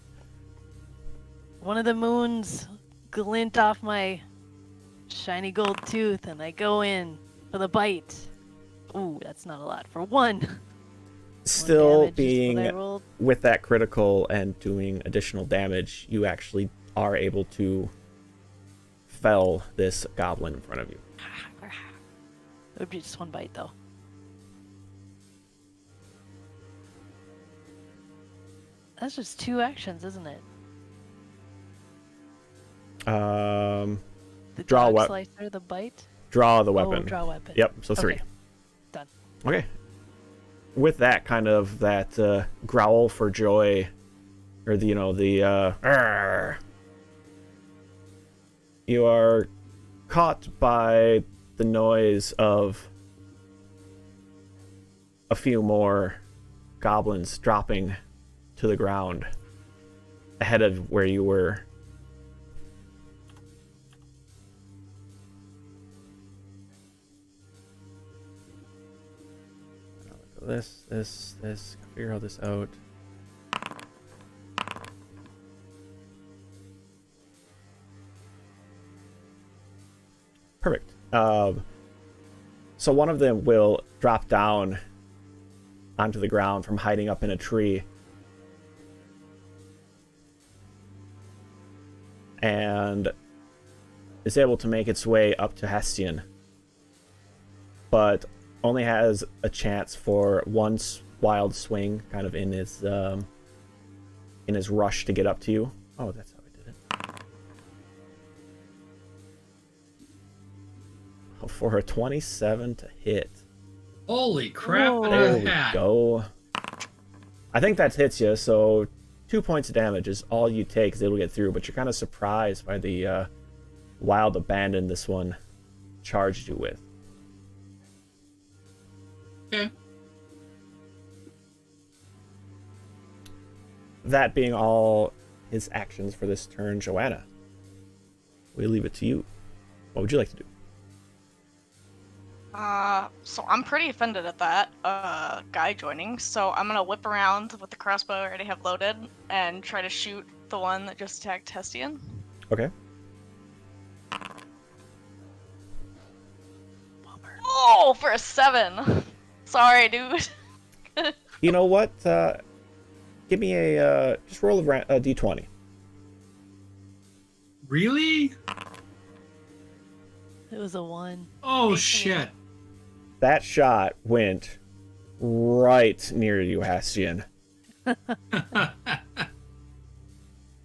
One of the moons glint off my shiny gold tooth, and I go in for the bite. Ooh, that's not a lot for one. Still damage is what I being rolled. with that critical and doing additional damage, you actually are able to fell this goblin in front of you. It would be just one bite, though. That's just 2 actions, isn't it? The Draw dog slicer, the bite. draw the Oh, weapon. draw weapon. Yep, so 3. Okay. Done. Okay. With that kind of that growl for joy, or the "Arr," you are caught by the noise of a few more goblins dropping to the ground ahead of where you were. This, figure all this out. Perfect. So one of them will drop down onto the ground from hiding up in a tree. And is able to make its way up to Hestian. But only has a chance for one wild swing, kind of in his rush to get up to you. Oh, that's how I did it. Oh, for a 27 to hit. Holy crap! Whoa. There What we a hat. go. I think that hits you, so 2 points of damage is all you take, is able to get through. But you're kind of surprised by the wild abandon this one charged you with. Okay. That being all his actions for this turn, Joanna, we leave it to you. What would you like to do? So I'm pretty offended at that guy joining. So I'm gonna whip around with the crossbow I already have loaded and try to shoot the one that just attacked Hestian. Okay. Bummer. Oh, for a 7. Sorry, dude. You know what? Give me a just roll a d20. Really? It was a 1. Oh 18. shit! That shot went right near you, Hastian.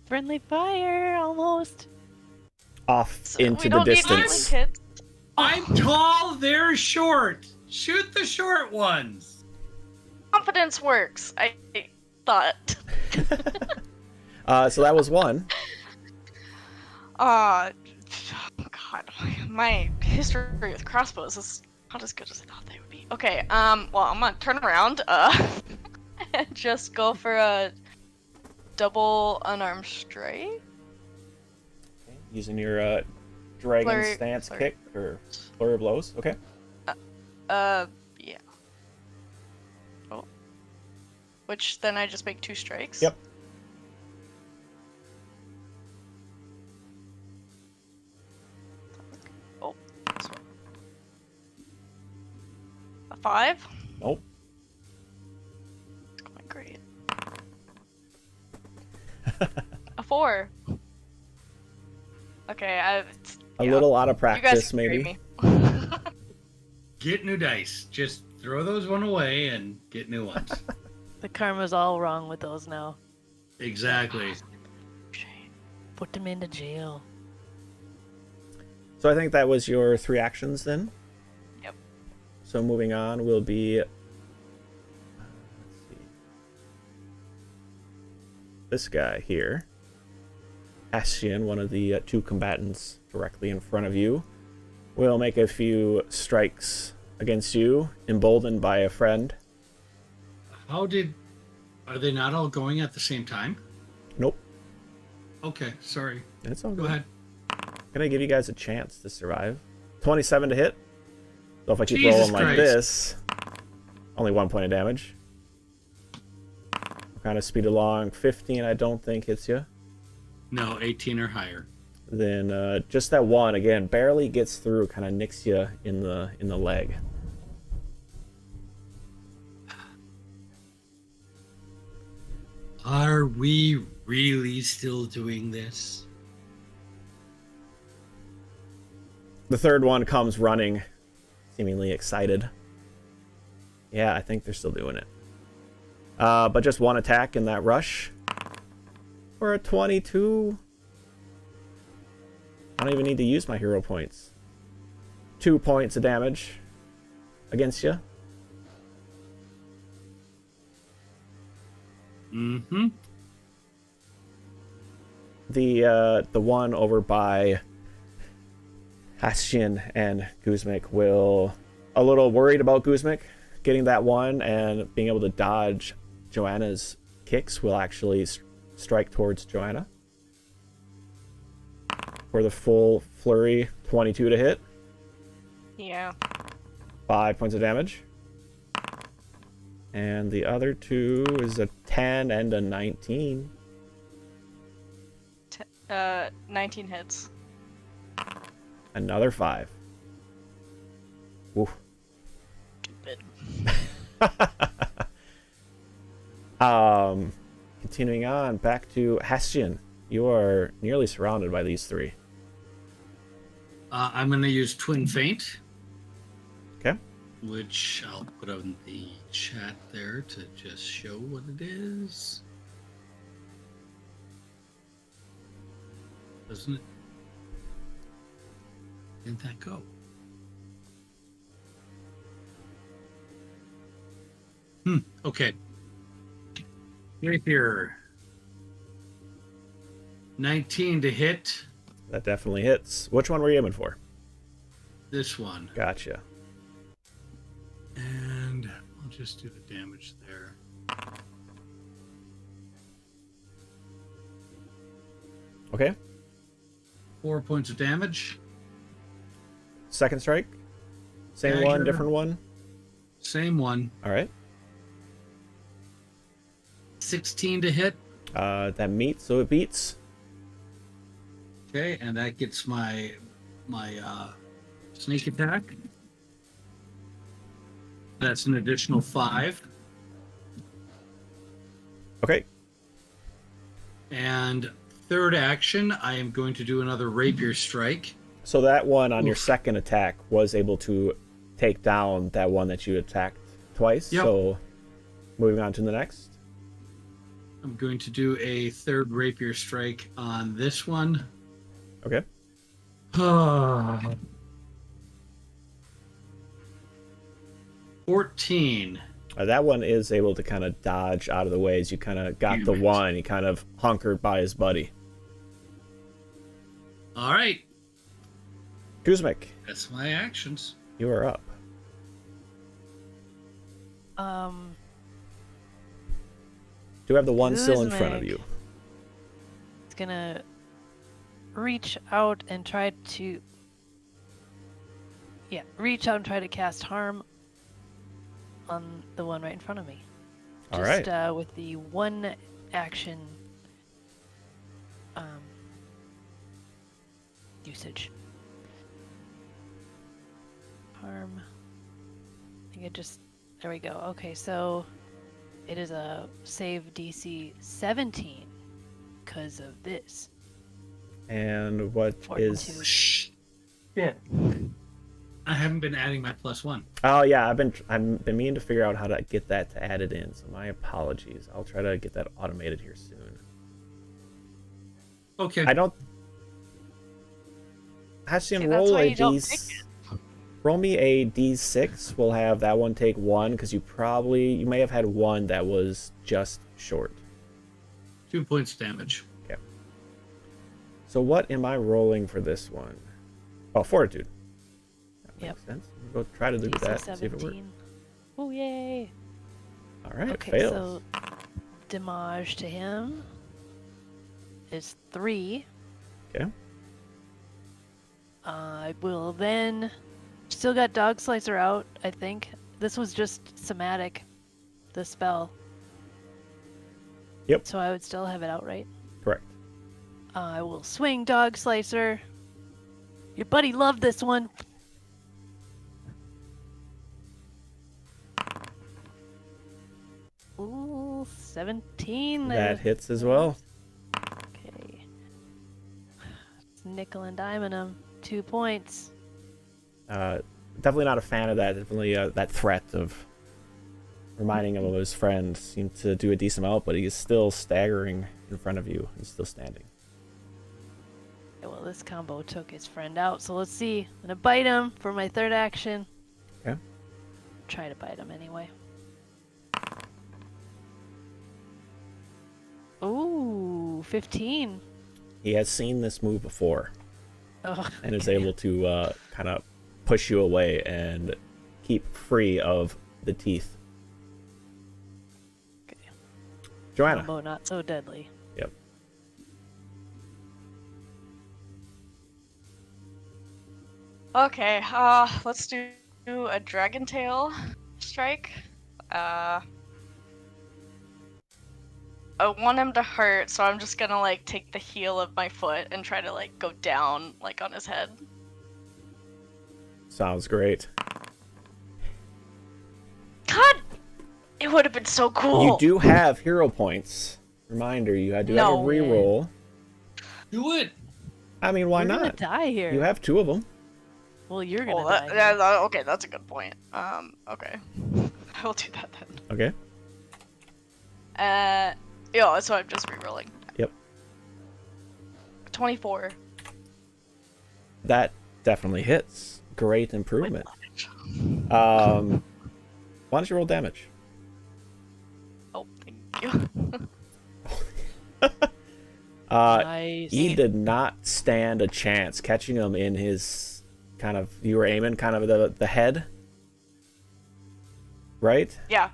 Friendly fire, almost. Off So into we the don't need distance. link hits. I'm tall. They're short. Shoot the short ones. Confidence works. I thought. So that was 1. God, my history with crossbows is not as good as I thought they would be. Okay, well, I'm gonna turn around, and just go for a double unarmed strike. Using your dragon Flurry- stance flurry. kick or flurry of blows. Okay. Yeah. Oh. Which then I just make 2 strikes. Yep. Oh. This one. A 5. Nope. It's going great. A 4. Okay, A little out of You guys practice, can carry maybe. me. Get new dice. Just throw those one away and get new ones. The karma's all wrong with those now. Exactly. Put them into jail. So I think that was your 3 actions then. Yep. So moving on will be. Let's see. This guy here. Ashian, one of the 2 combatants directly in front of you, will make a few strikes against you, emboldened by a friend. How did Are they not all going at the same time? Nope. Okay, sorry. It's all Go good. ahead. Gonna give you guys a chance to survive. 27 to hit. So if I keep Jesus rolling like Christ. this, only 1 point of damage. Kind of speed along. 15, I don't think hits you. No, 18 or higher. Then just that one again barely gets through, kind of nicks you in the leg. Are we really still doing this? The third one comes running, seemingly excited. Yeah, I think they're still doing it. But just one attack in that rush. For a 22. I don't even need to use my hero points. 2 points of damage against you. Mm-hmm. The one over by Hashin and Guzmik will... A little worried about Guzmik getting that one, and being able to dodge Joanna's kicks will actually strike towards Joanna. For the full flurry, 22 to hit. Yeah. 5 points of damage. And the other two is a 10 and a 19. 19 hits. Another 5. Oof. Stupid. Continuing on, back to Hastian. You are nearly surrounded by these three. I'm going to use Twin Feint. Okay. Which I'll put on the chat there to just show what it is. Doesn't it? Didn't that go? Okay. Right here. 19 to hit. That definitely hits. Which one were you aiming for? This one. Gotcha. And I'll just do the damage there. Okay. 4 points of damage. Second strike? Same Dagger. one, different one? Same one. All right. 16 to hit. That meets, so it beats. Okay, and that gets my sneak attack. That's an additional 5. Okay. And third action, I am going to do another rapier strike. So that one on your Oof. second attack was able to take down that one that you attacked twice. Yep. So moving on to the next. I'm going to do a third rapier strike on this one. Okay. 14. That one is able to kind of dodge out of the way as you kind of got the Damn it. one. He kind of hunkered by his buddy. All right. Guzmik, That's my actions. you are up. Do have the one still in front of Guzmik. you. It's gonna reach out and try to... Yeah, reach out and try to cast harm on the one right in front of me. All Just right. with the one action usage. Harm. I think it just... There we go. Okay, so it is a save DC 17 because of this. And what is... Fortitude. Shh. Yeah. I haven't been adding my +1. Oh yeah, I've been meaning to figure out how to get that to add it in. So my apologies. I'll try to get that automated here soon. Okay. I don't. Hastian, See, that's roll why a you don't D. pick Roll me a D6. We'll have that one take 1 because you may have had one that was just short. 2 points damage. Okay. So what am I rolling for this one? Oh, fortitude. That Yep. makes sense. We'll go try to do DC that. See if it works. 17. Oh, yay! All right. Okay, fails. so damage to him is 3. Okay. I will then... Still got Dog Slicer out, I think. This was just somatic, the spell. Yep. So I would still have it out, right? Correct. I will swing Dog Slicer. Your buddy loved this one. Ooh, 17. That hits as well. Okay. It's nickel and diming him. 2 points. Definitely not a fan of that. Definitely that threat of reminding him of his friend seemed to do a decent amount, but he's still staggering in front of you. He's still standing. Okay, well, this combo took his friend out, so let's see. I'm gonna bite him for my third action. Okay. Try to bite him anyway. Ooh, 15. He has seen this move before Oh, and is able to kind of push you away and keep free of the teeth. okay. Joanna. Combo not so deadly. Yep. Okay, let's do a Dragon Tail strike. I want him to hurt, so I'm just gonna like take the heel of my foot and try to like go down like on his head. Sounds great. God! It would have been so cool! You do have hero points. Reminder, you do have a No way. reroll. Do it. I mean, why We're gonna not? die here. You have 2 of them. Well, you're gonna Oh, die. okay, that's a good point. Okay. I will do that then. Okay. Yeah, so I'm just rerolling. Yep. 24. That definitely hits. Great improvement. Why don't you roll damage? Oh, thank you. Nice. He did not stand a chance. Catching him in his kind of, you were aiming kind of the head, right? Yeah.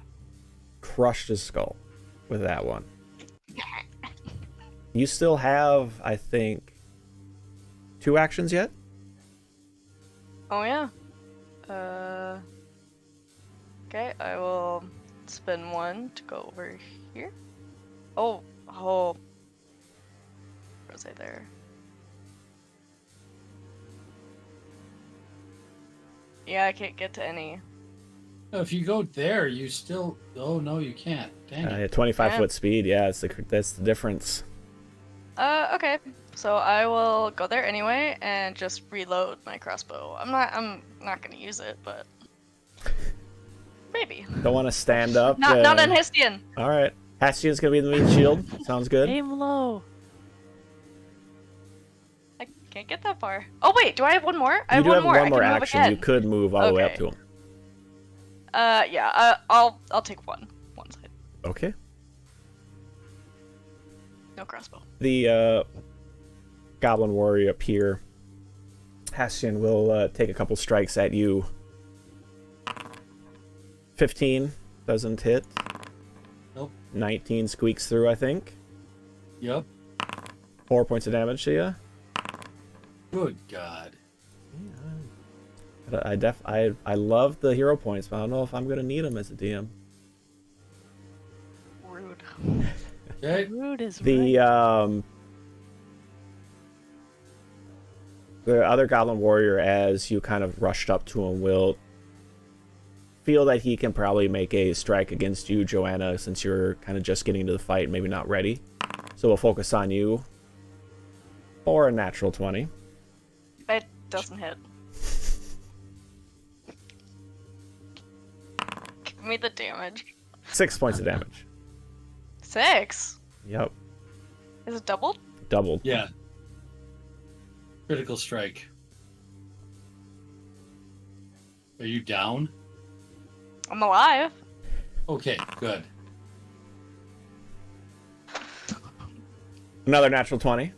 Crushed his skull with that one. You still have, I think, 2 actions yet? Oh yeah. Okay, I will spend 1 to go over here. Oh. Where was I there? Yeah, I can't get to any. No, if you go there, you still. Oh no, you can't. Dang it. 25-foot speed, yeah, that's the difference. Okay. So I will go there anyway and just reload my crossbow. I'm not gonna use it, but maybe. Don't want to stand up. Not on Histian. All right. Hastian's going to be the meat shield. Sounds good. Aim low. I can't get that far. Oh wait, do I have one more? I You have do one have more. I one more can move action. again. You could move all the way up Okay. to him. Yeah. I'll take one side. Okay. No crossbow. The goblin warrior up here, Hastian, will take a couple strikes at you. 15 doesn't hit. Nope. 19 squeaks through, I think. Yep. 4 points of damage to you. Good God. I love the hero points, but I don't know if I'm gonna need them as a DM. Rude. Okay. Rude is The right. the other goblin warrior, as you kind of rushed up to him, will feel that he can probably make a strike against you, Joanna, since you're kind of just getting into the fight, maybe not ready. So we'll focus on you for a natural 20. It doesn't hit. Give me the damage. 6 points of damage. 6? Yep, Is it doubled? doubled. Yeah. Critical strike. Are you down? I'm alive. Okay, good. Another natural 20.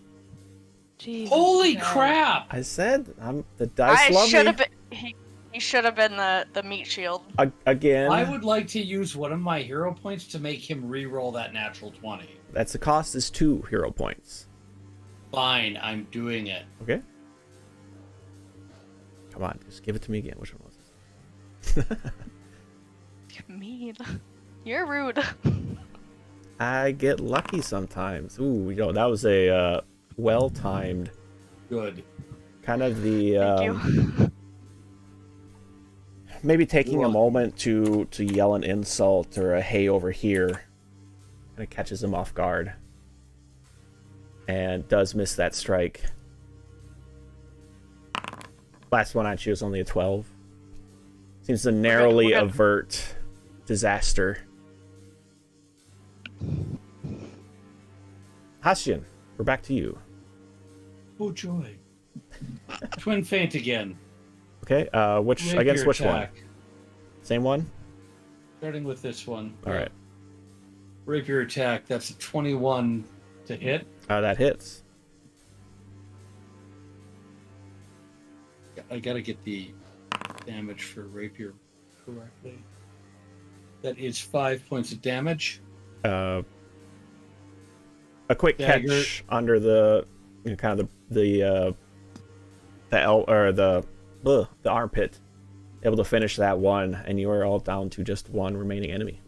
Jesus Holy Christ. crap! I said, the dice I love should me. have been. He He should have been the meat shield. Again, I would like to use one of my hero points to make him re-roll that natural 20. that's the cost is 2 hero points. Fine, I'm doing it. Okay. Come on, just give it to me again. Which one was it? You're mean. You're rude. I get lucky sometimes. Ooh, that was a well-timed. Good. Kind of the Thank you. maybe taking a moment to yell an insult or a hey over here kind of catches him off guard and does miss that strike. Last one I chose only a 12. Seems to narrowly we're good. avert disaster. Hashian, we're back to you. Oh joy. Twin feint again. Okay, Rapier against which one? attack. Same one? Starting with this one. All right. Rapier attack. That's a 21 to hit. That hits. I gotta get the damage for rapier correctly. That is 5 points of damage. A quick Dagger. catch under the kind of the armpit, able to finish that one, and you are all down to just one remaining enemy.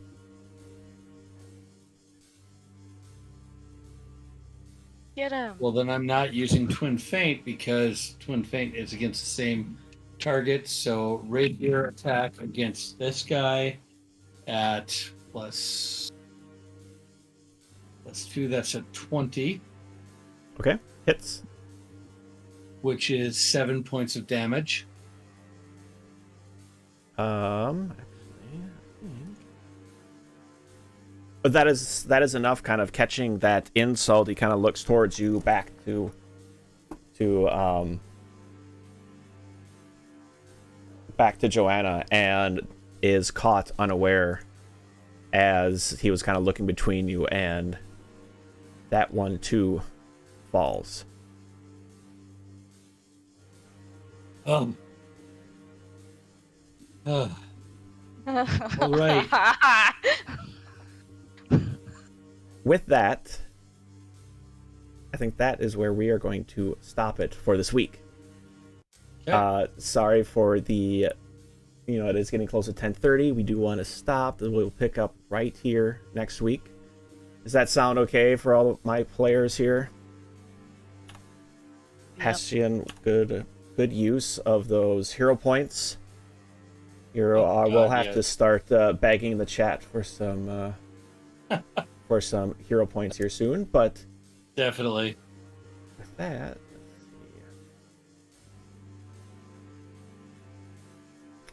Get him. Well, then I'm not using twin feint because twin feint is against the same target. So rapier attack against this guy at plus 2. That's a 20, Okay, hits. which is 7 points of damage. Actually, I think. But that is enough. Kind of catching that insult, he kind of looks towards you, back to Joanna, and is caught unaware as he was kind of looking between you, and that one too falls. Oh. All right. With that, I think that is where we are going to stop it for this week. Okay. Sorry for the, it is getting close to 10:30. We do want to stop. We'll pick up right here next week. Does that sound okay for all of my players here? Yep. Hessian, good use of those hero points. God, We'll have yes. to start begging the chat for some for some hero points here soon. But Definitely. with that, let's see.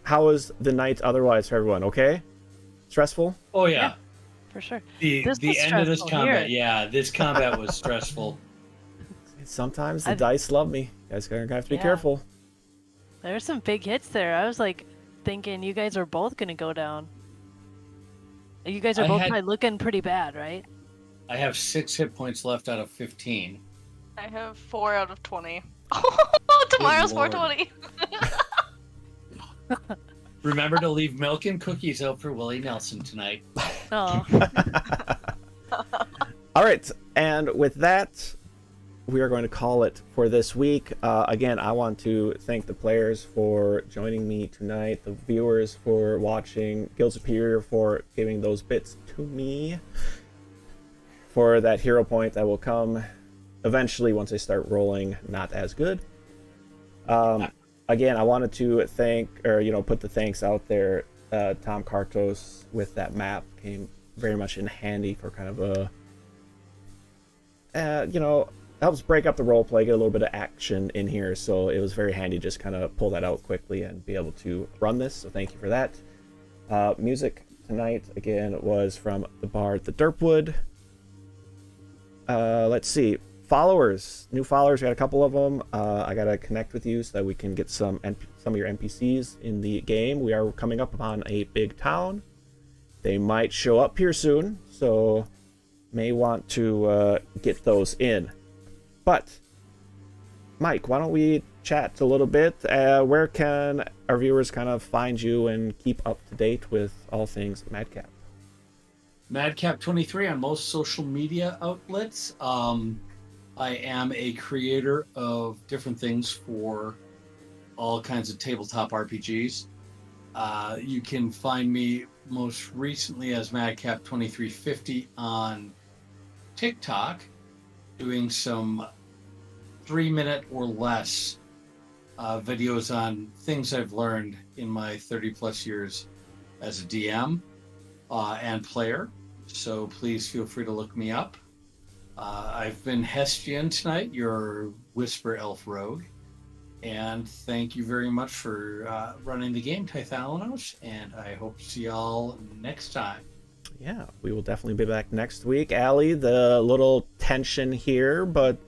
How was the night otherwise for everyone? Okay? Stressful? Oh yeah. For sure. The This was end of this stressful combat. here. Yeah, this combat was stressful. Sometimes the I've- dice love me. You guys are gonna have to be Yeah. careful. There's some big hits there. I was like thinking you guys are both gonna go down. You guys are I both had- probably looking pretty bad, right? I have 6 hit points left out of 15. I have 4 out of 20. Tomorrow's Lord. 420. Remember to leave milk and cookies out for Willie Nelson tonight. Oh, All right, and with that, we are going to call it for this week. Again, I want to thank the players for joining me tonight, the viewers for watching, Guild Superior for giving those bits to me, for that hero point that will come eventually once I start rolling not as good. Again, I wanted to thank, or put the thanks out there. Tom Kartos with that map came very much in handy for kind of a, helps break up the roleplay, get a little bit of action in here. So it was very handy just kind of pull that out quickly and be able to run this. So thank you for that. Music tonight again was from the Bard, the Derpwood. Let's see. Followers, new followers, we got a couple of them. I gotta connect with you so that we can get some of your NPCs in the game. We are coming up upon a big town. They might show up here soon, so may want to get those in. But Mike, why don't we chat a little bit. Where can our viewers kind of find you and keep up to date with all things Madcap? Madcap23 on most social media outlets. I am a creator of different things for all kinds of tabletop RPGs. You can find me most recently as Madcap2350 on TikTok, doing some 3-minute or less videos on things I've learned in my 30 plus years as a DM and player. So please feel free to look me up. I've been Hestian tonight, your Whisper Elf Rogue. And thank you very much for running the game, Tithalanos. And I hope to see y'all next time. Yeah, we will definitely be back next week. Allie, the little tension here, but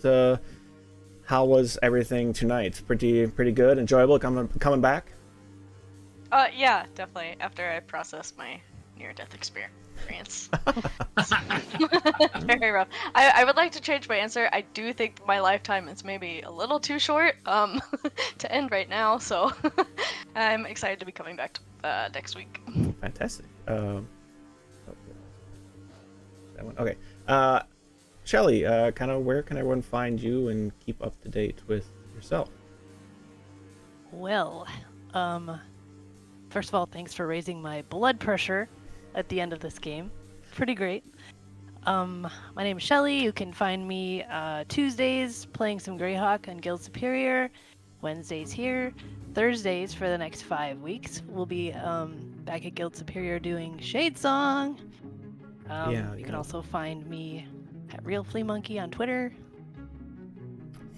how was everything tonight? Pretty good, enjoyable coming back? Yeah, definitely. After I process my near-death experience. Very rough. I would like to change my answer. I do think my lifetime is maybe a little too short to end right now, so I'm excited to be coming back next week. Fantastic. That one. Okay. Shelly, kind of where can everyone find you and keep up to date with yourself? Well, first of all, thanks for raising my blood pressure at the end of this game. Pretty great. My name is Shelly. You can find me Tuesdays playing some Greyhawk on Guild Superior, Wednesdays here, Thursdays for the next 5 weeks. We'll be back at Guild Superior doing Shade Song. You can also find me at Real Flea Monkey on Twitter.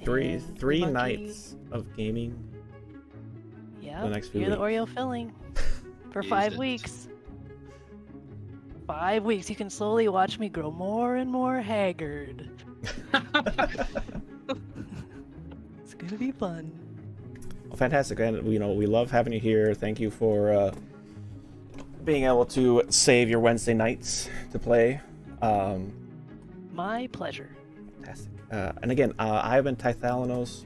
Three nights of gaming. Yeah, the next few you're the weeks. Oreo filling for 5 weeks. 5 weeks. You can slowly watch me grow more and more haggard. It's gonna be fun. Well, fantastic, and we love having you here. Thank you for being able to save your Wednesday nights to play. My pleasure. Fantastic. And again, I've been Tithalanos.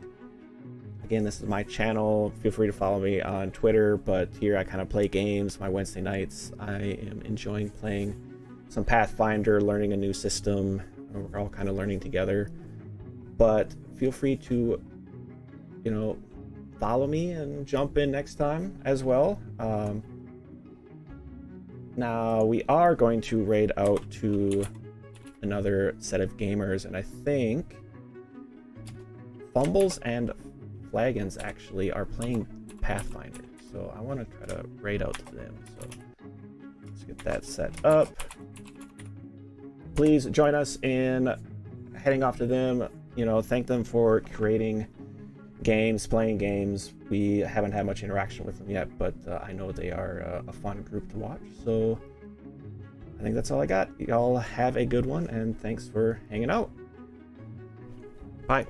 Again, this is my channel. Feel free to follow me on Twitter, but here I kind of play games my Wednesday nights. I am enjoying playing some Pathfinder, learning a new system. We're all kind of learning together. But feel free to, follow me and jump in next time as well. Now, we are going to raid out to another set of gamers, and I think Fumbles and Flagons actually are playing Pathfinder, so I want to try to raid out to them. So let's get that set up. Please join us in heading off to them. Thank them for creating games, playing games. We haven't had much interaction with them yet, but I know they are a fun group to watch. So I think that's all I got. Y'all have a good one, and thanks for hanging out. Bye.